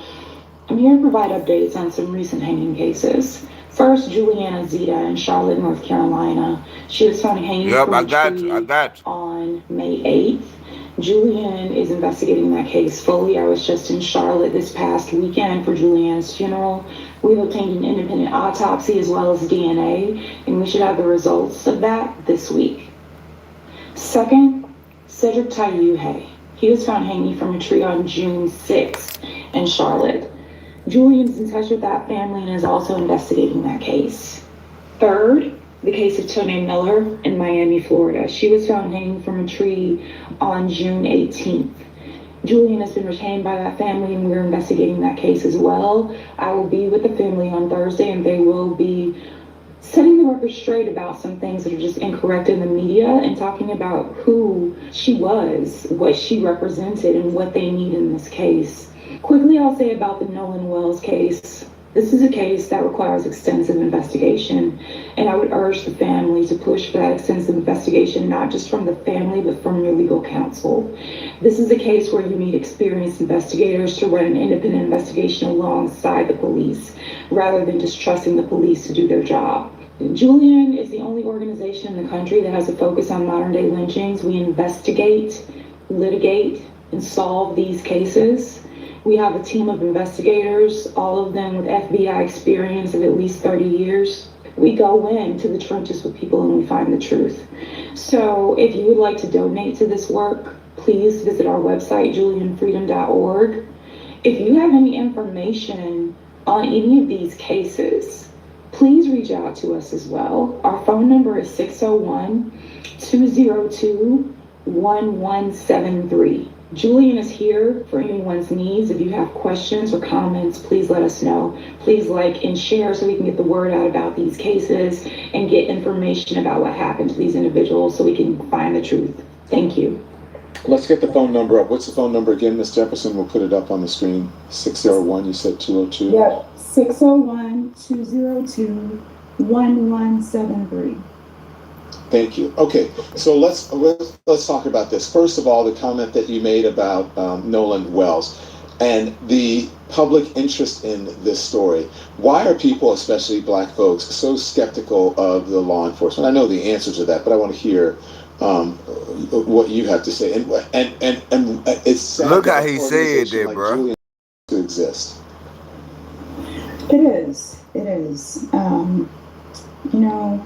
Speaker 7: I'm here to provide updates on some recent hanging cases. First, Juliana Zeta in Charlotte, North Carolina. She was found hanging from a tree on May 8th. Julian is investigating that case fully. I was just in Charlotte this past weekend for Juliana's funeral. We've obtained an independent autopsy as well as DNA, and we should have the results of that this week. Second, Cedric Tayuhe. He was found hanging from a tree on June 6th in Charlotte. Julian's in touch with that family and is also investigating that case. Third, the case of Tone Miller in Miami, Florida. She was found hanging from a tree on June 18th. Julian has been retained by that family, and we're investigating that case as well. I will be with the family on Thursday, and they will be setting the record straight about some things that are just incorrect in the media and talking about who she was, what she represented, and what they need in this case. Quickly, I'll say about the Nolan Wells case. This is a case that requires extensive investigation, and I would urge the family to push for that extensive investigation, not just from the family, but from your legal counsel. This is a case where you need experienced investigators to run an independent investigation alongside the police, rather than just trusting the police to do their job. Julian is the only organization in the country that has a focus on modern-day lynchings. We investigate, litigate, and solve these cases. We have a team of investigators, all of them with FBI experience of at least 30 years. We go into the trenches with people and we find the truth. So if you would like to donate to this work, please visit our website, julianfreedom.org. If you have any information on any of these cases, please reach out to us as well. Our phone number is 601-202-1173. Julian is here for anyone's needs. If you have questions or comments, please let us know. Please like and share so we can get the word out about these cases and get information about what happened to these individuals so we can find the truth. Thank you.
Speaker 6: Let's get the phone number up. What's the phone number again, Ms. Jefferson? We'll put it up on the screen. 601, you said 202?
Speaker 7: Yeah, 601-202-1173.
Speaker 6: Thank you. Okay, so let's talk about this. First of all, the comment that you made about Nolan Wells and the public interest in this story. Why are people, especially black folks, so skeptical of the law enforcement? I know the answer to that, but I want to hear what you have to say. And it's sad.
Speaker 1: Look how he said that,
Speaker 6: like
Speaker 1: bro.
Speaker 6: Julian to exist.
Speaker 7: It is. You know,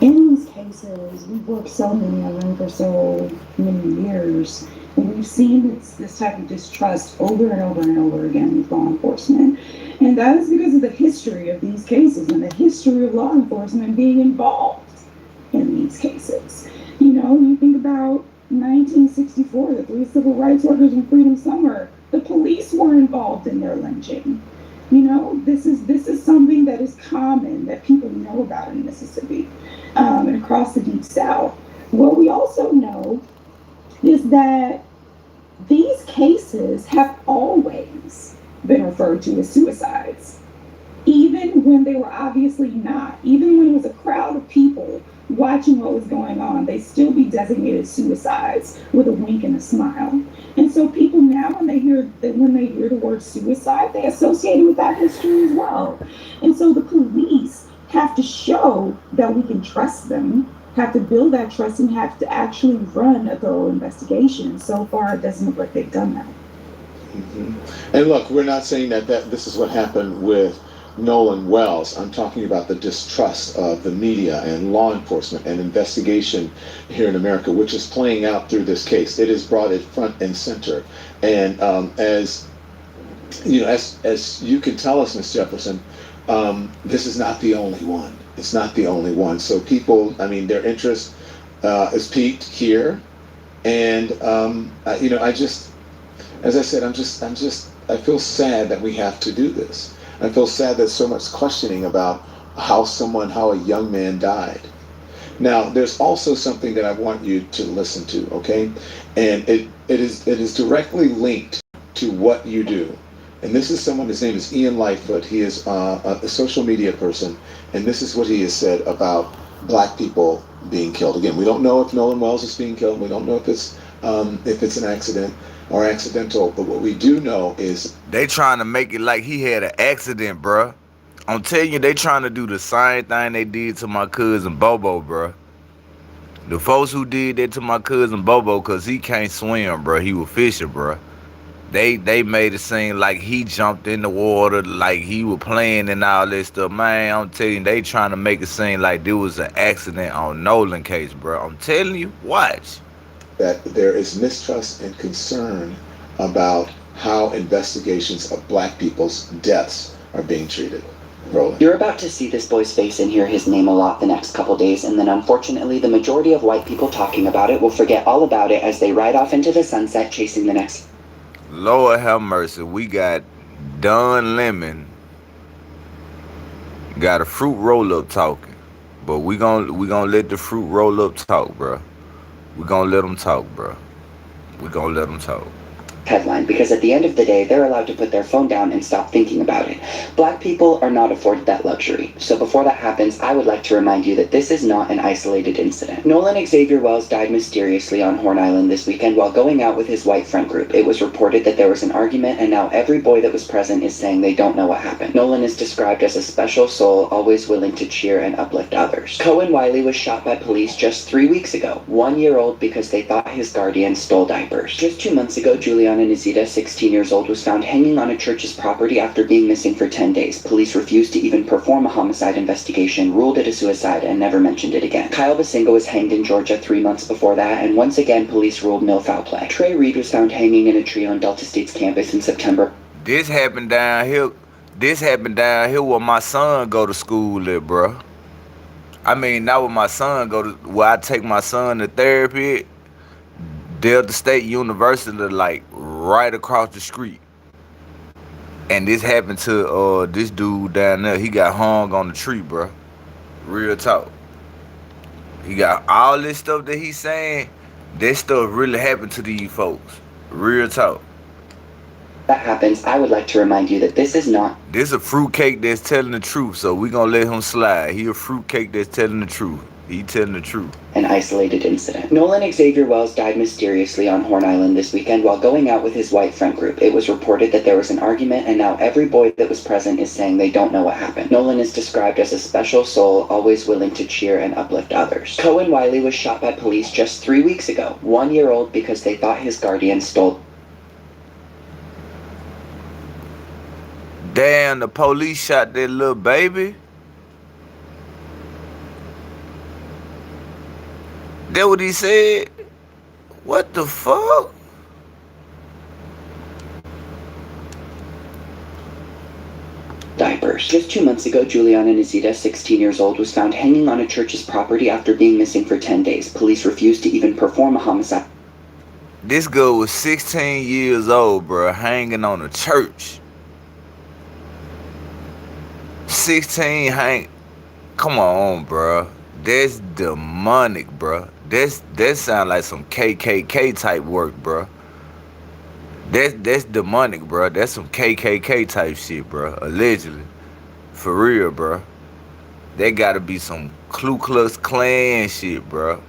Speaker 7: in these cases, we've worked so many of them for so many years, and we've seen this type of distrust over and over and over again with law enforcement. And that is because of the history of these cases and the history of law enforcement being involved in these cases. You know, you think about 1964, the 3 civil rights workers in Freedom Summer, the police were involved in their lynching. You know, this is something that is common, that people know about in Mississippi and across the Deep South. What we also know is that these cases have always been referred to as suicides, even when they were obviously not. Even when it was a crowd of people watching what was going on, they still be designated suicides with a wink and a smile. And so people now, when they hear the word suicide, they associate it with that history as well. And so the police have to show that we can trust them, have to build that trust, and have to actually run a thorough investigation. So far, it doesn't look like they've done that.
Speaker 6: Mm-hmm. And look, we're not saying that this is what happened with Nolan Wells. I'm talking about the distrust of the media and law enforcement and investigation here in America, which is playing out through this case. It has brought it front and center. And as you know, as you can tell us, Ms. Jefferson, this is not the only one. It's not the only one. So people, I mean, their interest is peaked here. And you know, as I said, I feel sad that we have to do this. I feel sad that so much questioning about how a young man died. Now, there's also something that I want you to listen to, okay? And it is directly linked to what you do. And this is someone, his name is Ian Lightfoot. He is a social media person, and this is what he has said about black people being killed. Again, we don't know if Nolan Wells is being killed. We don't know if it's an accident or accidental, but what we do know is
Speaker 1: they trying to make it like he had an accident, bruh. I'm telling you, they trying to do the same thing they did to my cousin Bobo, bruh. The folks who did that to my cousin Bobo, cause he can't swim, bruh. He was fishing, bruh. They made it seem like he jumped in the water, like he was playing and all this stuff. Man, I'm telling you, they trying to make it seem like there was an accident on Nolan case, bruh. I'm telling you, watch.
Speaker 6: That there is mistrust and concern about how investigations of black people's deaths are being treated. Roland.
Speaker 13: You're about to see this boy's face and hear his name a lot the next couple days, and then unfortunately the majority of white people talking about it will forget all about it as they ride off into the sunset chasing the next.
Speaker 1: Lord have mercy, we got Don Lemon, got a fruit roll-up talking, but we gonna let the fruit roll-up talk, bruh. We gonna let them talk, bro. We gonna let them talk.
Speaker 13: Headline, because at the end of the day, they're allowed to put their phone down and stop thinking about it. Black people are not afforded that luxury. So before that happens, I would like to remind you that this is not an isolated incident. Nolan Xavier Wells died mysteriously on Horn Island this weekend while going out with his white friend group. It was reported that there was an argument, and now every boy that was present is saying they don't know what happened. Nolan is described as a special soul, always willing to cheer and uplift others. Cohen Wiley was shot by police just 3 weeks ago, 1 year old, because they thought his guardian stole diapers. Just 2 months ago, Juliana Nizita, 16 years old, was found hanging on a church's property after being missing for 10 days. Police refused to even perform a homicide investigation, ruled it a suicide, and never mentioned it again. Kyle Basinga was hanged in Georgia 3 months before that, and once again, police ruled no foul play. Trey Reed was found hanging in a tree on Delta State's campus in September.
Speaker 1: This happened down here. This happened down here where my son go to school at, bro. I mean, not where my son go to, where I take my son to therapy at. Delta State University, like right across the street. And this happened to this dude down there. He got hung on the tree, bro. Real talk. He got all this stuff that he's saying. That stuff really happened to these folks. Real talk.
Speaker 13: That happens, I would like to remind you that this is not.
Speaker 1: This a fruitcake that's telling the truth, so we gonna let him slide. He a fruitcake that's telling the truth. He telling the truth.
Speaker 13: An isolated incident. Nolan Xavier Wells died mysteriously on Horn Island this weekend while going out with his white friend group. It was reported that there was an argument, and now every boy that was present is saying they don't know what happened. Nolan is described as a special soul, always willing to cheer and uplift others. Cohen Wiley was shot by police just 3 weeks ago, 1 year old, because they thought his guardian stole.
Speaker 1: Damn, the police shot that little baby. That what he said? What the fuck?
Speaker 13: Diapers. Just 2 months ago, Juliana Nizita, 16 years old, was found hanging on a church's property after being missing for 10 days. Police refused to even perform a homicide.
Speaker 1: This girl was 16 years old, bro, hanging on a church. 16 hang. Come on, bro. That's demonic, bro. That sound like some KKK type work, bro. That's demonic, bro. That's some KKK type shit, bro. Allegedly. For real, bro. That gotta be some Ku Klux Klan shit, bro.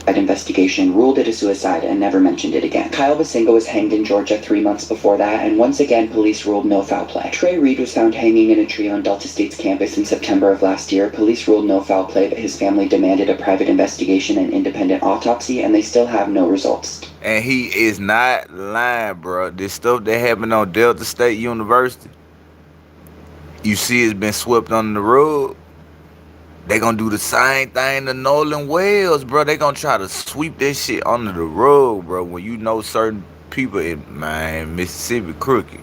Speaker 13: Investigation ruled it a suicide and never mentioned it again. Kyle Basinga was hanged in Georgia 3 months before that, and once again police ruled no foul play. Trey Reed was found hanging in a tree on Delta State's campus in September of last year. Police ruled no foul play, but his family demanded a private investigation and independent autopsy, and they still have no results.
Speaker 1: And he is not lying, bro. This stuff that happened on Delta State University, you see it's been swept under the rug. They gonna do the same thing to Nolan Wells, bro. They gonna try to sweep that shit under the rug, bro. When you know certain people in, man, Mississippi crooked.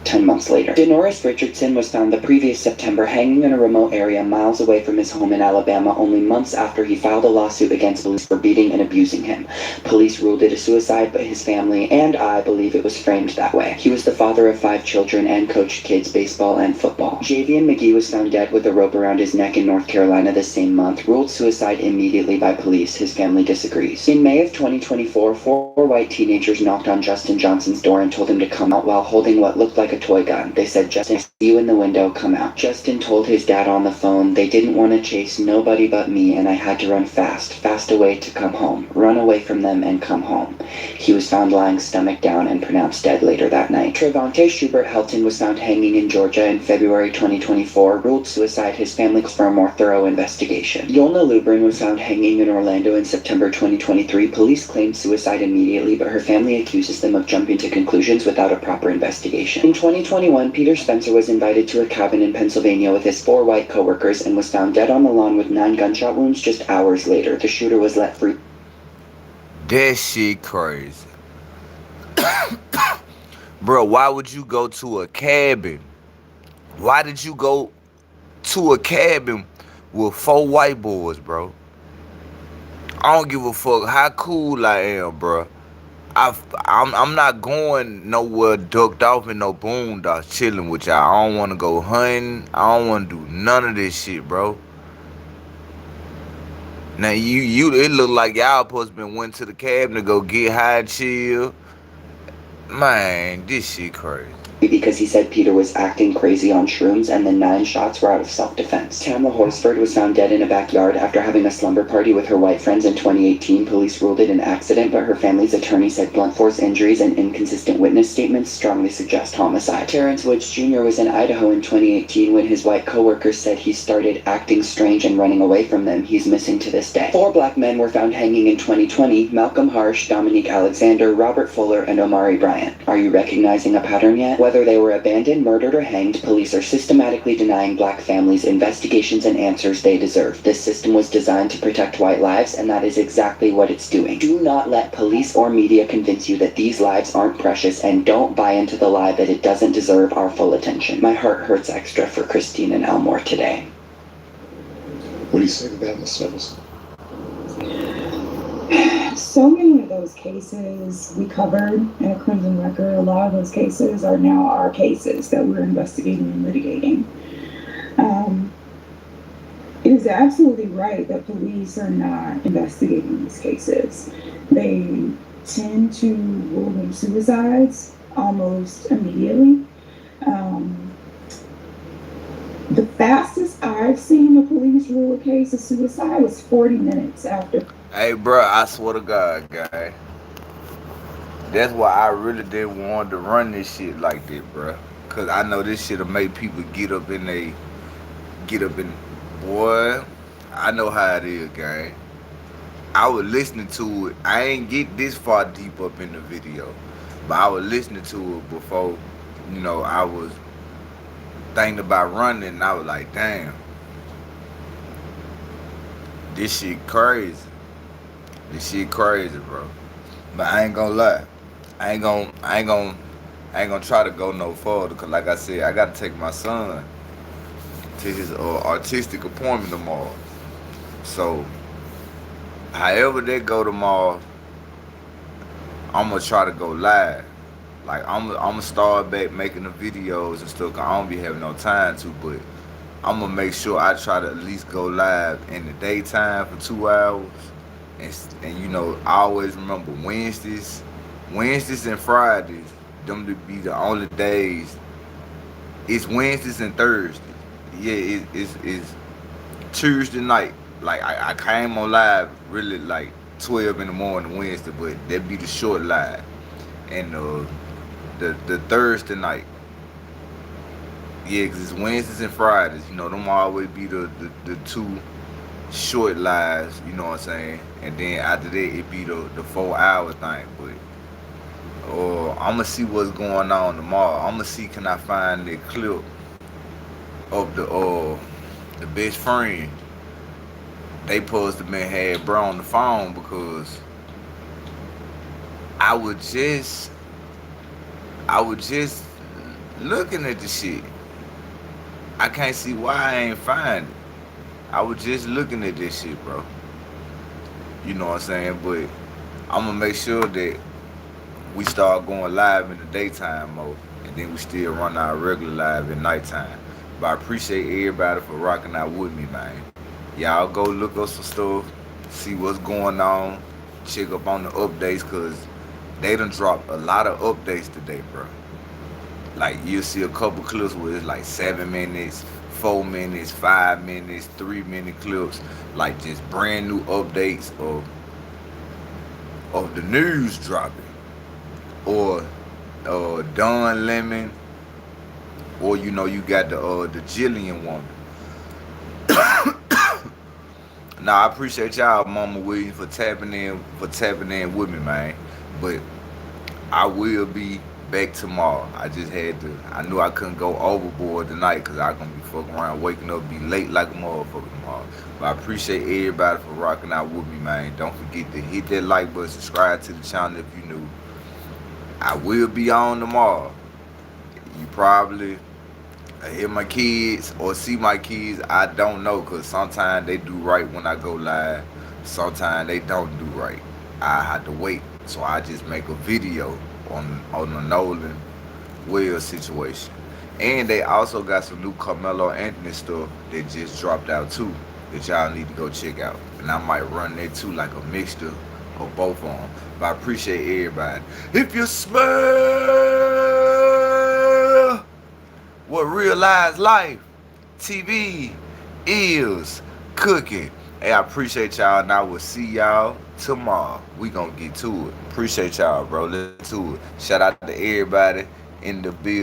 Speaker 13: 10 months later, Denoris Richardson was found the previous September hanging in a remote area miles away from his home in Alabama, only months after he filed a lawsuit against police for beating and abusing him. Police ruled it a suicide, but his family and I believe it was framed that way. He was the father of 5 children and coached kids baseball and football. Javian McGee was found dead with a rope around his neck in North Carolina the same month, ruled suicide immediately by police. His family disagrees. In May of 2024, 4 white teenagers knocked on Justin Johnson's door and told him to come out while holding what looked like a toy gun. They said, "Justin, I see you in the window, come out." Justin told his dad on the phone, "They didn't want to chase nobody but me, and I had to run fast away to come home. Run away from them and come home." He was found lying stomach down and pronounced dead later that night. Trevante Schubert Helton was found hanging in Georgia in February 2024, ruled suicide. His family for a more thorough investigation. Yolna Lubrin was found hanging in Orlando in September 2023. Police claimed suicide immediately, but her family accuses them of jumping to conclusions without a proper investigation. In 2021, Peter Spencer was invited to a cabin in Pennsylvania with his 4 white coworkers and was found dead on the lawn with 9 gunshot wounds just hours later. The shooter was let free.
Speaker 1: That shit crazy. Bro, why would you go to a cabin? Why did you go to a cabin with 4 white boys, bro? I don't give a fuck how cool I am, bro. I'm not going nowhere ducked off in no boondocks chilling with y'all. I don't want to go hunting. I don't want to do none of this shit, bro. Now it look like y'all supposed to been went to the cabin to go get high and chill. Man, this shit crazy.
Speaker 13: Because he said Peter was acting crazy on shrooms, and the 9 shots were out of self-defense. Tamla Horsford was found dead in a backyard after having a slumber party with her white friends in 2018. Police ruled it an accident, but her family's attorney said blunt force injuries and inconsistent witness statements strongly suggest homicide. Terrence Woods Jr. was in Idaho in 2018 when his white coworkers said he started acting strange and running away from them. He's missing to this day. 4 black men were found hanging in 2020: Malcolm Harsh, Dominique Alexander, Robert Fuller, and Omari Bryant. Are you recognizing a pattern yet? Whether they were abandoned, murdered, or hanged, police are systematically denying black families investigations and answers they deserve. This system was designed to protect white lives, and that is exactly what it's doing. Do not let police or media convince you that these lives aren't precious, and don't buy into the lie that it doesn't deserve our full attention. My heart hurts extra for Christine and Elmore today.
Speaker 6: What do you say to that, Ms. Service?
Speaker 7: So many of those cases we covered in a Crimson Record. A lot of those cases are now our cases that we're investigating and litigating. It is absolutely right that police are not investigating these cases. They tend to rule them suicides almost immediately. The fastest I've seen the police rule a case of suicide was 40 minutes after.
Speaker 1: Hey, bro, I swear to God, guy. That's why I really didn't want to run this shit like that, bro. Cause I know this shit'll make people get up in. Boy, I know how it is, gang. I was listening to it. I ain't get this far deep up in the video, but I was listening to it before, I was thinking about running, and I was like, damn, this shit crazy. This shit crazy, bro. But I ain't gonna lie. I ain't gonna try to go no further, cause like I said, I gotta take my son to his artistic appointment tomorrow. So, however they go tomorrow, I'm gonna try to go live. Like I'm gonna start back making the videos and stuff, cause I don't be having no time to, but I'm gonna make sure I try to at least go live in the daytime for 2 hours. And I always remember Wednesdays and Fridays, them to be the only days. It's Wednesdays and Thursdays. Yeah, it's Tuesday night. Like I came on live really like 12 in the morning Wednesday, but that'd be the short live. And the Thursday night. Yeah, cause it's Wednesdays and Fridays. Them always be the two short lives, you know what I'm saying? And then after that it be the 4 hour thing. But I'ma see what's going on tomorrow. I'ma see can I find the clip of the best friend. They supposed to been had bro on the phone, because I was just looking at the shit. I can't see why I ain't find it. I was just looking at this shit, bro. You know what I'm saying? But I'm gonna make sure that we start going live in the daytime mode, and then we still run our regular live at nighttime. But I appreciate everybody for rocking out with me, man. Y'all go look up some stuff, see what's going on, check up on the updates, cause they done dropped a lot of updates today, bro. Like you'll see a couple clips where it's like 7 minutes, 4 minutes, 5 minutes, 3-minute clips, like just brand new updates of the news dropping, or Don Lemon, or you got the Jillian woman. Now I appreciate y'all, Mama Williams, for tapping in with me, man. But I will be back tomorrow. I knew I couldn't go overboard tonight, because I'm gonna be fucking around, waking up, be late like a motherfucker tomorrow. But I appreciate everybody for rocking out with me, man. Don't forget to hit that like button, subscribe to the channel if you new. I will be on tomorrow. You probably hear my kids or see my kids. I don't know, because sometimes they do right when I go live. Sometimes they don't do right. I have to wait. So I just make a video on the Nolan Wells situation. And they also got some new Carmelo Anthony stuff that just dropped out too, that y'all need to go check out. And I might run that too, like a mixture of both of them. But I appreciate everybody. If you smell what realized life TV is cooking. Hey, I appreciate y'all, and I will see y'all tomorrow. We gonna get to it. Appreciate y'all, bro. Let's do it. Shout out to everybody in the building.